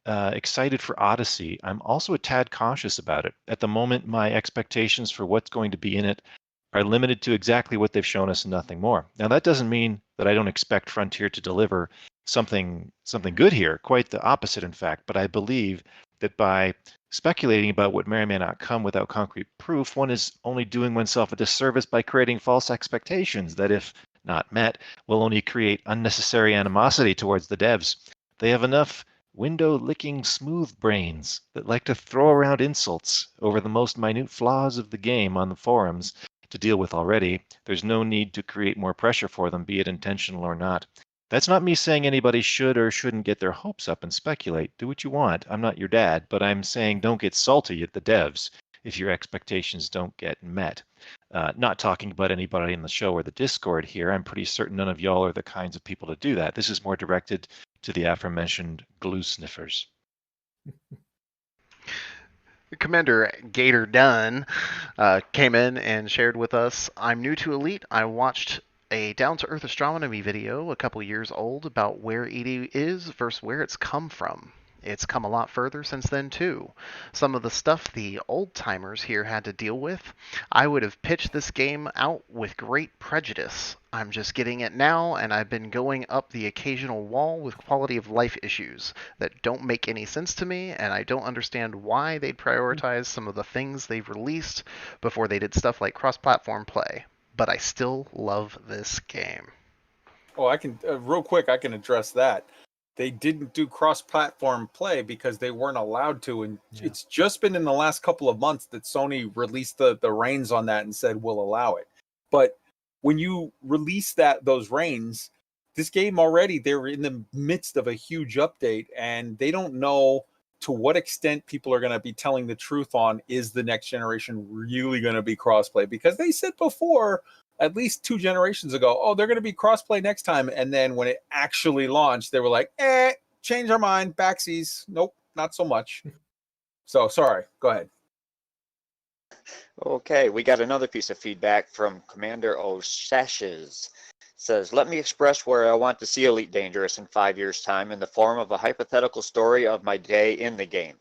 excited for Odyssey, I'm also a tad cautious about it. At the moment, my expectations for what's going to be in it are limited to exactly what they've shown us and nothing more. Now, that doesn't mean that I don't expect Frontier to deliver something good here, quite the opposite, in fact. But I believe that by speculating about what may or may not come without concrete proof, one is only doing oneself a disservice by creating false expectations that, if not met, will only create unnecessary animosity towards the devs. They have enough window-licking smooth brains that like to throw around insults over the most minute flaws of the game on the forums to deal with already. There's no need to create more pressure for them, be it intentional or not. That's not me saying anybody should or shouldn't get their hopes up and speculate. Do what you want. I'm not your dad, but I'm saying don't get salty at the devs if your expectations don't get met. Not talking about anybody in the show or the Discord here. I'm pretty certain none of y'all are the kinds of people to do that. This is more directed to the aforementioned glue sniffers. Commander Gator Dunn came in and shared with us, I'm new to Elite. I watched a down-to-earth astronomy video a couple years old about where ED is versus where it's come from. It's come a lot further since then, too. Some of the stuff the old-timers here had to deal with, I would have pitched this game out with great prejudice. I'm just getting it now, and I've been going up the occasional wall with quality of life issues that don't make any sense to me, and I don't understand why they'd prioritize some of the things they've released before they did stuff like cross-platform play. But I still love this game. Oh, I can real quick. I can address that. They didn't do cross-platform play because they weren't allowed to, and it's just been in the last couple of months that Sony released the reins on that and said we'll allow it. But when you release those reins, this game already, they're in the midst of a huge update, and they don't know to what extent people are going to be telling the truth on, is the next generation really going to be crossplay? Because they said before, at least 2 generations ago, oh, they're going to be crossplay next time. And then when it actually launched, they were like, change our mind, backsies. Nope, not so much. So sorry, go ahead. Okay, we got another piece of feedback from Commander OSASHES. Says, let me express where I want to see Elite Dangerous in 5 years' time in the form of a hypothetical story of my day in the game.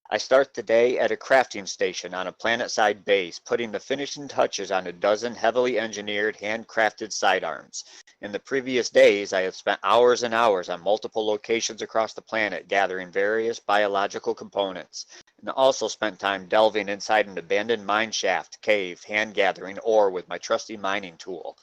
I start the day at a crafting station on a planet-side base, putting the finishing touches on a dozen heavily engineered, handcrafted sidearms. In the previous days, I have spent hours and hours on multiple locations across the planet gathering various biological components, and also spent time delving inside an abandoned mine shaft, cave, hand-gathering ore with my trusty mining tool.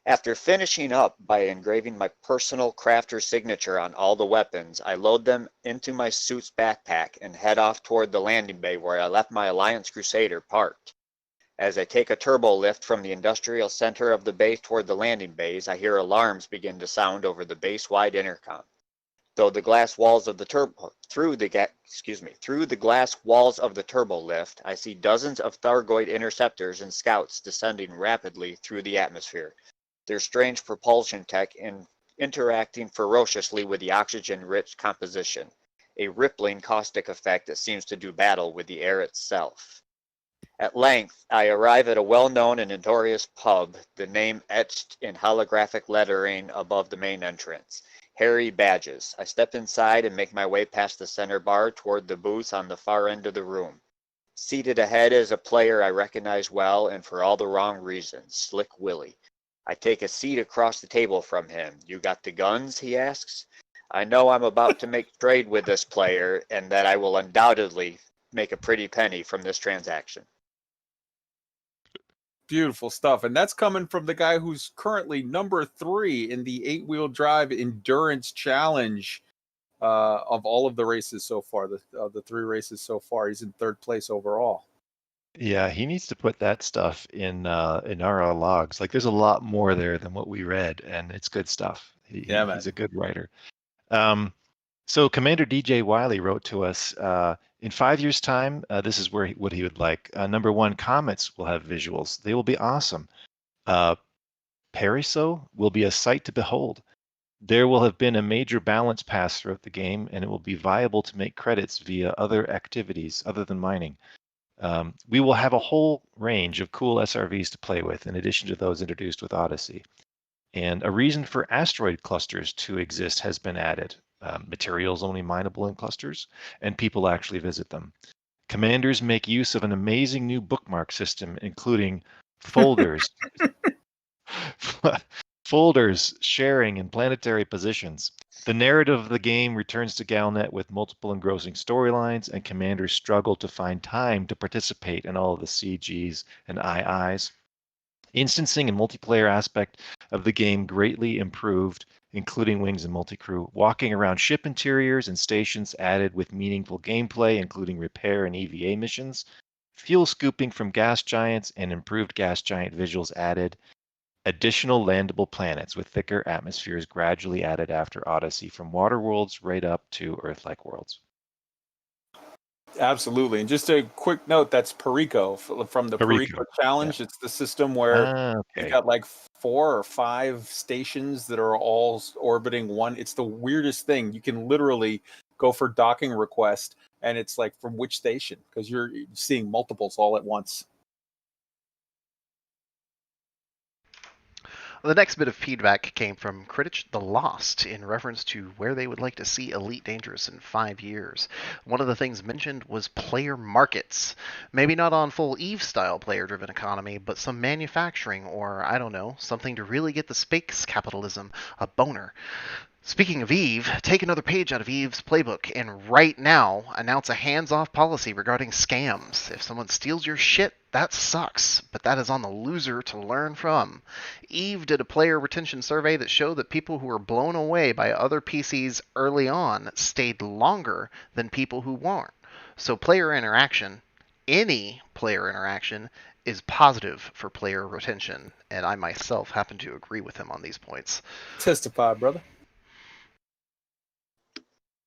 After finishing up by engraving my personal crafter signature on all the weapons, I load them into my suit's backpack and head off toward the landing bay where I left my Alliance Crusader parked. As I take a turbo lift from the industrial center of the base toward the landing bays, I hear alarms begin to sound over the base-wide intercom. Through the glass walls of the turbo lift, I see dozens of Thargoid interceptors and scouts descending rapidly through the atmosphere, their strange propulsion tech interacting ferociously with the oxygen-rich composition, a rippling caustic effect that seems to do battle with the air itself. At length, I arrive at a well-known and notorious pub, the name etched in holographic lettering above the main entrance, Harry Badges. I step inside and make my way past the center bar toward the booths on the far end of the room. Seated ahead is a player I recognize well and for all the wrong reasons, Slick Willie. I take a seat across the table from him. "You got the guns?" he asks. I know I'm about to make trade with this player and that I will undoubtedly make a pretty penny from this transaction. Beautiful stuff. And that's coming from the guy who's currently number 3 in the 8-wheel drive endurance challenge of all of the races so far, the 3 races so far. He's in 3rd place overall. Yeah, he needs to put that stuff in our logs. Like, there's a lot more there than what we read, and it's good stuff. He's a good writer. So Commander DJ Wiley wrote to us, in 5 years' time, this is what he would like. Number 1, comets will have visuals. They will be awesome. Periso will be a sight to behold. There will have been a major balance pass throughout the game, and it will be viable to make credits via other activities other than mining. We will have a whole range of cool SRVs to play with, in addition to those introduced with Odyssey. And a reason for asteroid clusters to exist has been added. Materials only mineable in clusters, and people actually visit them. Commanders make use of an amazing new bookmark system, including folders, folders, sharing, and planetary positions. The narrative of the game returns to Galnet with multiple engrossing storylines, and commanders struggle to find time to participate in all of the CGs and IIs. Instancing and multiplayer aspect of the game greatly improved, including wings and multi-crew. Walking around ship interiors and stations added with meaningful gameplay, including repair and EVA missions. Fuel scooping from gas giants and improved gas giant visuals added. Additional landable planets with thicker atmospheres gradually added after Odyssey, from water worlds right up to Earth-like worlds. Absolutely. And just a quick note, that's Perico from the Perico Challenge. Yeah. It's the system where you've got like 4 or 5 stations that are all orbiting one. It's the weirdest thing. You can literally go for docking request, and it's like, from which station? Because you're seeing multiples all at once. The next bit of feedback came from Critic the Lost in reference to where they would like to see Elite Dangerous in 5 years. One of the things mentioned was player markets. Maybe not on full EVE-style player-driven economy, but some manufacturing or, I don't know, something to really get the space capitalism a boner. Speaking of EVE, take another page out of EVE's playbook and right now announce a hands-off policy regarding scams. If someone steals your shit, that sucks, but that is on the loser to learn from. EVE did a player retention survey that showed that people who were blown away by other PCs early on stayed longer than people who weren't. So player interaction, any player interaction, is positive for player retention, and I myself happen to agree with him on these points. Testify, brother.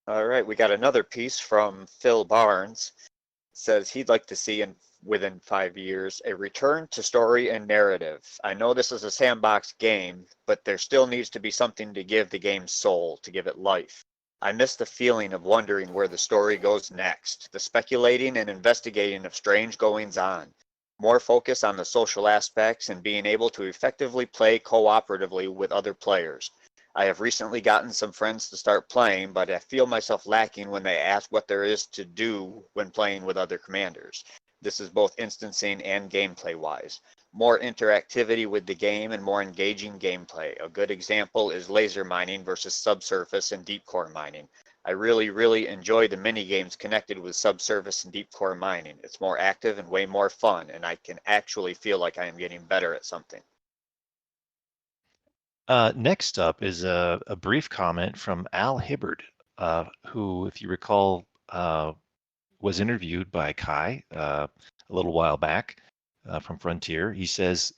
All right, we got another piece from Phil Barnes. Says he'd like to see within 5 years a return to story and narrative. I know this is a sandbox game, but there still needs to be something to give the game soul, to give it life. I miss the feeling of wondering where the story goes next, the speculating and investigating of strange goings-on. More focus on the social aspects and being able to effectively play cooperatively with other players. I have recently gotten some friends to start playing, but I feel myself lacking when they ask what there is to do when playing with other commanders. This is both instancing and gameplay-wise. More interactivity with the game and more engaging gameplay. A good example is laser mining versus subsurface and deep core mining. I really enjoy the mini-games connected with subsurface and deep core mining. It's more active and way more fun, and I can actually feel like I am getting better at something. Next up is a brief comment from Al Hibbard, who, if you recall, was interviewed by Kai a little while back from Frontier. He says,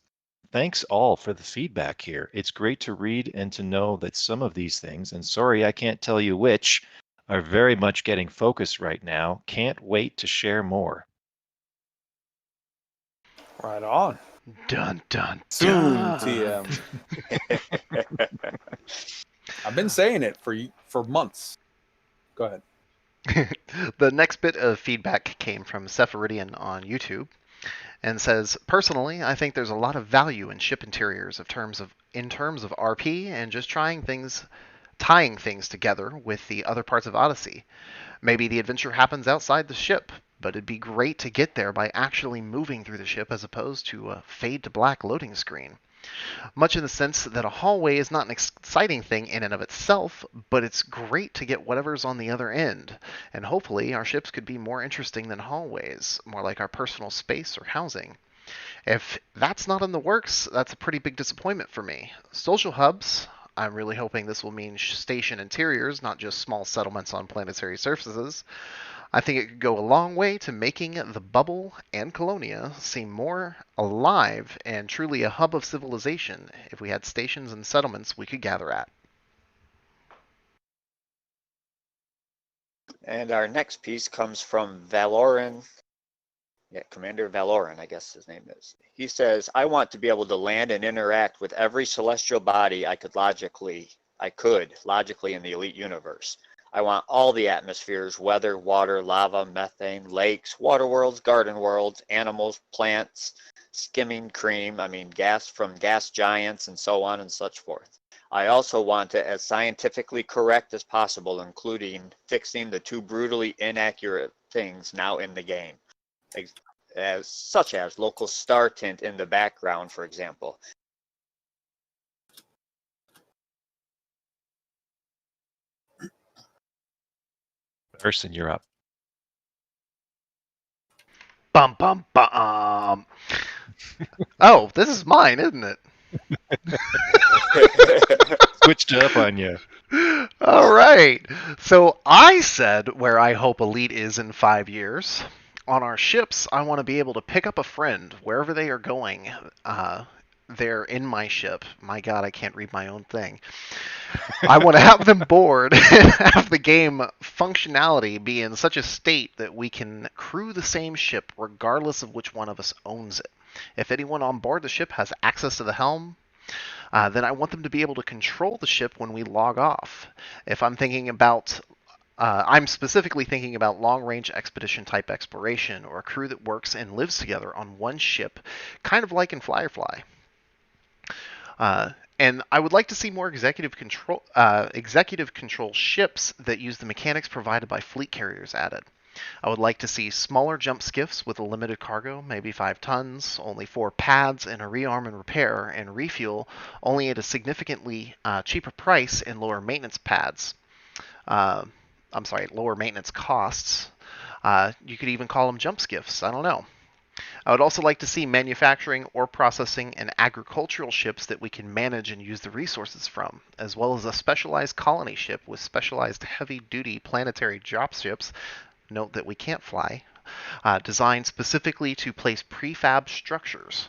"Thanks all for the feedback here. It's great to read and to know that some of these things, and sorry I can't tell you which, are very much getting focused right now. Can't wait to share more." Right on. Dun dun Soon, dun. TM. I've been saying it for months. Go ahead. The next bit of feedback came from Sephiridian on YouTube and says, personally, I think there's a lot of value in ship interiors in terms of RP and just tying things together with the other parts of Odyssey. Maybe the adventure happens outside the ship, but it'd be great to get there by actually moving through the ship as opposed to a fade to black loading screen. Much in the sense that a hallway is not an exciting thing in and of itself, but it's great to get whatever's on the other end. And hopefully our ships could be more interesting than hallways, more like our personal space or housing. If that's not in the works, that's a pretty big disappointment for me. Social hubs, I'm really hoping this will mean station interiors, not just small settlements on planetary surfaces. I think it could go a long way to making the bubble and Colonia seem more alive and truly a hub of civilization if we had stations and settlements we could gather at. And our next piece comes from Valoran. Yeah, Commander Valoran, I guess his name is. He says, I want to be able to land and interact with every celestial body I could logically in the Elite universe. I want all the atmospheres, weather, water, lava, methane, lakes, water worlds, garden worlds, animals, plants, skimming cream, gas from gas giants, and so on and such forth. I also want it as scientifically correct as possible, including fixing the two brutally inaccurate things now in the game, such as local star tint in the background, for example. Arson, you're up. Bum, bum, bum. Oh, this is mine, isn't it? Switched up on you. All right. So I said where I hope Elite is in 5 years. On our ships, I want to be able to pick up a friend wherever they are going. They're in my ship. My God, I can't read my own thing. I want to have them board and have the game functionality be in such a state that we can crew the same ship regardless of which one of us owns it. If anyone on board the ship has access to the helm, then I want them to be able to control the ship when we log off. If I'm thinking about I'm specifically thinking about long-range expedition type exploration or a crew that works and lives together on one ship, kind of like in Firefly. And I would like to see more executive control ships that use the mechanics provided by fleet carriers added. I would like to see smaller jump skiffs with a limited cargo, maybe 5 tons, only 4 pads, and a rearm and repair and refuel, only at a significantly cheaper price and lower maintenance pads. Lower maintenance costs. You could even call them jump skiffs. I don't know. I would also like to see manufacturing, ore processing, and agricultural ships that we can manage and use the resources from, as well as a specialized colony ship with specialized heavy-duty planetary drop ships, note that we can't fly, designed specifically to place prefab structures.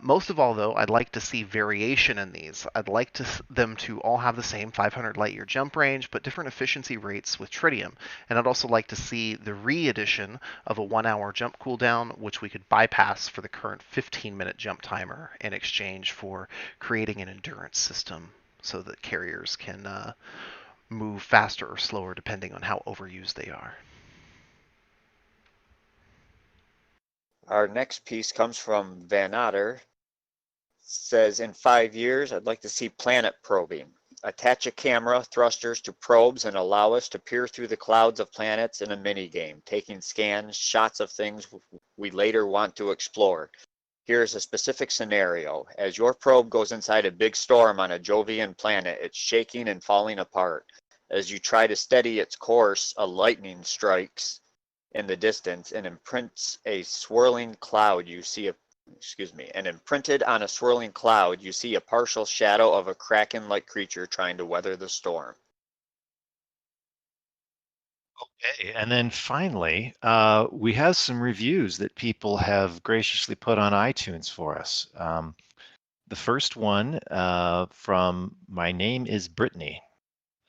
Most of all, though, I'd like to see variation in these. I'd like them to all have the same 500 light-year jump range, but different efficiency rates with tritium. And I'd also like to see the re-addition of a 1-hour jump cooldown, which we could bypass for the current 15-minute jump timer in exchange for creating an endurance system so that carriers can move faster or slower depending on how overused they are. Our next piece comes from Van Otter. Says, in 5 years, I'd like to see planet probing. Attach a camera, thrusters to probes, and allow us to peer through the clouds of planets in a mini-game, taking scans, shots of things we later want to explore. Here's a specific scenario. As your probe goes inside a big storm on a Jovian planet, it's shaking and falling apart. As you try to steady its course, a lightning strikes in the distance and imprints a swirling cloud you see excuse me, and imprinted on a swirling cloud, you see a partial shadow of a kraken-like creature trying to weather the storm. Okay, and then finally, we have some reviews that people have graciously put on iTunes for us. The first one from My Name is Brittany.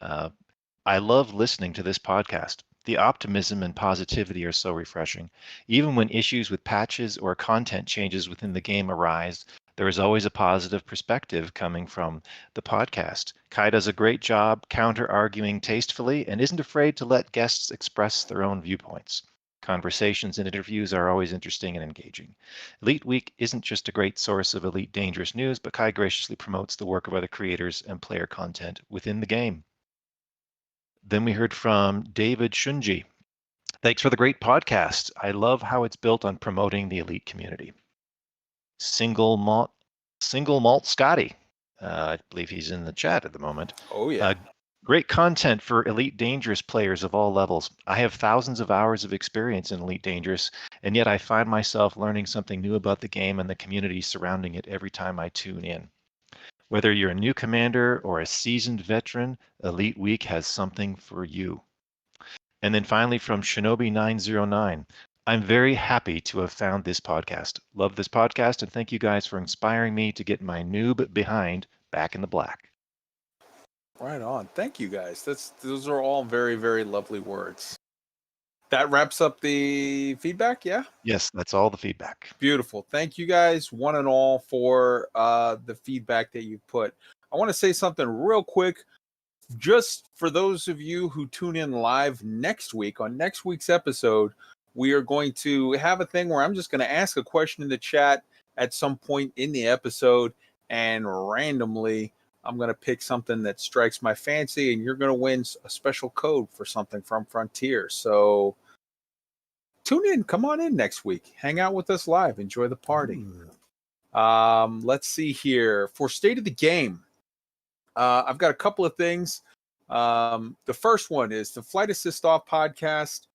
I love listening to this podcast. The optimism and positivity are so refreshing. Even when issues with patches or content changes within the game arise, there is always a positive perspective coming from the podcast. Kai does a great job counter-arguing tastefully and isn't afraid to let guests express their own viewpoints. Conversations and interviews are always interesting and engaging. Elite Week isn't just a great source of Elite Dangerous news, but Kai graciously promotes the work of other creators and player content within the game. Then we heard from David Shunji. Thanks for the great podcast. I love how it's built on promoting the Elite community. Single Malt Scotty. I believe he's in the chat at the moment. Oh, yeah. Great content for Elite Dangerous players of all levels. I have thousands of hours of experience in Elite Dangerous, and yet I find myself learning something new about the game and the community surrounding it every time I tune in. Whether you're a new commander or a seasoned veteran, Elite Week has something for you. And then finally from Shinobi909, I'm very happy to have found this podcast. Love this podcast, and thank you guys for inspiring me to get my noob behind back in the black. Right on. Thank you, guys. Those are all very, very lovely words. That wraps up the feedback, yeah? Yes, that's all the feedback. Beautiful. Thank you guys, one and all, for the feedback that you put. I want to say something real quick. Just for those of you who tune in live next week, on next week's episode, we are going to have a thing where I'm just going to ask a question in the chat at some point in the episode, and randomly I'm going to pick something that strikes my fancy, and you're going to win a special code for something from Frontier. So tune in. Come on in next week. Hang out with us live. Enjoy the party. Let's see here. For State of the Game, I've got a couple of things. The first one is the Flight Assist Off podcast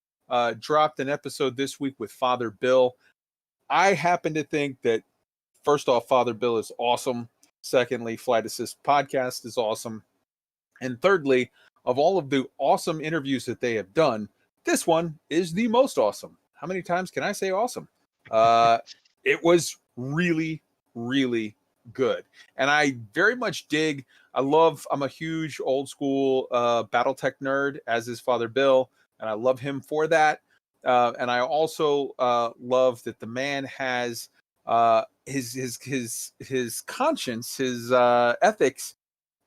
dropped an episode this week with Father Bill. I happen to think that, first off, Father Bill is awesome. Secondly, Flight Assist podcast is awesome. And thirdly, of all of the awesome interviews that they have done, this one is the most awesome. How many times can I say awesome? It was really, really good. And I very much dig. I'm a huge old school Battletech nerd, as is Father Bill, and I love him for that. And I also love that the man has his conscience, his ethics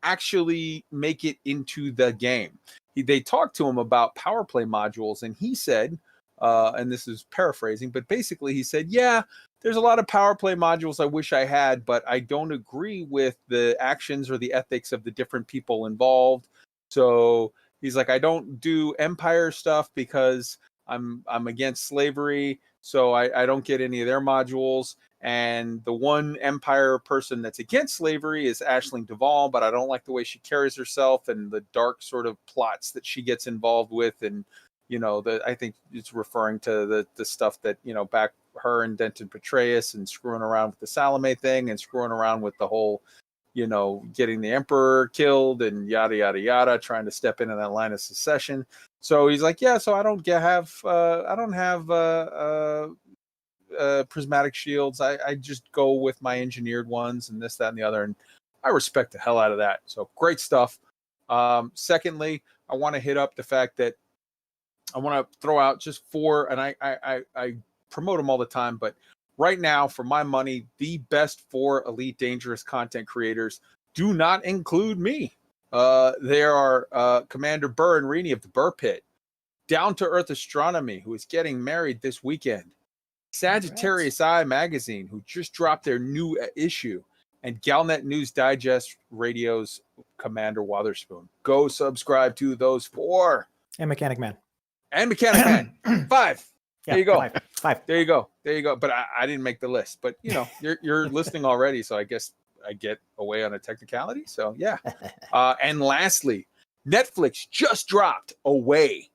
actually make it into the game. They talked to him about power play modules, and he said, and this is paraphrasing, but basically he said, yeah, there's a lot of power play modules I wish I had, but I don't agree with the actions or the ethics of the different people involved. So he's like, I don't do Empire stuff because I'm against slavery, so I don't get any of their modules. And the one Empire person that's against slavery is Aisling Duvall, but I don't like the way she carries herself and the dark sort of plots that she gets involved with. And, you know, I think it's referring to the stuff that, you know, back her and Denton Petraeus and screwing around with the Salome thing and screwing around with the whole, you know, getting the Emperor killed and yada, yada, yada, trying to step into that line of secession. So he's like, yeah, so I don't have prismatic shields. I just go with my engineered ones and this, that, and the other. And I respect the hell out of that. So great stuff. Secondly, I want to hit up the fact that I want to throw out just four, and I promote them all the time, but right now, for my money, the best 4 Elite Dangerous content creators do not include me. There are Commander Burr and Rini of the Burr Pit, Down to Earth Astronomy, who is getting married this weekend, Sagittarius Eye Magazine, who just dropped their new issue, and Galnet News Digest Radio's Commander Wotherspoon. Go subscribe to those 4. And Mechanic Man. And Mechanic Man. 5. Yeah, there you go. 5. There you go. There you go. But I didn't make the list. But, you know, you're listening already, so I guess I get away on a technicality. So, yeah. And lastly, Netflix just dropped Away,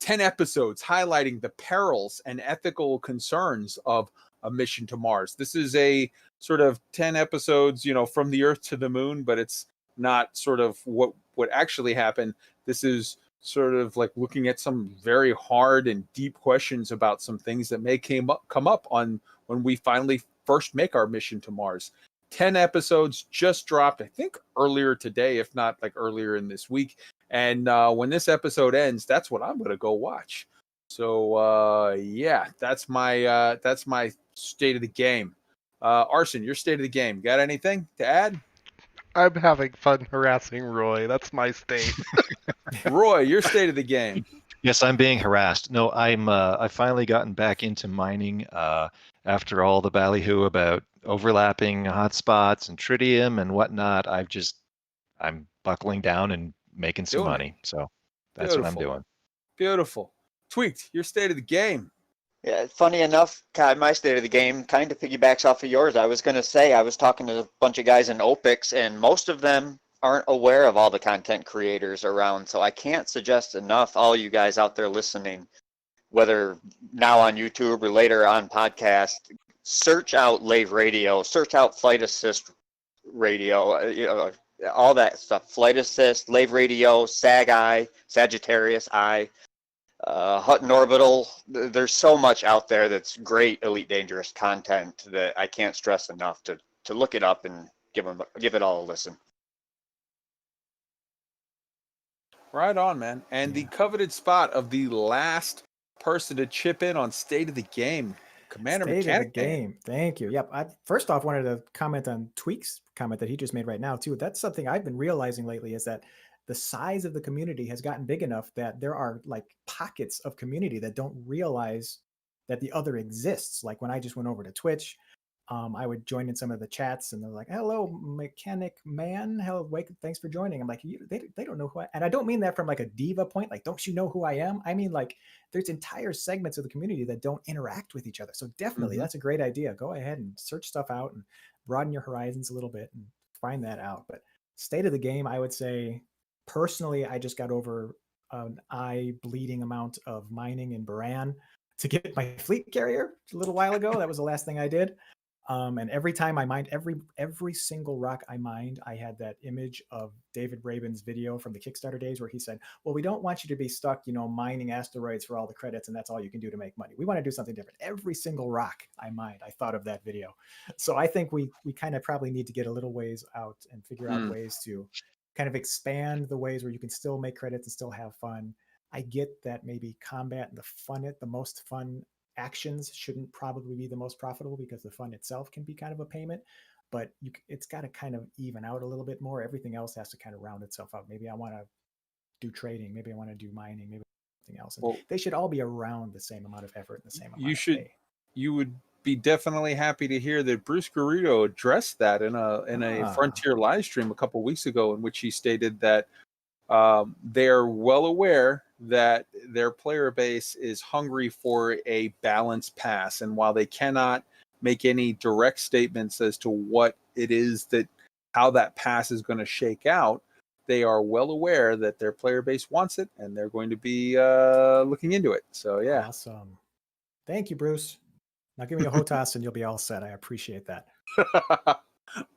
10 episodes highlighting the perils and ethical concerns of a mission to Mars. This is a sort of 10 episodes, from the Earth to the Moon, but it's not sort of what actually happened. This is sort of like looking at some very hard and deep questions about some things that may come up on when we finally first make our mission to Mars. 10 episodes just dropped, I think earlier today, if not like earlier in this week. And when this episode ends, that's what I'm going to go watch. So yeah, that's my state of the game. Arson, your state of the game. Got anything to add? I'm having fun harassing Roy. That's my state. Roy, your state of the game. Yes, I'm being harassed. No, I've finally gotten back into mining after all the ballyhoo about overlapping hotspots and tritium and whatnot. I'm buckling down and making some money. So that's what I'm doing. Beautiful. Tweaked, your state of the game. Yeah, funny enough, Kai, my state of the game kind of piggybacks off of yours. I was going to say, I was talking to a bunch of guys in OPIX, and most of them aren't aware of all the content creators around. So I can't suggest enough, all you guys out there listening, whether now on YouTube or later on podcast, search out Lave Radio, search out Flight Assist Radio, all that stuff. Flight Assist, Lave Radio, SAG-EYE, Sagittarius Eye. Hutton Orbital, there's so much out there that's great Elite Dangerous content that I can't stress enough to look it up and give it all a listen. Right on, man. And the coveted spot of the last person to chip in on State of the Game, Commander Mechanic. State of the Game. Thank you. Yep. I first off wanted to comment on Tweak's comment that he just made right now too. That's something I've been realizing lately, is that the size of the community has gotten big enough that there are like pockets of community that don't realize that the other exists. Like when I just went over to Twitch, I would join in some of the chats and they're like, hello, Mechanic Man. Hello, Wake. Thanks for joining. I'm like, they don't know who I, and I don't mean that from like a diva point. Like, don't you know who I am? I mean, like there's entire segments of the community that don't interact with each other. So definitely that's a great idea. Go ahead and search stuff out and broaden your horizons a little bit and find that out. But State of the Game, I would say, personally, I just got over an eye-bleeding amount of mining in Baran to get my fleet carrier a little while ago. That was the last thing I did. And every time I mined, every single rock I mined, I had that image of David Rabin's video from the Kickstarter days where he said, well, we don't want you to be stuck, mining asteroids for all the credits, and that's all you can do to make money. We want to do something different. Every single rock I mined, I thought of that video. So I think we kind of probably need to get a little ways out and figure out ways to kind of expand the ways where you can still make credits and still have fun. I get that maybe combat and the most fun actions shouldn't probably be the most profitable because the fun itself can be kind of a payment, but it's got to kind of even out a little bit more. Everything else has to kind of round itself out. Maybe I want to do trading. Maybe I want to do mining. Maybe something else. And they should all be around the same amount of effort and the same amount of pay. You would be definitely happy to hear that Bruce Garrido addressed that in a Frontier live stream a couple weeks ago, in which he stated that they're well aware that their player base is hungry for a balanced pass, and while they cannot make any direct statements as to what it is how that pass is going to shake out, they are well aware that their player base wants it, and they're going to be looking into it. So yeah, awesome. Thank you, Bruce. Now give me a HOTAS and you'll be all set. I appreciate that.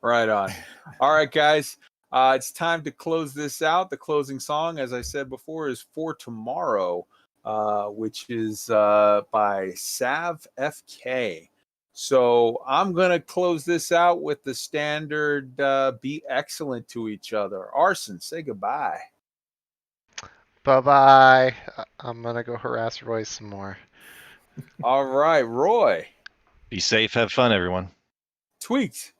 Right on. All right, guys. It's time to close this out. The closing song, as I said before, is For Tomorrow, which is by Sav FK. So I'm going to close this out with the standard be excellent to each other. Arson, say goodbye. Bye-bye. I'm going to go harass Roy some more. All right, Roy. Be safe. Have fun, everyone. Tweaked.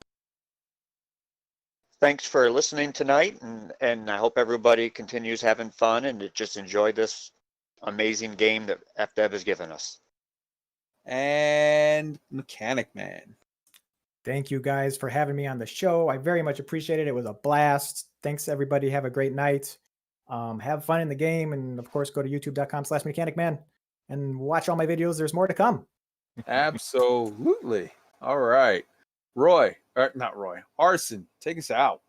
Thanks for listening tonight, and I hope everybody continues having fun and to just enjoy this amazing game that FDev has given us. And Mechanic Man. Thank you guys for having me on the show. I very much appreciate it. It was a blast. Thanks, everybody. Have a great night. Have fun in the game. And of course, go to youtube.com/mechanicman and watch all my videos. There's more to come. Absolutely. All right. Roy, not Roy, Arson, take us out.